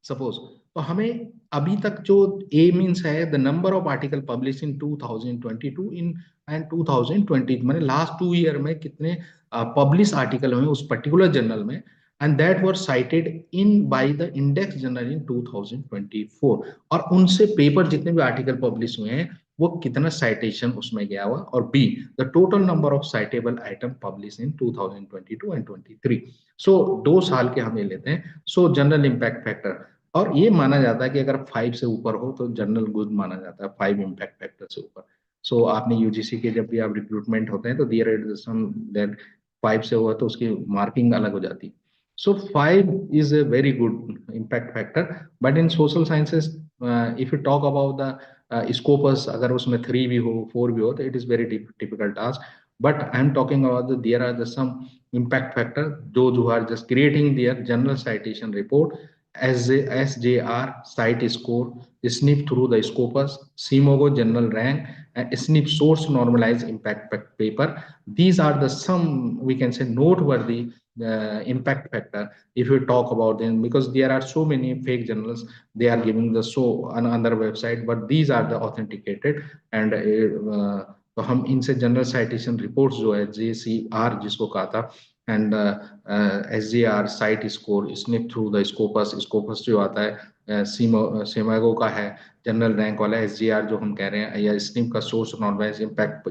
suppose, तो हमें अभी तक जो ए means है the number of article publish in 2022 in and 2020, मैंने last 2 year में कितने publish article हुए उस पर्टिकुलर जर्नल में, and that were cited in by the index journal in 2024, और उनसे पेपर जितने भी आर्टिकल पब्लिश हुए हैं वो कितना साइटेशन उसमें गया हुआ, और be the total number of suitable item publish in 2022 and 23। सो 2 साल के हम ये लेते हैं। सो जनरल इम्पैक्ट फैक्टर, और ये माना जाता है कि अगर 5 से ऊपर हो तो जनरल गुड माना जाता है, 5 इम्पैक्ट फैक्टर से ऊपर। सो आपने यूजीसी के जब भी आप रिक्रूटमेंट होते हैं तो देयर इज सम दैट 5 से हुआ तो उसकी मार्किंग अलग हो जाती है। So 5 is a very good impact factor, but in social sciences, if you talk about the scopus, अगर उसमें 3 भी हो 4 भी हो तो it is very difficult task. But I am talking about there are some impact factor those who are just creating their general citation report as a SJR site score, snip through the scopus, CMOGO general rank, and snip source normalized impact paper. These are the some we can say noteworthy impact factor if you talk about them, because there are so many fake journals they are giving the show on another website, but these are the authenticated and तो हम इनसे general citation reports जो है JCR जिसको कहा था, and SJR site score, snip through the Scopus, Scopus जो आता है सीमागो का है जनरल रैंक वाला, SJR जो हम कह रहे हैं, या स्निप का सोर्स नॉर्मलाइज इम्पैक्ट,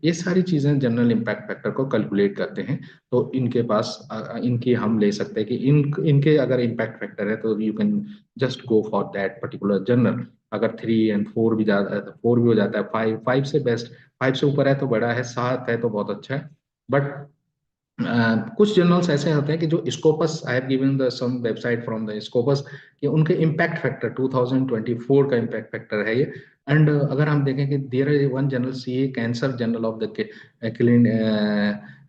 ये सारी चीजें जनरल इम्पैक्ट फैक्टर को कैलकुलेट करते हैं। तो इनके पास इनकी हम ले सकते हैं कि इनके अगर इम्पैक्ट फैक्टर है तो you can just go for that particular journal. अगर 3 and 4 भी जाता है तो 4 भी हो जाता है, 5 से बेस्ट, 5 से ऊपर है तो बड़ा है, 7 है तो बहुत अच्छा है। बट कुछ जर्नल्स ऐसे होते हैं कि जो Scopus, I have given the some website from the Scopus कि उनके इम्पैक्ट फैक्टर 2024 का इम्पैक्ट फैक्टर है ये। एंड अगर हम देखें कि there is one journal C cancer journal of the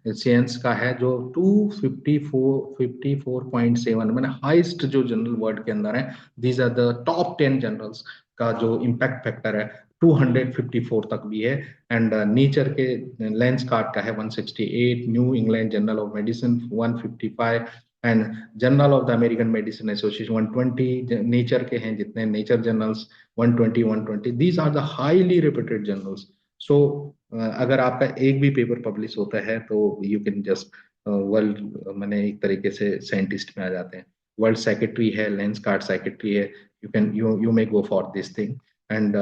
science का है जो 54.7 मैंने हाईएस्ट जो जनरल वर्ल्ड के अंदर है। These are the top 10 journals का जो इम्पैक्ट फैक्टर है 254 तक भी है। एंड नेचर के लेंस कार्ड का है 168, new England journal of medicine 155 and journal of the American medicine association 120। Nature के हैं जितने nature journals 120। These are the highly reputed journals. So अगर आपका एक भी पेपर पब्लिश होता है तो यू कैन जस्ट वर्ल्ड मैंने एक तरीके से साइंटिस्ट में आ जाते हैं। वर्ल्ड सेक्रेटरी है, लेंस कार्ड सेक्रेटरी है, you may go for this thing. And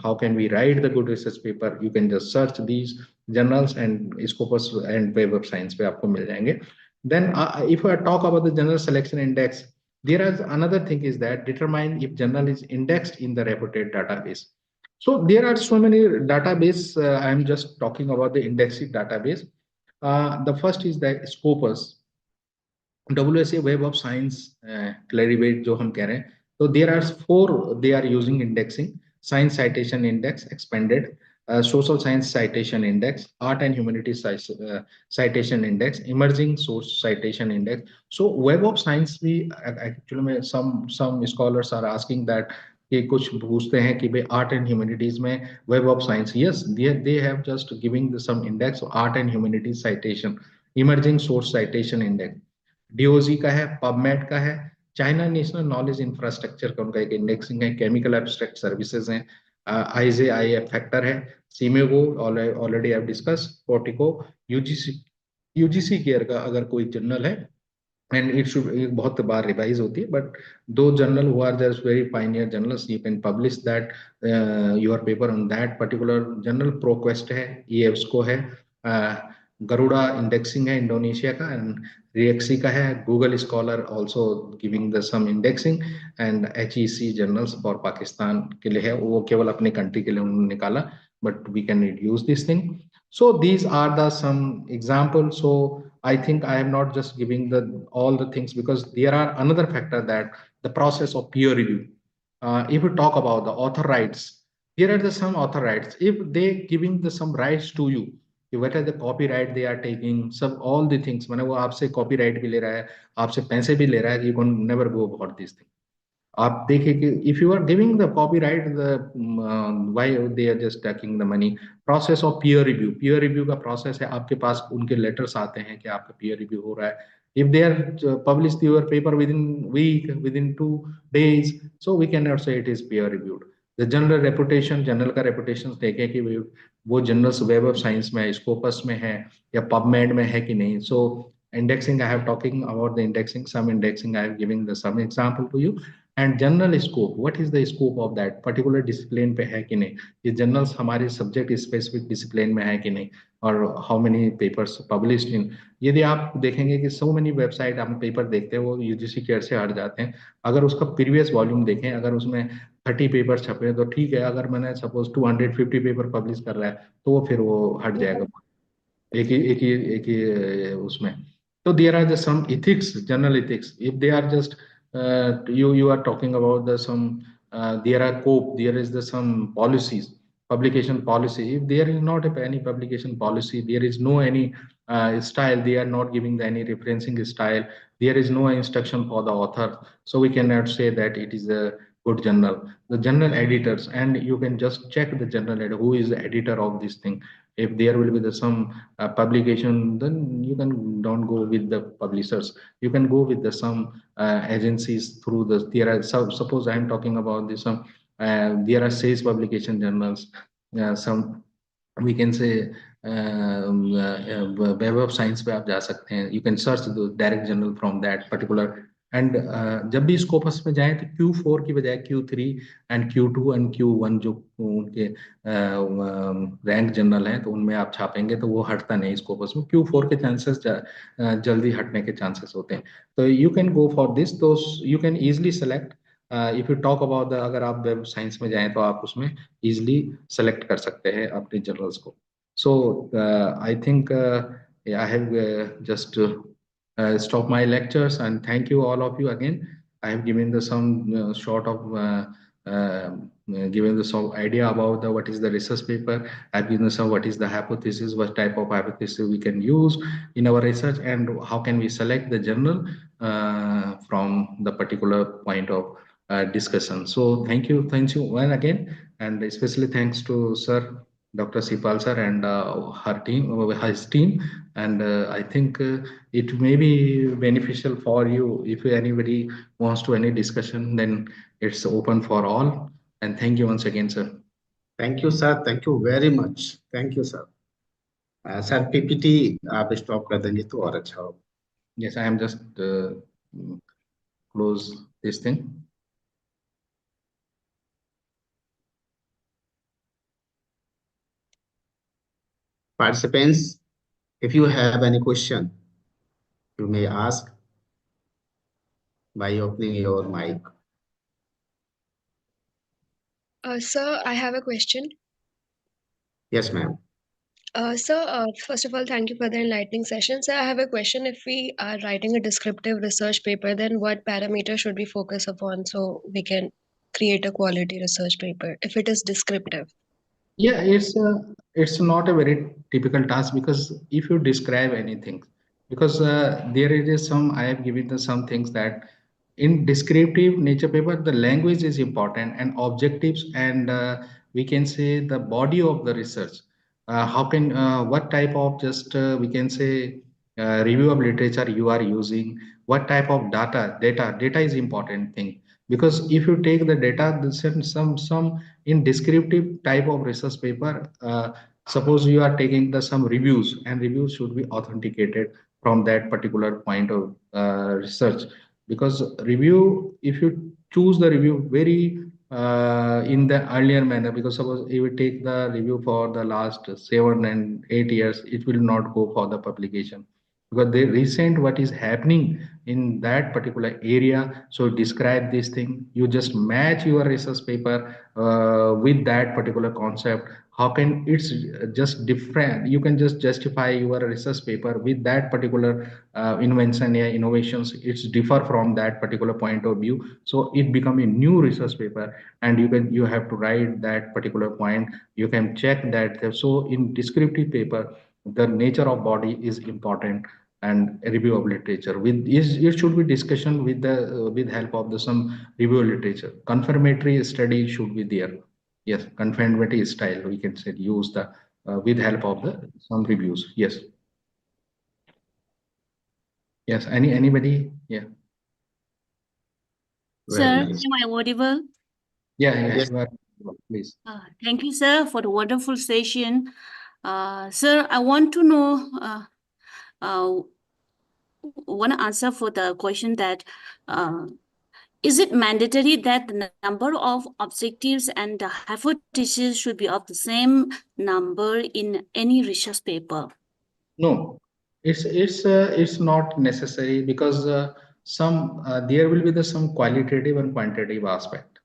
how can we write the good research paper? You can just search these journals and Scopus and Web of Science पे आपको मिल जाएंगे। Then if I talk about the journal selection index, there is another thing is that determine if journal is indexed in the reputed database. So there are so many database. I am just talking about the indexing database. The first is the Scopus, WSA Web of Science Clarivate जो हम कह रहे हैं। तो there are 4 they are using indexing: Science Citation Index expanded, Social Science Citation Index, Art and Humanities Citation Index, Emerging Source Citation Index. So Web of Science भी actually में some scholars are asking that कि कुछ पूछते हैं कि भाई art and humanities में web of science, yes they have just giving some index art and humanities citation, emerging source citation index. DOG का है, पबमेड का है, चाइना नेशनल नॉलेज इंफ्रास्ट्रक्चर का उनका एक इंडेक्सिंग है, केमिकल एब्स्ट्रैक्ट सर्विसेज हैं, आईजे आई फैक्टर है, Scimago already I discuss, Portico, UGC care का अगर कोई जर्नल है एंड इट शुड बहुत बार रिवाइज होती है बट दो journal who are just very pioneer journals you can publish that your paper on that particular journal. ProQuest है, EBSCO है, गरुड़ा इंडेक्सिंग है इंडोनेशिया का, एंड रिएक्सी का है, Google scholar also giving the some indexing, and HEC journals for Pakistan के लिए है, वो केवल अपने कंट्री के लिए उन्होंने निकाला but we can use this thing. So these are the some examples. So I think I am not just giving the all the things because there are another factor that the process of peer review. If we talk about the author rights, here are the some author rights. If they giving the some rights to you, what are the copyright they are taking, सब all the things, माने वो आपसे copyright भी ले रहा है, आपसे पैसे भी ले रहा है, you can never go about this thing. आप देखिए कि if you are giving the copyright the why they are just taking the money. Process of peer review का प्रोसेस है, आपके पास उनके लेटर्स आते हैं कि आपका पीयर रिव्यू हो रहा है। If they are publish your paper within week, within 2 days, so we can not say it is peer reviewed. The journal reputation, journal का रेपुटेशन देखें कि वो जर्नल्स वेब ऑफ साइंस में है, Scopus में है या PubMed में है कि नहीं। सो indexing, I have talking about the indexing, some indexing I have giving the some example to you. And general scope, what is the scope of that, particular discipline पे है कि नहीं, ये जर्नल्स हमारे सब्जेक्ट स्पेसिफिक डिसिप्लिन में है कि नहीं, और how many papers published in. यदि आप देखेंगे कि सो मेनी वेबसाइट आप पेपर देखते हैं वो यूजीसी केयर से हट जाते हैं, अगर उसका प्रीवियस वॉल्यूम देखें, अगर उसमें 30 पेपर छपे हैं तो ठीक है, अगर मैंने सपोज 250 पेपर पब्लिश कर रहा है तो वो फिर वो हट जाएगा एक ही उसमें। तो there are just some ethics, general ethics, if they are just you are talking about the some there are cope, there is the some policies, publication policy. If there is not any publication policy, there is no any style, they are not giving the any referencing style, there is no instruction for the author, so we cannot say that it is a good journal. The journal editors, and you can just check the journal editor who is the editor of this thing. If there will be the some publication, then you can don't go with the publishers, you can go with the some agencies through the, there are suppose I am talking about this some there are sales publication journals, some we can say web of science पे आप जा सकते हैं, you can search the direct journal from that particular। And जब भी Scopus में जाएं तो Q4 की बजाय Q3 and Q2 and Q1 जो उनके रैंक जनरल हैं तो उनमें आप छापेंगे तो वो हटता नहीं स्कोपस में, Q4 के चांसेस जल्दी हटने के चांसेस होते हैं। तो you can go for this, तो you can easily select. If you talk about the, अगर आप वेब साइंस में जाएं तो आप उसमें इजिली सेलेक्ट कर सकते हैं अपने जर्नल्स को। So I think I have just stop my lectures and thank you all of you again. I have given the some short of given some idea about what is the research paper. I've given some what is the hypothesis, what type of hypothesis we can use in our research, and how can we select the journal from the particular point of discussion. So thank you once again, and especially thanks to Sir Dr. Sipal sir and his team. And I think it may be beneficial for you if anybody wants to any discussion, then it's open for all. And thank you once again, sir. Thank you, sir. Thank you very much. Thank you, sir. Sir PPT आप stop कर देंगे तो और अच्छा होगा. Yes, I am just close this thing. Participants, if you have any question, you may ask by opening your mic. Sir, I have a question. Yes, ma'am. Sir, first of all, thank you for the enlightening session. Sir, I have a question. If we are writing a descriptive research paper, then what parameter should we focus upon so we can create a quality research paper if it is descriptive? Yeah, it's not a very typical task, because if you describe anything, because there is some, I have given the some things that in descriptive nature paper, the language is important and objectives, and we can say the body of the research. How can what type of just we can say review of literature you are using, what type of data is important thing, because if you take the data, this is some in descriptive type of research paper, suppose you are taking the some reviews, and reviews should be authenticated from that particular point of research, because review, if you choose the review very in the earlier manner, because suppose if you take the review for the last 7 and 8 years, it will not go for the publication, because the recent what is happening in that particular area. So describe this thing, you just match your research paper with that particular concept. How can it's just different, you can just justify your research paper with that particular invention, yeah, innovations, it's differ from that particular point of view, so it become a new research paper, and you have to write that particular point, you can check that. So in descriptive paper, the nature of body is important, and a review of literature with is it should be discussion with the with help of the some review literature. Confirmatory study should be there. Yes, confirmatory style we can say use the with help of the some reviews. Yes. Yes. Anybody? Yeah. Sir, Very nice. am I audible? Yeah. Yeah. Yes. You are, please. Thank you, sir, for the wonderful session. Sir, I want to know one answer for the question that is it mandatory that the number of objectives and the hypotheses should be of the same number in any research paper? No, it's not necessary, because some there will be the some qualitative and quantitative aspect.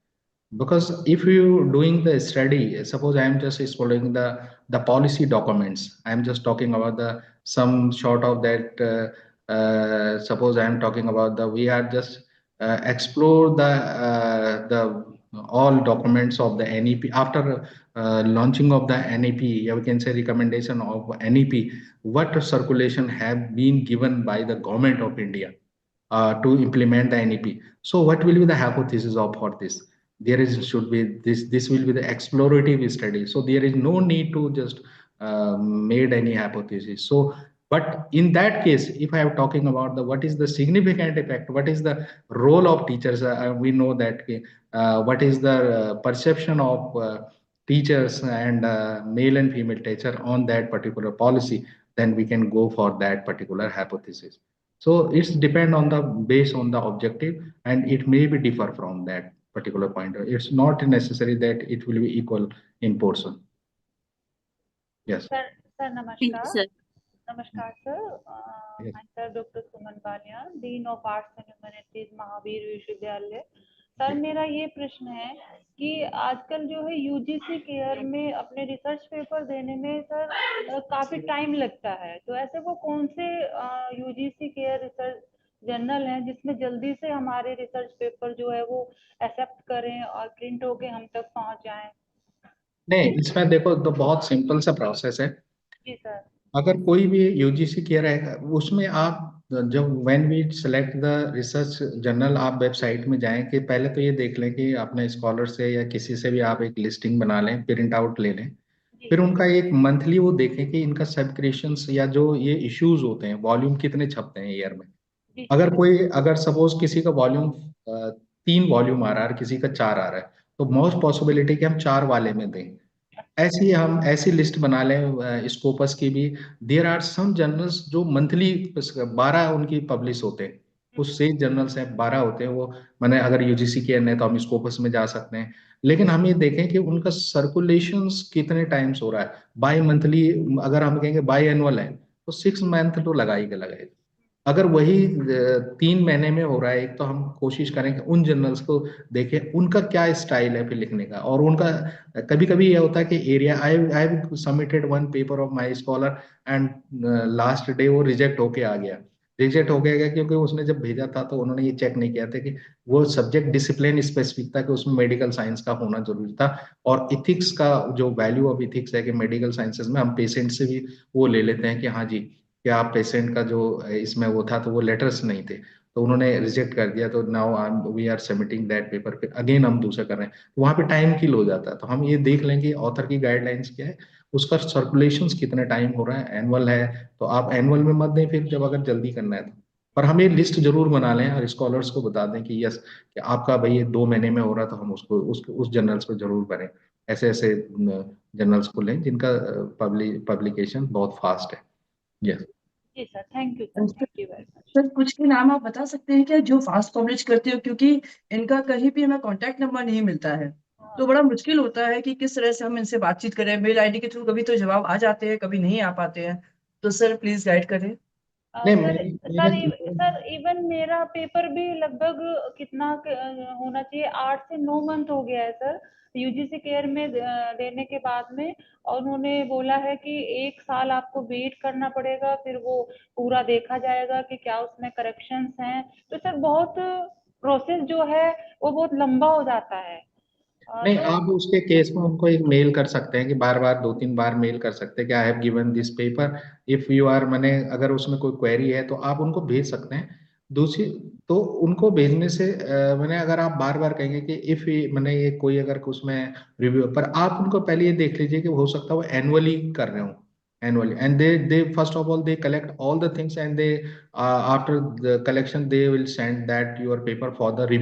Because if you doing the study, suppose I am just exploring the policy documents, I am just talking about the some sort of that suppose I am talking about the we are just explore the all documents of the NEP after launching of the NEP, yeah, we can say recommendation of NEP, what circulation have been given by the government of India to implement the NEP. So what will be the hypothesis of for this? There is should be this will be the explorative study. So there is no need to just made any hypothesis. So but in that case, if I am talking about the what is the significant effect, what is the role of teachers, we know that what is the perception of teachers and male and female teacher on that particular policy, then we can go for that particular hypothesis. So it's depend on the based on the objective, and it may be differ from that particular point. It's not necessary that it will be equal in portion. Yes. Sir, Thank you, namaskar. sir. Namaskar, sir. Yes. I'm Sir Dr. Suman Balian, Dean of Arts and Humanities, Mahavir विश्वविद्यालय. Sir मेरा ये प्रश्न है कि आजकल जो है UGC care में अपने रिसर्च पेपर देने में सर काफी टाइम लगता है, तो ऐसे वो कौन से यूजीसी केयर रिसर्च जर्नल हैं जिसमें जल्दी से हमारे रिसर्च पेपर जो है वो एक्सेप्ट करें और प्रिंट होके हम तक पहुंच जाएं? नहीं, इसमें देखो तो बहुत सिंपल सा प्रोसेस है। जी सर। अगर कोई भी यूजीसी कह रहा है उसमें आप जब when we select the research journal, आप वेबसाइट में जाएं कि पहले तो ये देख लें कि अपने स्कॉलर से या किसी से भी आप एक लिस्टिंग बना लें, प्रिंट आउट ले लें। फिर उनका एक मंथली वो देखें कि इनका सब्सक्रिप्शंस या जो ये इश्यूज होते हैं, वॉल्यूम कितने छपते हैं ईयर में। अगर सपोज किसी का वॉल्यूम 3 वॉल्यूम आ रहा है और किसी का 4 आ रहा है, तो मोस्ट पॉसिबिलिटी कि हम 4 वाले में दें। ऐसी हम ऐसी लिस्ट बना लें स्कोपस की भी। देयर आर सम जर्नल्स जो मंथली 12 उनकी पब्लिश होते हैं, कुछ 6 जर्नल्स हैं 12 होते हैं वो। मैंने अगर यूजीसी के है तो हम स्कोपस में जा सकते हैं, लेकिन हम ये देखें कि उनका सर्कुलेशंस कितने टाइम्स हो रहा है। बाई मंथली, अगर हम कहेंगे बाई एनुअल है तो 6 मंथ तो लगाएगा लगाएगा। अगर वही 3 महीने में हो रहा है एक, तो हम कोशिश करें कि उन जर्नल्स को देखें उनका क्या स्टाइल है फिर लिखने का। और उनका कभी कभी ये होता है कि area, I I submitted one paper of my scholar and last day वो रिजेक्ट होके आ गया। रिजेक्ट हो गया क्योंकि उसने जब भेजा था तो उन्होंने ये चेक नहीं किया था कि वो सब्जेक्ट डिसिप्लिन स्पेसिफिक था, कि उसमें मेडिकल साइंस का होना जरूरी था। और इथिक्स का जो वैल्यू ऑफ इथिक्स है कि मेडिकल साइंसेज में हम पेशेंट से भी वो ले लेते हैं कि हाँ जी, कि आप पेशेंट का जो इसमें वो था तो वो लेटर्स नहीं थे, तो उन्होंने रिजेक्ट कर दिया। तो now we are submitting that paper, फिर अगेन हम दूसरा कर रहे हैं, तो वहाँ पे टाइम किल हो जाता है। तो हम ये देख लेंगे ऑथर की गाइडलाइंस क्या है, उसका सर्कुलेशन कितने टाइम हो रहा है। एनुअल है तो आप एनुअल में मत दें, फिर जब अगर जल्दी करना है तो। पर हम ये लिस्ट जरूर बना लें और स्कॉलर्स को बता दें कि यस, कि आपका भाई ये 2 महीने में हो रहा, तो हम उसको उस जर्नल्स को जरूर भरें। ऐसे ऐसे जर्नल्स को लें जिनका पब्लिकेशन बहुत फास्ट है। यस। जी sir, thank you sir, thank you very much. Sir कुछ के नाम आप बता सकते हैं क्या जो फास्ट पब्लिश करते हो, क्योंकि इनका कहीं भी हमें कांटेक्ट नंबर नहीं मिलता है, तो बड़ा मुश्किल होता है कि किस तरह से हम इनसे बातचीत करें। मेल आईडी के थ्रू कभी तो जवाब आ जाते हैं, कभी नहीं आ पाते हैं, तो सर प्लीज गाइड करें। नहीं, सर इवन मेरा पेपर भी लगभग कितना होना चाहिए, 8 से 9 मंथ हो गया है सर यूजीसी केयर में देने के बाद में। और उन्होंने बोला है कि 1 साल आपको वेट करना पड़ेगा, फिर वो पूरा देखा जाएगा कि क्या उसमें करेक्शंस हैं। तो सर बहुत प्रोसेस जो है वो बहुत लंबा हो जाता है। नहीं, आप उसके केस में उनको एक मेल कर सकते हैं कि बार बार 2-3 बार मेल कर सकते हैं कि I have given this paper, if you are, मैंने अगर उसमें कोई क्वेरी है तो आप उनको भेज सकते हैं। दूसरी, तो उनको भेजने से मैंने, अगर आप बार बार कहेंगे कि इफ मैंने ये कोई अगर उसमें रिव्यू, पर आप उनको पहले ये देख लीजिए कि हो सकता है वो एनुअली कर रहे हो, annually, and they first of all they collect all the things, and they after the collection they will send that your paper for the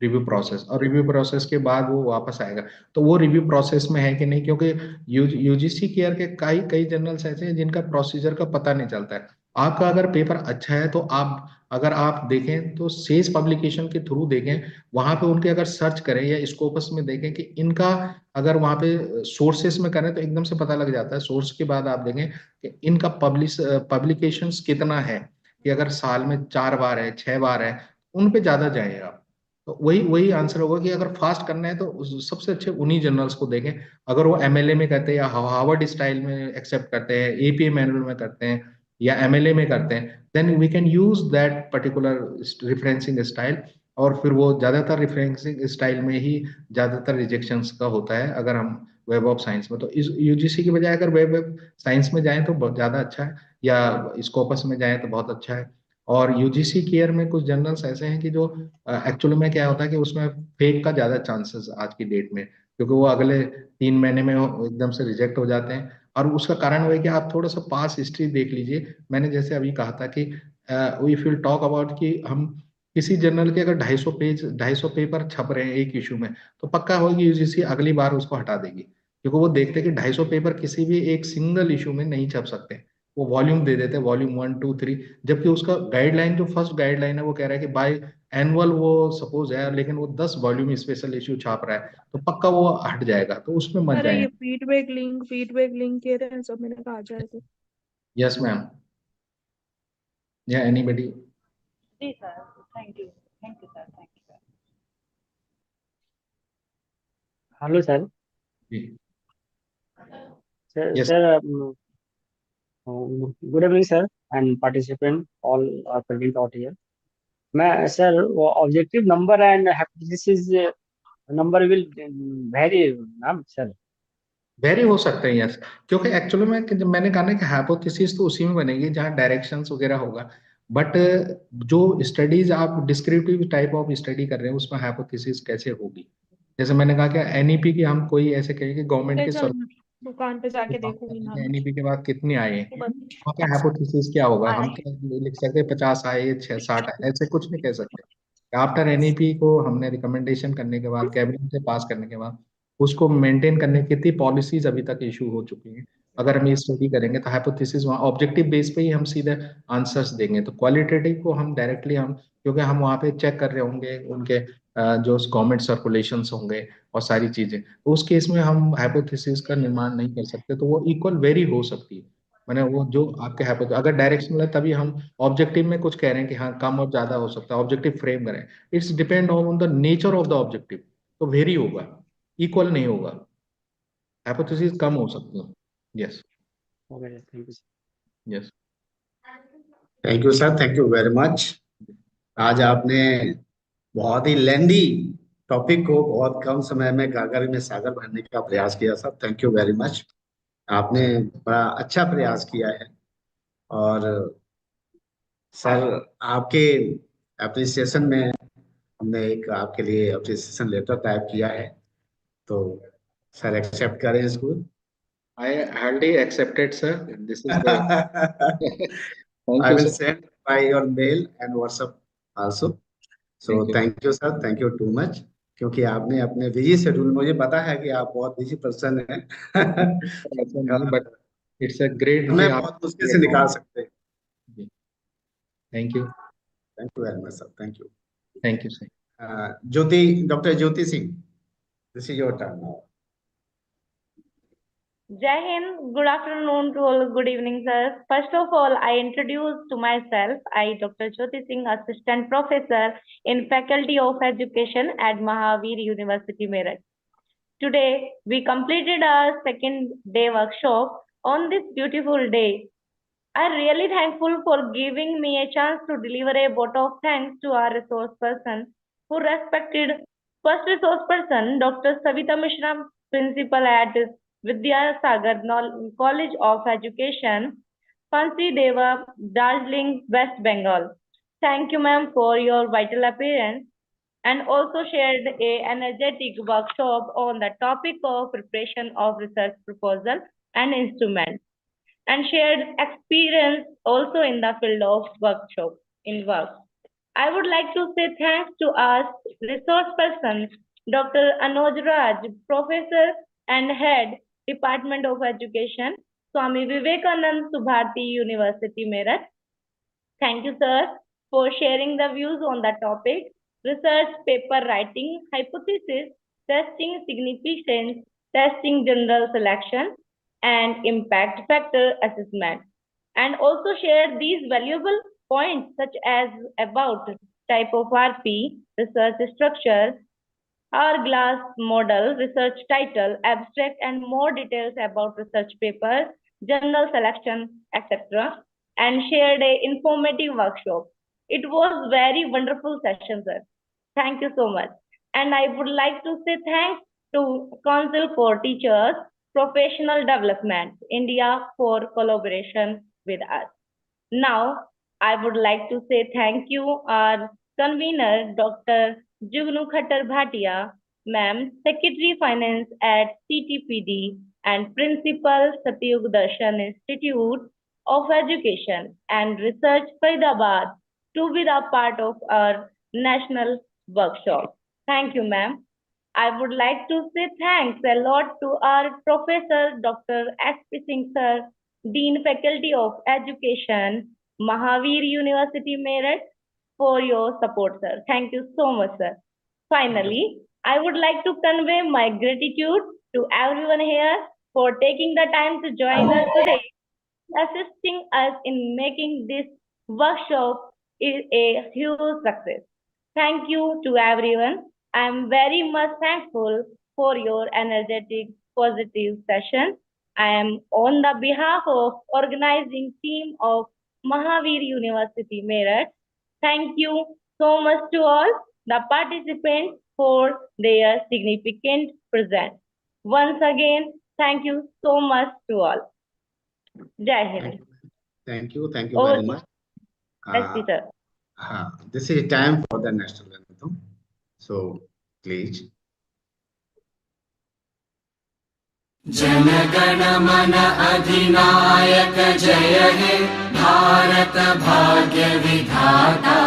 review process, और रिव्यू प्रोसेस के बाद वो वापस आएगा। तो वो रिव्यू प्रोसेस में है कि नहीं, क्योंकि यूजीसी केयर के कई कई जर्नल्स ऐसे हैं जिनका प्रोसीजर का पता नहीं चलता है। आपका अगर पेपर अच्छा है तो आप, अगर आप देखें तो सेज पब्लिकेशन के थ्रू देखें, वहां पे उनके अगर सर्च करें या स्कोपस में देखें कि इनका, अगर वहां पे सोर्सेस में करें तो एकदम से पता लग जाता है। सोर्स के बाद आप देखें कि इनका पब्लिकेशंस कितना है, कि अगर साल में 4 बार है 6 बार है, उन पे ज्यादा जाए आप। तो वही वही आंसर होगा कि अगर फास्ट करना है तो सबसे अच्छे उन्हीं जर्नल्स को देखें। अगर वो एमएलए में करते हैं या हार्वर्ड स्टाइल में एक्सेप्ट करते हैं, एपीए मैनुअल में करते हैं या एमएलए में करते हैं, then we can use that particular referencing style. और फिर वो ज्यादातर रिफरेंसिंग स्टाइल में ही ज्यादातर रिजेक्शंस का होता है। अगर हम वेब ऑफ साइंस में, तो इस यूजीसी की बजाय अगर वेब वेब साइंस में जाएं तो बहुत ज्यादा अच्छा है, या स्कोपस में जाएं तो बहुत अच्छा है। और यूजीसी केयर में कुछ जर्नल्स ऐसे हैं कि जो एक्चुअली में क्या होता है कि उसमें फेक का ज्यादा चांसेस आज की डेट में, क्योंकि वो अगले 3 महीने में एकदम से रिजेक्ट हो जाते हैं। और उसका कारण वो है कि आप थोड़ा सा पास हिस्ट्री देख लीजिए। मैंने जैसे अभी कहा था कि इफ यू टॉक अबाउट कि हम किसी जर्नल के अगर 250 पेपर छप रहे हैं एक इशू में, तो पक्का होगी यूजीसी अगली बार उसको हटा देगी, क्योंकि वो देखते हैं कि 250 पेपर किसी भी एक सिंगल इशू में नहीं छप सकते। वो वॉल्यूम दे देते हैं, वॉल्यूम 1 2 3, जबकि उसका गाइडलाइन, जो फर्स्ट गाइडलाइन है, वो कह रहा है कि बाय एनुअल वो सपोज है, लेकिन वो 10 वॉल्यूम स्पेशल इशू छाप रहा है, तो पक्का वो हट जाएगा, तो उसमें मत अरे जाए। ये फीडबैक लिंक कह रहे हैं, सब मैंने कहा आ जाए तो। यस मैम, या एनीबडी। जी sir, thank you sir, thank you. Hello sir. जी, sir yes. Sir good evening sir and participant all are present out here. मैं सर वो objective number and hypothesis number will very ना sir. Very हो सकते हैं yes, क्योंकि actually में जब मैंने कहा ना कि हाइपोथेसिस तो उसी में बनेगी जहाँ डायरेक्शंस वगैरह होगा, बट जो स्टडीज आप डिस्क्रिप्टिव टाइप ऑफ स्टडी कर रहे हैं उसमें हाइपोथेसिस कैसे होगी। जैसे मैंने कहा कि एनईपी की हम कोई ऐसे कहें कि गवर्नमेंट के चल दुकान पे जाके देखूंगी मैम। एनईपी के बाद कितने आए, वहाँ पे हाइपोथेसिस क्या होगा, हम क्या लिख सकते हैं 50 आए 60 आए, ऐसे कुछ नहीं कह सकते। आफ्टर एनईपी को हमने रिकमेंडेशन करने के बाद कैबिनेट से पास करने के बाद उसको मेंटेन करने की कितनी पॉलिसीज अभी तक इशू हो चुकी हैं, अगर हम ये स्टडी करेंगे तो हाइपोथेसिस वहाँ ऑब्जेक्टिव बेस पे ही हम सीधे आंसर्स देंगे। तो क्वालिटेटिव को हम डायरेक्टली हम, क्योंकि हम वहाँ पे चेक कर रहे होंगे उनके जो गवर्नमेंट सर्कुलेशंस होंगे और सारी चीजें, तो उस केस में हम हाइपोथेसिस का निर्माण नहीं कर सकते, तो वो इक्वल वेरी हो सकती है। मैंने वो जो आपके हाइपोथेसिस अगर डायरेक्शनल है तभी हम ऑब्जेक्टिव में कुछ कह रहे हैं कि हाँ कम और ज्यादा हो सकता है, ऑब्जेक्टिव फ्रेम करें, it's depend on the nature of the objective, तो वेरी होगा, इक्वल नहीं होगा, हाइपोथेसिस कम हो सकती है। Yes okay thank you. Yes thank you sir, thank you very much. आज आपने बहुत ही लेंदी टॉपिक को बहुत कम समय में गागर में सागर भरने का प्रयास किया sir, thank you very much. आपने बड़ा अच्छा प्रयास किया है। और सर आपके एप्रिसिएशन में हमने एक आपके लिए एप्रिसिएशन लेटर टाइप किया है, तो सर एक्सेप्ट करें इसको। I hardly accepted sir, this is the thank I you will sir. send by your mail and WhatsApp also. So thank you thank you sir, thank you too much। क्योंकि आपने अपने busy schedule, मुझे पता है कि आप बहुत busy person हैं। ऐसा नहीं, और बट इट्स अ ग्रेट कि समय आप बहुत मुश्किल से निकाल सकते हैं। Thank you thank you very much sir, thank you. Thank you sir. Jyoti, doctor Jyoti Singh, this is your turn now. Jai Hind, good afternoon to all, good evening, sir. First of all, I introduce to myself. I, Dr. Jyoti Singh, Assistant Professor in Faculty of Education at Mahavir University, Meerut. Today, we completed our second day workshop on this beautiful day. I'm really thankful for giving me a chance to deliver a vote of thanks to our resource person who respected first resource person, Dr. Savita Mishra, principal at Vidya Sagar College of Education, Fancy Deva, Darjeeling, West Bengal. Thank you, ma'am, for your vital appearance and also shared a energetic workshop on the topic of preparation of research proposal and instruments and shared experience also in the field of workshop in work. I would like to say thanks to our resource person, Dr. Anoj Raj, Professor and Head, Department of Education, Swami Vivekanand Subharti University, Meerut. Thank you, sir, for sharing the views on the topic, research paper writing, hypothesis, testing significance, testing general selection, and impact factor assessment. And also share these valuable points such as about type of RP, research structure, hourglass model, research title, abstract, and more details about research papers, journal selection, etc. And shared a informative workshop. It was very wonderful session, sir. Thank you so much. And I would like to say thanks to Council for Teachers, Professional Development, India for collaboration with us. Now, I would like to say thank you our convener, Dr. Jugnu Khattar Bhatia, Ma'am, Secretary Finance at CTPD and Principal Satyug Darshan Institute of Education and Research, Faridabad, to be the part of our national workshop. Thank you, ma'am. I would like to say thanks a lot to our Professor Dr. S.P. Singh sir, Dean Faculty of Education, Mahavir University, Meerut, for your support, sir. Thank you so much, sir. Finally, I would like to convey my gratitude to everyone here for taking the time to join us today, assisting us in making this workshop is a huge success. Thank you to everyone. I am very much thankful for your energetic, positive session. I am on the behalf of organizing team of Mahavir University, Meerut. Thank you so much to all the participants for their significant presence. Once again, thank you so much to all. Jai Hind. Thank you very Over much. SP sir. This is time for the national anthem. So please. जनगण मन अधिनायक जय हे भारत भाग्य विधाता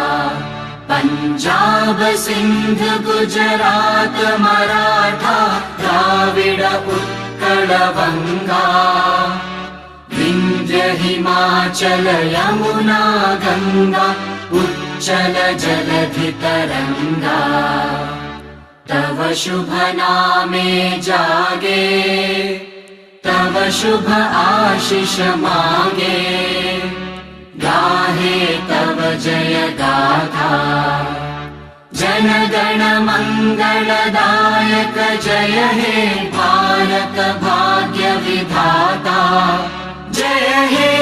पंजाब सिंध गुजरात मराठा द्राविड उत्कल बंगा विंध्य हिमाचल यमुना गंगा उच्चल जलधि तरंगा तव शुभ नामे जागे तव शुभ आशीष मांगे गाहे तव जय गाथा जन गण मंगलदायक जय हे भारत भाग्य विधाता जय हे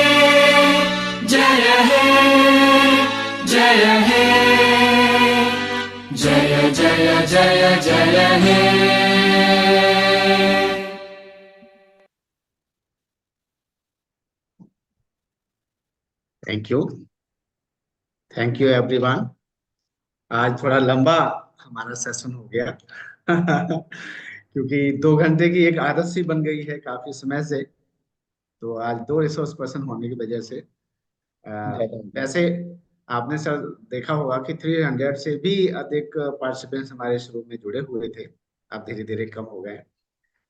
जय हे जय हे जय जय जय जय हे थैंक यू एवरीवन। आज थोड़ा लंबा हमारा सेशन हो गया क्योंकि 2 घंटे की एक आदत सी बन गई है काफी समय से। तो आज 2 रिसोर्स पर्सन होने की वजह से वैसे आपने सर देखा होगा कि 300 से भी अधिक पार्टिसिपेंट्स हमारे शुरू में जुड़े हुए थे, अब धीरे धीरे कम हो गए।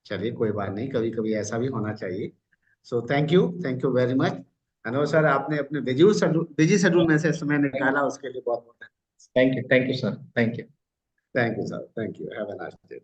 चलिए कोई बात नहीं, कभी कभी ऐसा भी होना चाहिए। So thank you very much Anwar sir, आपने अपने बिजी शेड्यूल में से समय निकाला, उसके लिए बहुत बहुत thank you sir, thank you sir, thank you, have a nice day.